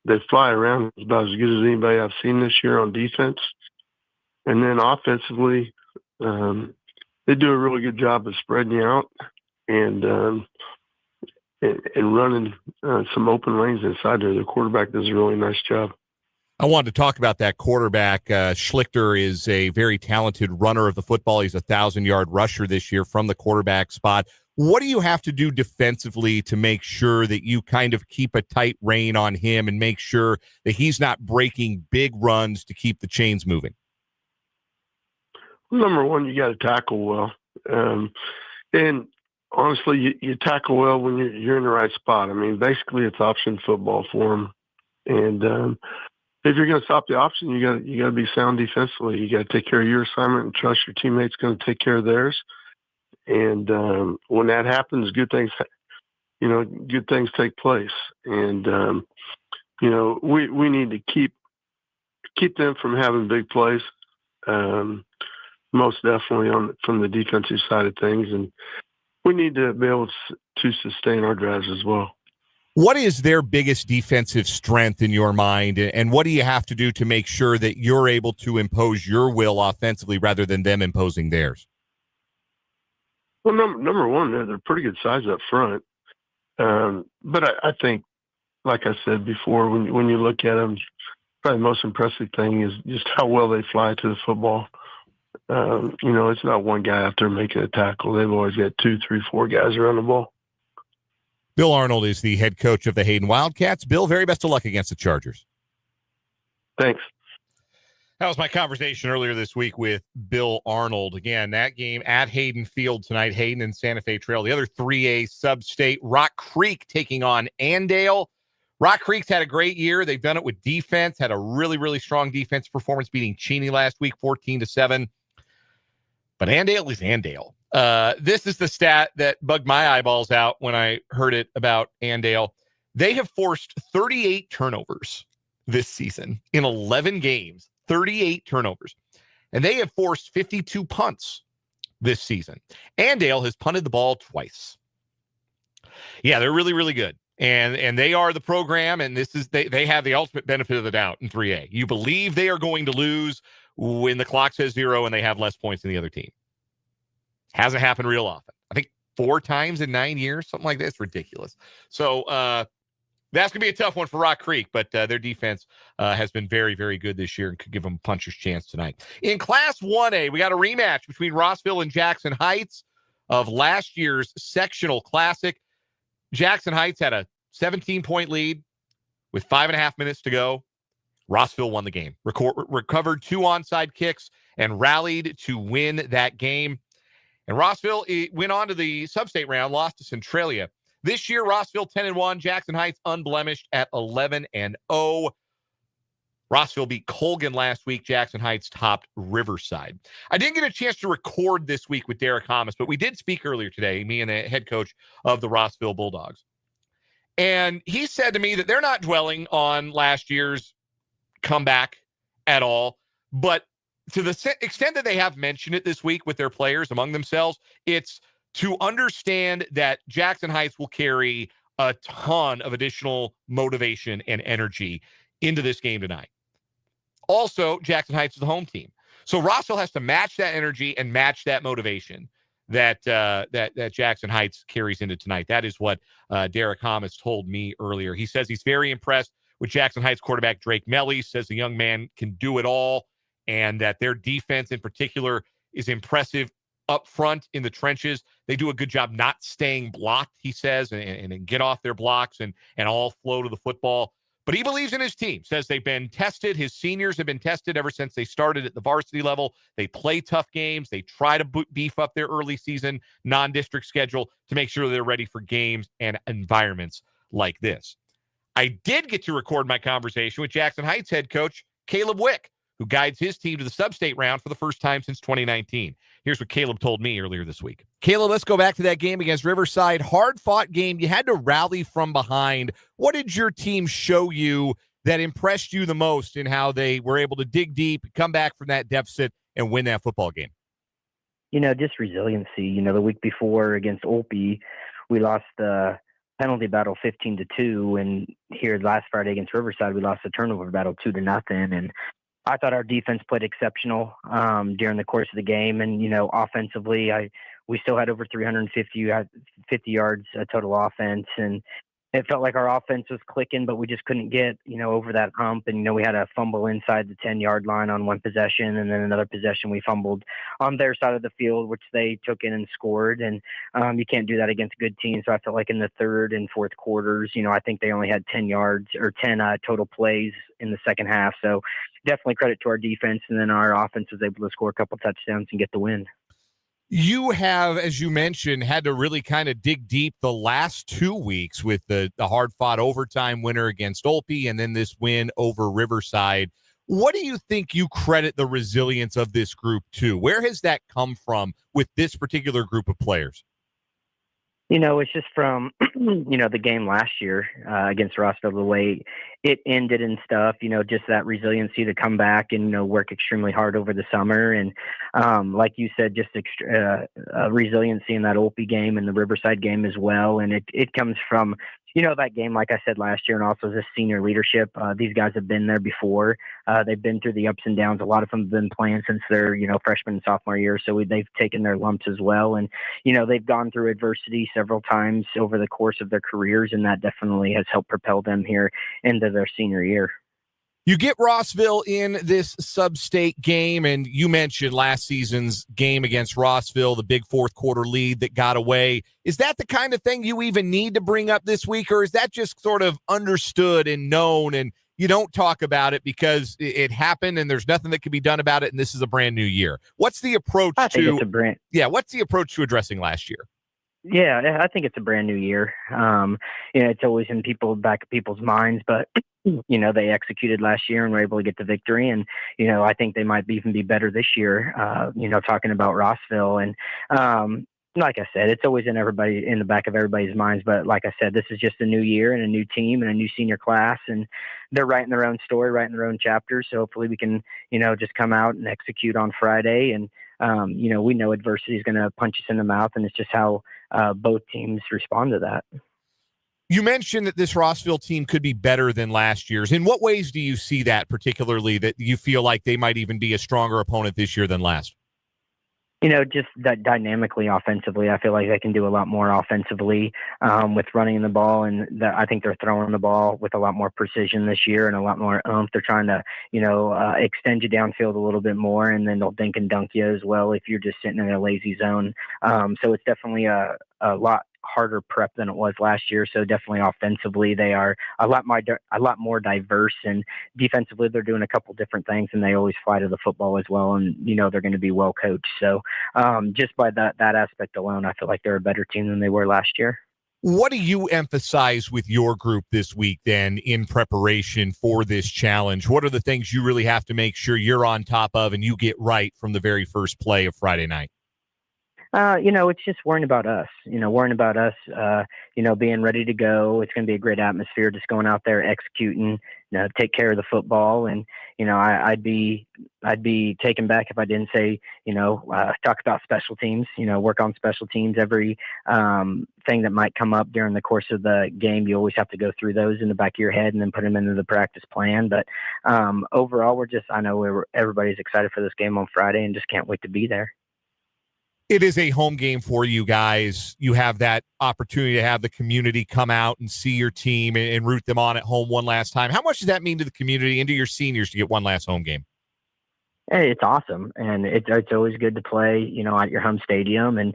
They fly around about as good as anybody I've seen this year on defense. And then offensively, they do a really good job of spreading you out and running some open lanes inside there. The quarterback does a really nice job. I wanted to talk about that quarterback. Schlichter is a very talented runner of the football. He's a 1,000-yard rusher this year from the quarterback spot. What do you have to do defensively to make sure that you kind of keep a tight rein on him and make sure that he's not breaking big runs to keep the chains moving? Number one, you got to tackle well. And honestly, you tackle well when you're in the right spot. I mean, basically it's option football for him. And if you're going to stop the option, you got to be sound defensively. You got to take care of your assignment and trust your teammates going to take care of theirs. And when that happens, good things take place. And we need to keep them from having big plays. Most definitely from the defensive side of things, and we need to be able to sustain our drives as well. What is their biggest defensive strength in your mind, and what do you have to do to make sure that you're able to impose your will offensively rather than them imposing theirs? Well, number one, they're pretty good size up front. But I think, like I said before, when you look at them, probably the most impressive thing is just how well they fly to the football. It's not one guy out there making a tackle. They've always got 2, 3, 4 guys around the ball. Bill Arnold is the head coach of the Hayden Wildcats. Bill, very best of luck against the Chargers. Thanks. That was my conversation earlier this week with Bill Arnold. Again, that game at Hayden Field tonight, Hayden and Santa Fe Trail. The other 3A sub-state, Rock Creek taking on Andale. Rock Creek's had a great year. They've done it with defense, had a really, really strong defense performance, beating Cheney last week, 14-7. But Andale is Andale. This is the stat that bugged my eyeballs out when I heard it about Andale. They have forced 38 turnovers this season in 11 games, 38 turnovers. And they have forced 52 punts this season. Andale has punted the ball twice. Yeah, they're really, really good. And they are the program, and this is they have the ultimate benefit of the doubt in 3A. You believe they are going to lose when the clock says 0 and they have less points than the other team. Hasn't happened real often. I think 4 times in 9 years, something like that. It's ridiculous. So that's going to be a tough one for Rock Creek, but their defense has been very, very good this year and could give them a puncher's chance tonight. In Class 1A, we got a rematch between Rossville and Jackson Heights of last year's sectional classic. Jackson Heights had a 17-point lead with 5.5 minutes to go. Rossville won the game, recovered 2 onside kicks, and rallied to win that game. And Rossville went on to the sub-state round, lost to Centralia. This year, Rossville 10-1, Jackson Heights unblemished at 11-0. Rossville beat Colgan last week. Jackson Heights topped Riverside. I didn't get a chance to record this week with Derrick Thomas, but we did speak earlier today, me and the head coach of the Rossville Bulldogs. And he said to me that they're not dwelling on last year's comeback at all, but to the extent that they have mentioned it this week with their players among themselves, it's to understand that Jackson Heights will carry a ton of additional motivation and energy into this game tonight. Also, Jackson Heights is the home team. So Rossville has to match that energy and match that motivation that Jackson Heights carries into tonight. That is what Derrick Thomas told me earlier. He says he's very impressed with Jackson Heights quarterback Drake Melly, says the young man can do it all, and that their defense in particular is impressive up front in the trenches. They do a good job not staying blocked, he says, and get off their blocks and all flow to the football. But he believes in his team, says they've been tested. His seniors have been tested ever since they started at the varsity level. They play tough games. They try to beef up their early season non-district schedule to make sure they're ready for games and environments like this. I did get to record my conversation with Jackson Heights head coach Caleb Wick, who guides his team to the sub-state round for the first time since 2019. Here's what Caleb told me earlier this week. Caleb, let's go back to that game against Riverside. Hard-fought game. You had to rally from behind. What did your team show you that impressed you the most in how they were able to dig deep, come back from that deficit, and win that football game? Just resiliency. The week before against Olpe, we lost the penalty battle 15-2, and here last Friday against Riverside, we lost the turnover battle 2-0. And I thought our defense played exceptional during the course of the game, and offensively, we still had over 350 yards total offense, and it felt like our offense was clicking, but we just couldn't get over that hump. And we had a fumble inside the 10-yard line on one possession, and then another possession we fumbled on their side of the field, which they took in and scored. And you can't do that against good teams. So I felt like in the third and fourth quarters, I think they only had 10 yards or 10 total plays in the second half. So definitely credit to our defense, and then our offense was able to score a couple touchdowns and get the win. You have, as you mentioned, had to really kind of dig deep the last 2 weeks with the hard-fought overtime winner against Olpe and then this win over Riverside. What do you think you credit the resilience of this group to? Where has that come from with this particular group of players? It's just from, the game last year against Rossville, the way it ended and stuff, just that resiliency to come back and, work extremely hard over the summer. And like you said, just resiliency in that Olpe game and the Riverside game as well. And it comes from, that game, like I said last year, and also the senior leadership. These guys have been there before. They've been through the ups and downs. A lot of them have been playing since their, freshman and sophomore year. So they've taken their lumps as well. And, they've gone through adversity several times over the course of their careers, and that definitely has helped propel them here into their senior year. You get Rossville in this sub-state game, and you mentioned last season's game against Rossville, the big fourth quarter lead that got away. Is that the kind of thing you even need to bring up this week, or is that just sort of understood and known, and you don't talk about it because it happened and there's nothing that can be done about it, and this is a brand new year? What's the approach what's the approach to addressing last year? Yeah, I think it's a brand new year. It's always in back of people's minds, but they executed last year and were able to get the victory. And, I think they might even be better this year, talking about Rossville. And, like I said, it's always in the back of everybody's minds. But like I said, this is just a new year and a new team and a new senior class, and they're writing their own story, writing their own chapters. So hopefully we can, just come out and execute on Friday. And, we know adversity is going to punch us in the mouth, and it's just how both teams respond to that. You mentioned that this Rossville team could be better than last year's. In what ways do you see that, particularly that you feel like they might even be a stronger opponent this year than last? Just that dynamically offensively, I feel like they can do a lot more offensively with running the ball, and I think they're throwing the ball with a lot more precision this year and a lot more oomph. They're trying to, extend you downfield a little bit more, and then they'll dink and dunk you as well if you're just sitting in a lazy zone. So it's definitely a lot harder prep than it was last year. So definitely offensively, they are a lot more diverse, and defensively, they're doing a couple different things, and they always fly to the football as well. And, they're going to be well coached. So just by that aspect alone, I feel like they're a better team than they were last year. What do you emphasize with your group this week then in preparation for this challenge? What are the things you really have to make sure you're on top of and you get right from the very first play of Friday night? It's just worrying about us, being ready to go. It's going to be a great atmosphere, just going out there, executing, take care of the football. And, I'd be taken back if I didn't say, talk about special teams, work on special teams. Every thing that might come up during the course of the game, you always have to go through those in the back of your head and then put them into the practice plan. But overall, I know everybody's excited for this game on Friday and just can't wait to be there. It is a home game for you guys. You have that opportunity to have the community come out and see your team and root them on at home one last time. How much does that mean to the community and to your seniors to get one last home game? Hey, it's awesome. And it's always good to play, at your home stadium, and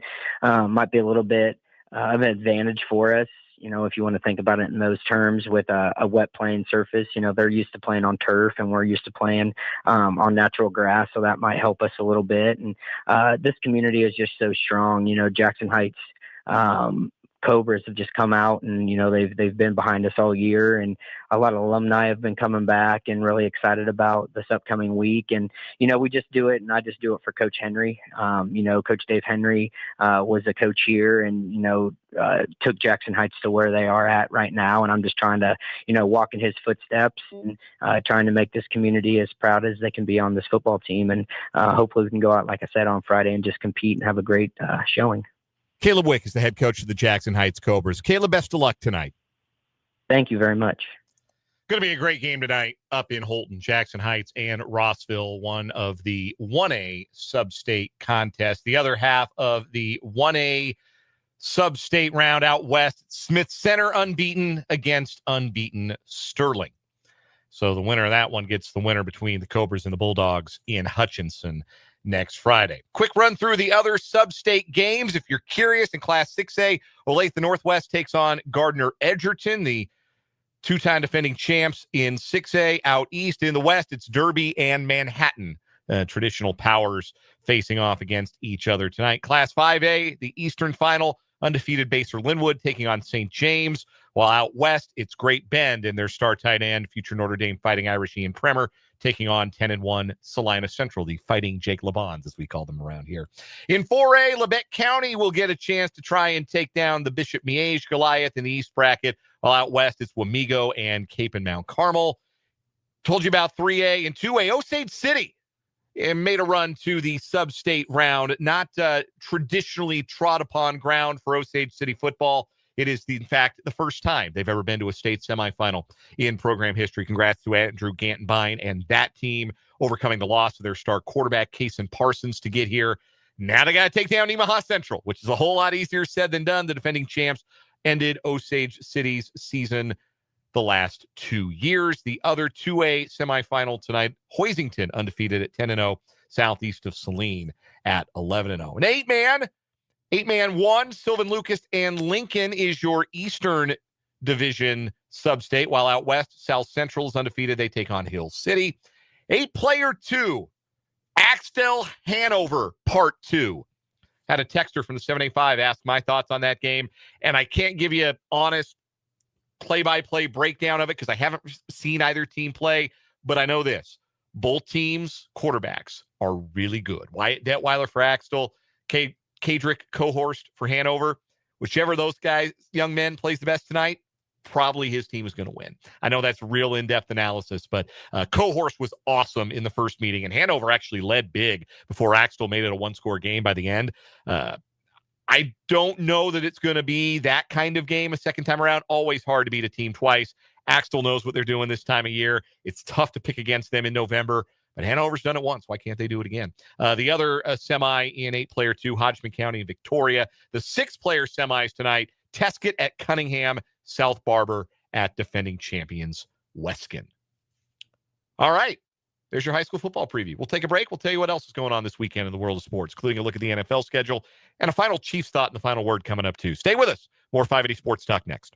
might be a little bit of an advantage for us, if you want to think about it in those terms, with a wet playing surface. They're used to playing on turf, and we're used to playing on natural grass, so that might help us a little bit. And this community is just so strong. Jackson Heights Cobras have just come out, and they've been behind us all year, and a lot of alumni have been coming back and really excited about this upcoming week. And we just do it, and I just do it for Coach Henry. Coach Dave Henry was a coach here, and took Jackson Heights to where they are at right now, and I'm just trying to walk in his footsteps, and trying to make this community as proud as they can be on this football team. And hopefully we can go out, like I said, on Friday and just compete and have a great showing. Caleb Wick is the head coach of the Jackson Heights Cobras. Caleb, best of luck tonight. Thank you very much. Going to be a great game tonight up in Holton. Jackson Heights and Rossville, one of the 1A sub-state contests. The other half of the 1A sub-state round out west, Smith Center unbeaten against unbeaten Sterling. So the winner of that one gets the winner between the Cobras and the Bulldogs in Hutchinson next Friday. Quick run through the other sub-state games. If you're curious, in Class 6A, Olathe Northwest takes on Gardner Edgerton, the two-time defending champs in 6A. Out east in the west, it's Derby and Manhattan, traditional powers facing off against each other tonight. Class 5A, the Eastern Final, undefeated Baser Linwood taking on St. James, while out west, it's Great Bend and their star tight end, future Notre Dame Fighting Irish Ian Premer, taking on 10-1 Salina Central, the Fighting Jake LeBons, as we call them around here. In 4A, Labette County will get a chance to try and take down the Bishop Miege Goliath in the East bracket, while out west, it's Wamego and Cape and Mount Carmel. Told you about 3A and 2A. Osage City made a run to the sub-state round, not traditionally trod upon ground for Osage City football. It is, in fact, the first time they've ever been to a state semifinal in program history. Congrats to Andrew Gantenbein and that team overcoming the loss of their star quarterback, Kason Parsons, to get here. Now they got to take down Nemaha Central, which is a whole lot easier said than done. The defending champs ended Osage City's season the last 2 years. The other 2A semifinal tonight, Hoisington undefeated at 10-0, southeast of Saline at 11-0. An eight-man one, Sylvan Lucas and Lincoln is your Eastern Division sub-state, while out west, South Central is undefeated. They take on Hill City. 8-player 2, Axtell Hanover Part 2. Had a texter from the 785 ask my thoughts on that game, and I can't give you an honest play-by-play breakdown of it because I haven't seen either team play, but I know this. Both teams' quarterbacks are really good. Wyatt Detweiler for Axtell, Kadrick Cohorst for Hanover. Whichever of those guys, young men, plays the best tonight, probably his team is going to win. I know that's real in-depth analysis, but Cohorst was awesome in the first meeting, and Hanover actually led big before Axtell made it a one-score game by the end. I don't know that it's going to be that kind of game a second time around. Always hard to beat a team twice. Axtell knows what they're doing this time of year. It's tough to pick against them in November, but Hanover's done it once. Why can't they do it again? The other semi in 8-player 2, Hodgman County and Victoria. The 6-player semis tonight, Tesket at Cunningham, South Barber at defending champions Weskin. All right. There's your high school football preview. We'll take a break. We'll tell you what else is going on this weekend in the world of sports, including a look at the NFL schedule and a final Chiefs thought and the final word coming up, too. Stay with us. More 580 Sports Talk next.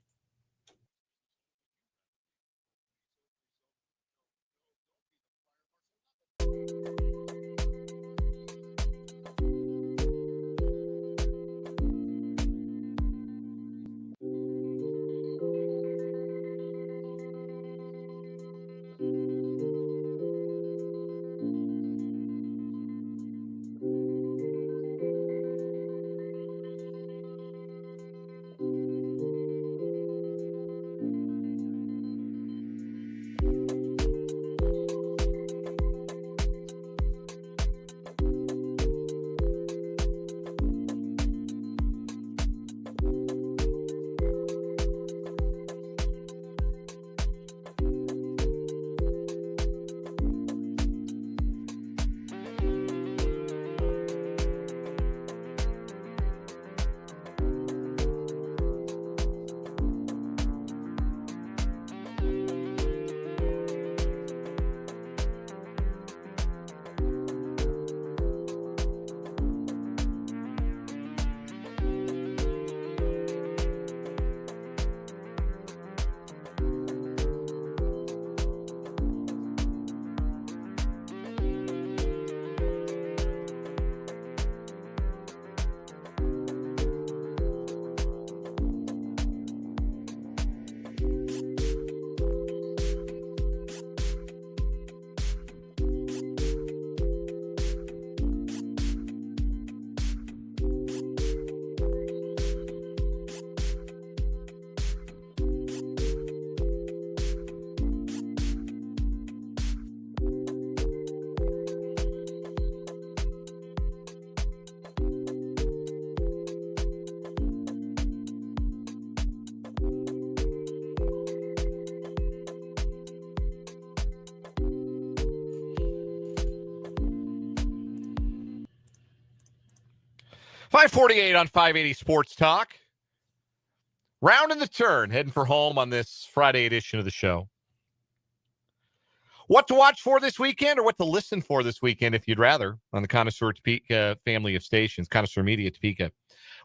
548 on 580 Sports Talk. Rounding the turn, heading for home on this Friday edition of the show. What to watch for this weekend or what to listen for this weekend, if you'd rather, on the Connoisseur Topeka family of stations, Connoisseur Media Topeka.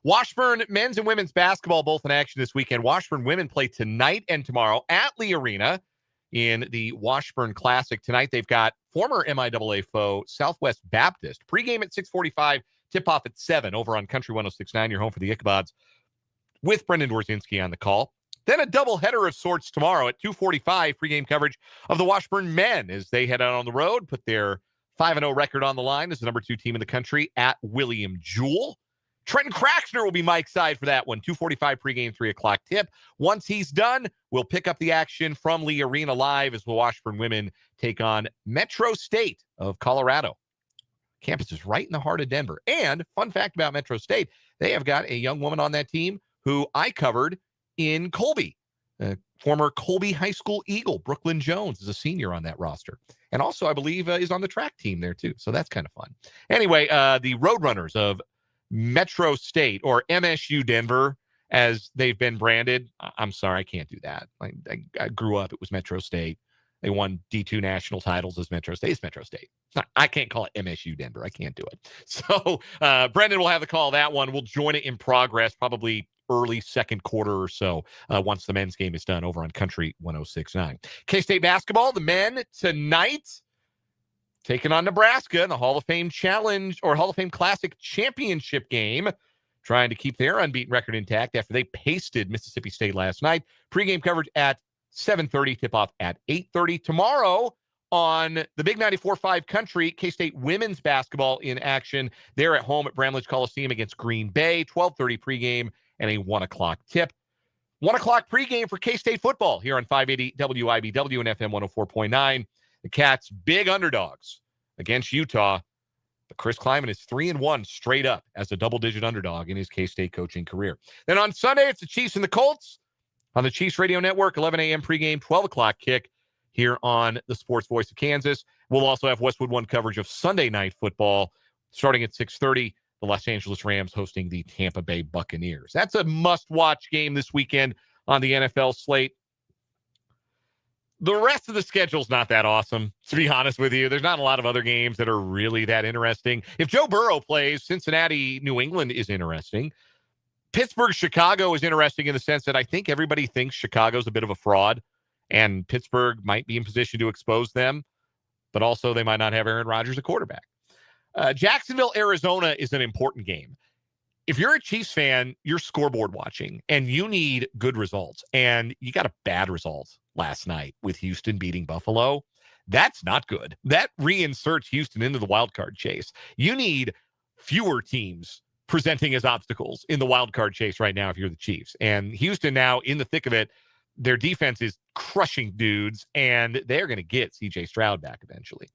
Washburn men's and women's basketball both in action this weekend. Washburn women play tonight and tomorrow at Lee Arena in the Washburn Classic. Tonight they've got former MIAA foe Southwest Baptist. Pregame at 6:45, tip-off at 7 over on Country 106.9. You're home for the Ichabods with Brendan Dworzinski on the call. Then a doubleheader of sorts tomorrow at 2:45, pregame coverage of the Washburn men as they head out on the road, put their 5-0 record on the line as the number 2 team in the country at William Jewell. Trenton Kraxner will be Mike's side for that one. 2:45 pregame, 3 o'clock tip. Once he's done, we'll pick up the action from Lee Arena live as the Washburn women take on Metro State of Colorado. Campus is right in the heart of Denver. And fun fact about Metro State, they have got a young woman on that team who I covered in Colby. Former Colby High School Eagle, Brooklyn Jones, is a senior on that roster. And also, I believe, is on the track team there, too. So that's kind of fun. Anyway, the Roadrunners of Metro State, or MSU Denver, as they've been branded. I'm sorry, I can't do that. I grew up, it was Metro State. They won D2 national titles as Metro State. It's Metro State. I can't call it MSU Denver. I can't do it. So Brendan will have the call that one. We'll join it in progress, probably early second quarter or so, once the men's game is done over on Country 106.9. K-State basketball, the men tonight taking on Nebraska in the Hall of Fame Challenge or Hall of Fame Classic Championship game, trying to keep their unbeaten record intact after they pasted Mississippi State last night. Pre-game coverage at 7:30, tip-off at 8:30. Tomorrow on the Big 94.5 Country, K-State women's basketball in action. They're at home at Bramlage Coliseum against Green Bay, 12:30 pregame and a 1 o'clock tip. 1 o'clock pregame for K-State football here on 580 WIBW and FM 104.9. The Cats, big underdogs against Utah. But Chris Kleiman is 3-1 straight up as a double-digit underdog in his K-State coaching career. Then on Sunday, it's the Chiefs and the Colts on the Chiefs Radio Network, 11 a.m. pregame, 12 o'clock kick here on the Sports Voice of Kansas. We'll also have Westwood One coverage of Sunday night football starting at 6:30. The Los Angeles Rams hosting the Tampa Bay Buccaneers. That's a must-watch game this weekend on the NFL slate. The rest of the schedule's not that awesome, to be honest with you. There's not a lot of other games that are really that interesting. If Joe Burrow plays, Cincinnati, New England is interesting. Pittsburgh, Chicago is interesting in the sense that I think everybody thinks Chicago's a bit of a fraud, and Pittsburgh might be in position to expose them, but also they might not have Aaron Rodgers a quarterback. Jacksonville, Arizona is an important game. If you're a Chiefs fan, you're scoreboard watching, and you need good results. And you got a bad result last night with Houston beating Buffalo. That's not good. That reinserts Houston into the wild card chase. You need fewer teams presenting as obstacles in the wild card chase right now if you're the Chiefs. And Houston now in the thick of it, their defense is crushing dudes, and they're going to get C.J. Stroud back eventually.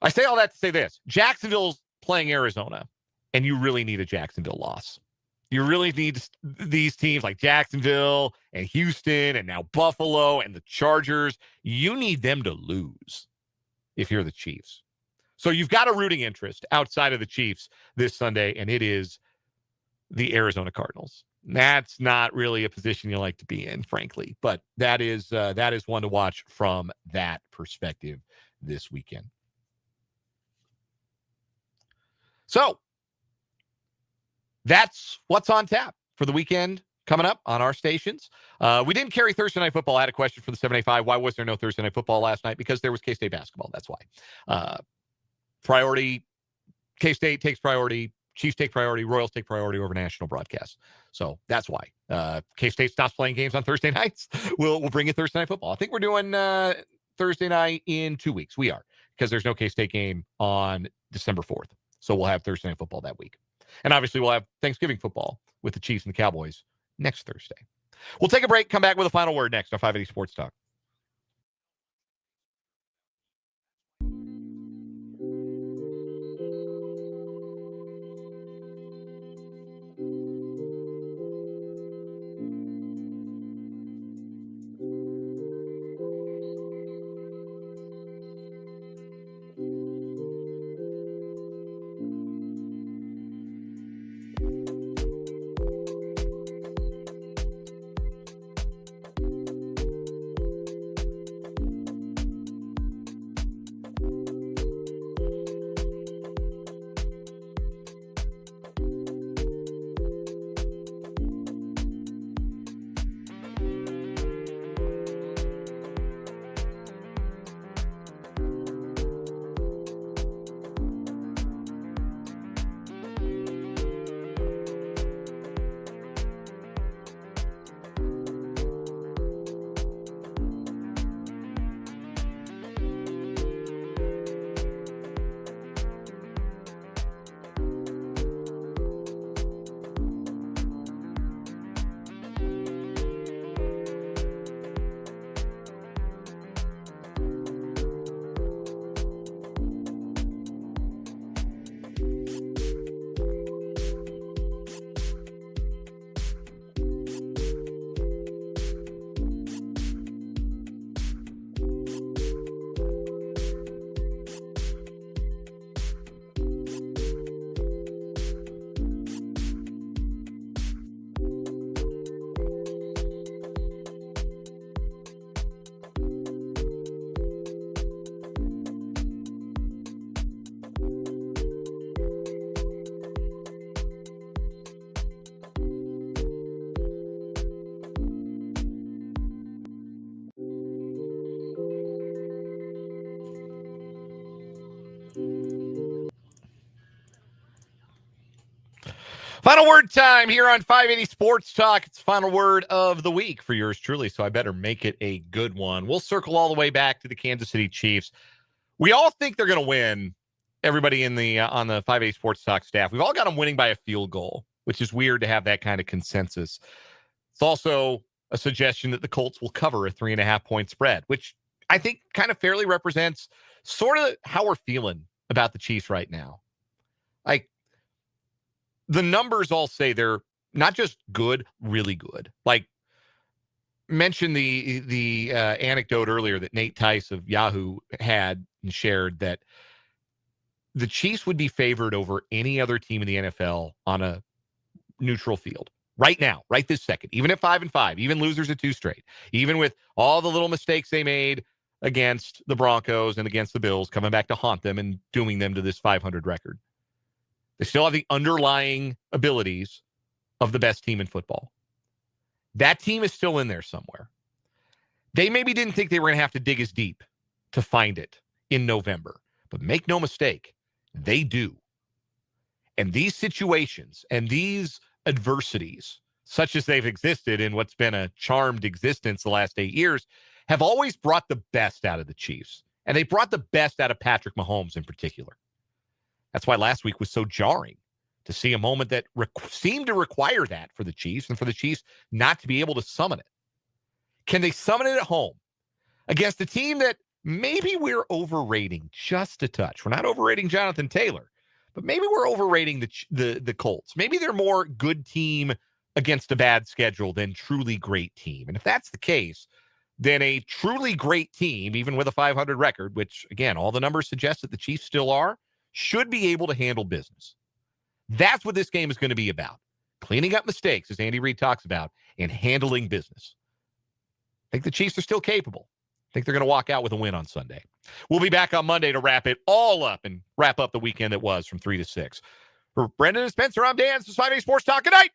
I say all that to say this. Jacksonville's playing Arizona, and you really need a Jacksonville loss. You really need these teams like Jacksonville and Houston and now Buffalo and the Chargers. You need them to lose if you're the Chiefs. So you've got a rooting interest outside of the Chiefs this Sunday, and it is the Arizona Cardinals. That's not really a position you like to be in, frankly, but that is one to watch from that perspective this weekend. So that's what's on tap for the weekend coming up on our stations. We didn't carry Thursday Night Football. I had a question for the 785. Why was there no Thursday Night Football last night? Because there was K-State basketball. That's why. Priority, K-State takes priority. Chiefs take priority. Royals take priority over national broadcasts. So that's why. K-State stops playing games on Thursday nights. We'll bring you Thursday Night Football. I think we're doing Thursday night in 2 weeks. We are, because there's no K-State game on December 4th. So we'll have Thursday Night Football that week. And obviously we'll have Thanksgiving football with the Chiefs and the Cowboys next Thursday. We'll take a break, come back with a final word next on 580 Sports Talk. Final word time here on 580 Sports Talk. It's final word of the week for yours truly, so I better make it a good one. We'll circle all the way back to the Kansas City Chiefs. We all think they're going to win. Everybody in the on the 580 Sports Talk staff, we've all got them winning by a field goal, which is weird to have that kind of consensus. It's also a suggestion that the Colts will cover a 3.5-point spread, which I think kind of fairly represents sort of how we're feeling about the Chiefs right now. Like, the numbers all say they're not just good, really good. Like, mentioned the anecdote earlier that Nate Tice of Yahoo had and shared that the Chiefs would be favored over any other team in the NFL on a neutral field right now, right this second, even at 5-5, even losers at 2 straight, even with all the little mistakes they made against the Broncos and against the Bills, coming back to haunt them and dooming them to this 500 record. They still have the underlying abilities of the best team in football. That team is still in there somewhere. They maybe didn't think they were going to have to dig as deep to find it in November. But make no mistake, they do. And these situations and these adversities, such as they've existed in what's been a charmed existence the last 8 years, have always brought the best out of the Chiefs. And they brought the best out of Patrick Mahomes in particular. That's why last week was so jarring to see a moment that seemed to require that for the Chiefs and for the Chiefs not to be able to summon it. Can they summon it at home against a team that maybe we're overrating just a touch? We're not overrating Jonathan Taylor, but maybe we're overrating the Colts. Maybe they're more good team against a bad schedule than truly great team. And if that's the case, then a truly great team, even with a 500 record, which, again, all the numbers suggest that the Chiefs still are, should be able to handle business. That's what this game is going to be about. Cleaning up mistakes, as Andy Reid talks about, and handling business. I think the Chiefs are still capable. I think they're going to walk out with a win on Sunday. We'll be back on Monday to wrap it all up and wrap up the weekend that was from 3 to 6. For Brendan and Spencer, I'm Dan. This is 580 Sports Talk. Good night.